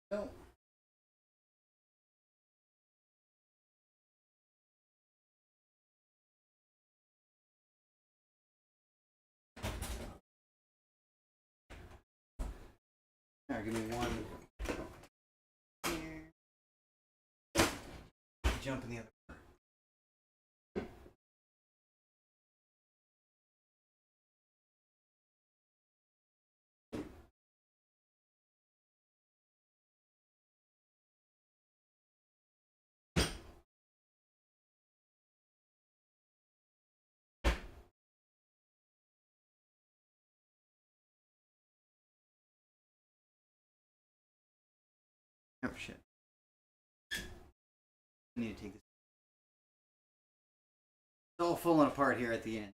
So, alright, give me one here. Jump in the other. Oh shit. I need to take this. It's all falling apart here at the end.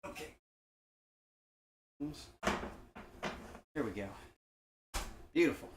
Okay. There we go. Beautiful.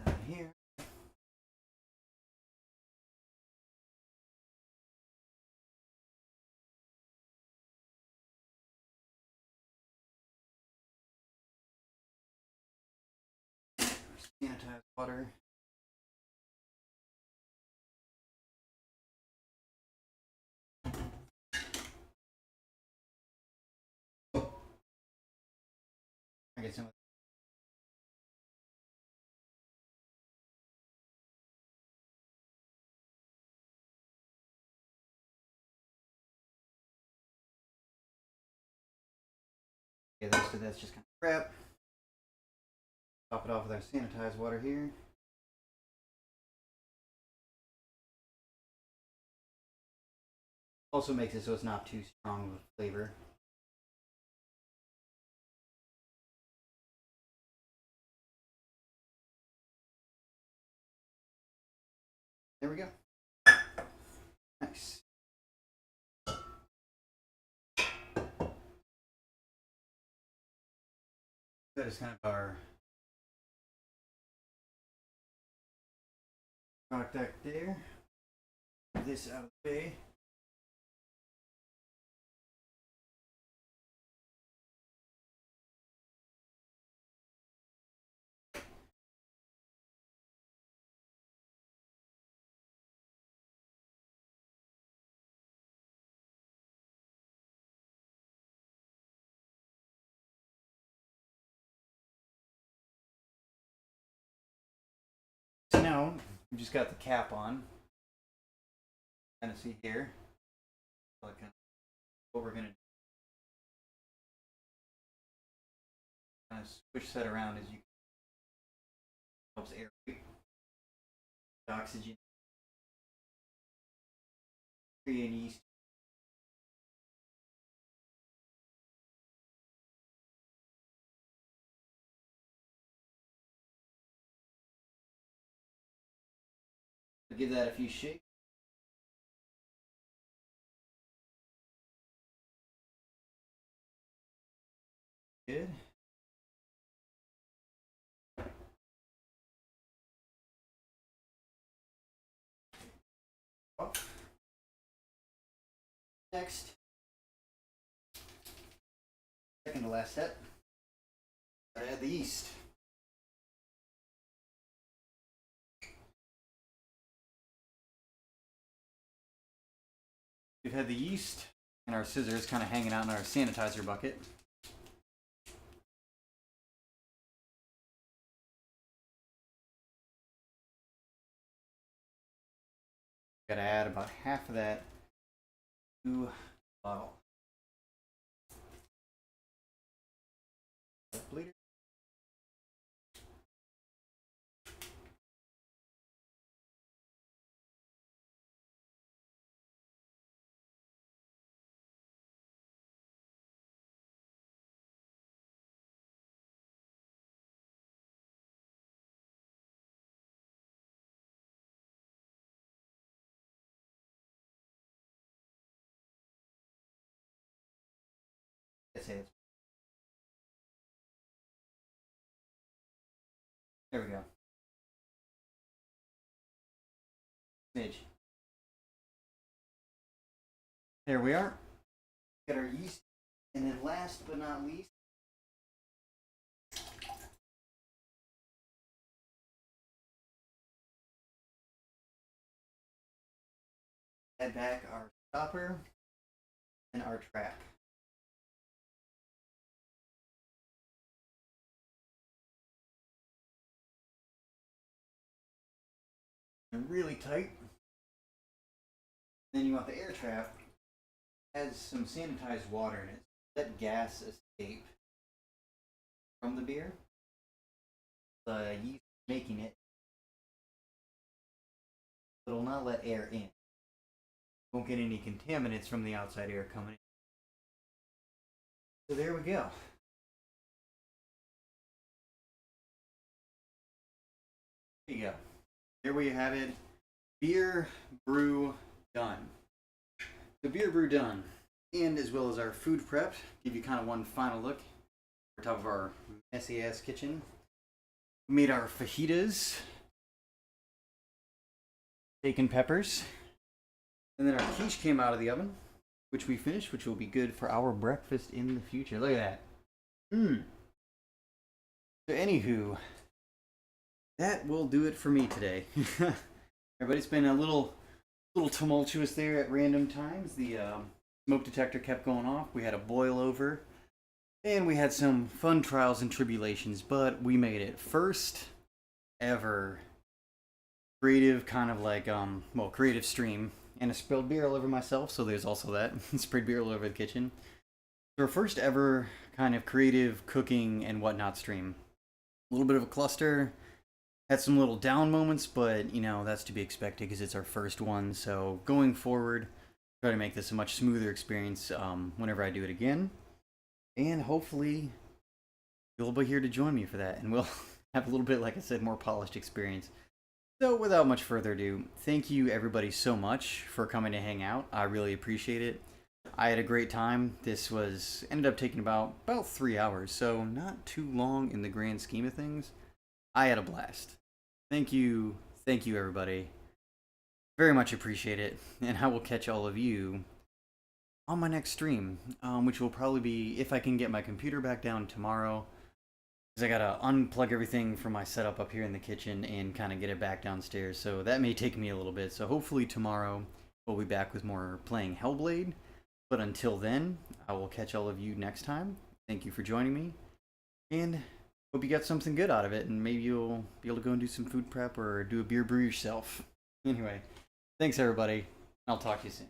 Down here. Sanitize water. I get some. Okay, that's just kind of crap. Top it off with our sanitized water here. Also makes it so it's not too strong of a flavor. There we go. Nice. That is kind of our product deck there. Get this out of the way. So now we just got the cap on. Kind of see here. What we're gonna do. Kind of switch that around as you helps aerate the oxygen, create yeast. Give that a few shakes. Good. Next, second to last step, gotta add the yeast. We've had the yeast and our scissors kind of hanging out in our sanitizer bucket. Gotta add about half of that to the bottle. Bleeder. There we go. Smidge. There we are. Got our yeast. And then last but not least, add back our stopper and our trap. And really tight. Then you want the air trap. Has some sanitized water in it. Let gas escape from the beer. The yeast making it. It'll not let air in. Won't get any contaminants from the outside air coming in. So there we go. There you go. There we have it. Beer brew done. The beer brew done. And as well as our food prep. Give you kind of one final look. On top of our messy ass kitchen. We made our fajitas. Steak and peppers. And then our quiche came out of the oven, which we finished, which will be good for our breakfast in the future. Look at that. So anywho, that will do it for me today. Everybody's been a little tumultuous there at random times. The smoke detector kept going off. We had a boil over. And we had some fun trials and tribulations, but we made it. First ever creative kind of like, creative stream. And I spilled beer all over myself, so there's also that. Sprayed beer all over the kitchen. So our first ever kind of creative cooking and whatnot stream. A little bit of a cluster. Had some little down moments, but, you know, that's to be expected because it's our first one. So going forward, try to make this a much smoother experience whenever I do it again. And hopefully you'll be here to join me for that. And we'll have a little bit, like I said, more polished experience. So without much further ado, thank you everybody so much for coming to hang out. I really appreciate it. I had a great time. This ended up taking about 3 hours, so not too long in the grand scheme of things. I had a blast. Thank you everybody. Very much appreciate it, and I will catch all of you on my next stream, which will probably be, if I can get my computer back down tomorrow, because I gotta unplug everything from my setup up here in the kitchen and kind of get it back downstairs, so that may take me a little bit. So hopefully tomorrow we'll be back with more playing Hellblade, but until then, I will catch all of you next time. Thank you for joining me, and hope you got something good out of it, and maybe you'll be able to go and do some food prep or do a beer brew yourself. Anyway, thanks everybody. I'll talk to you soon.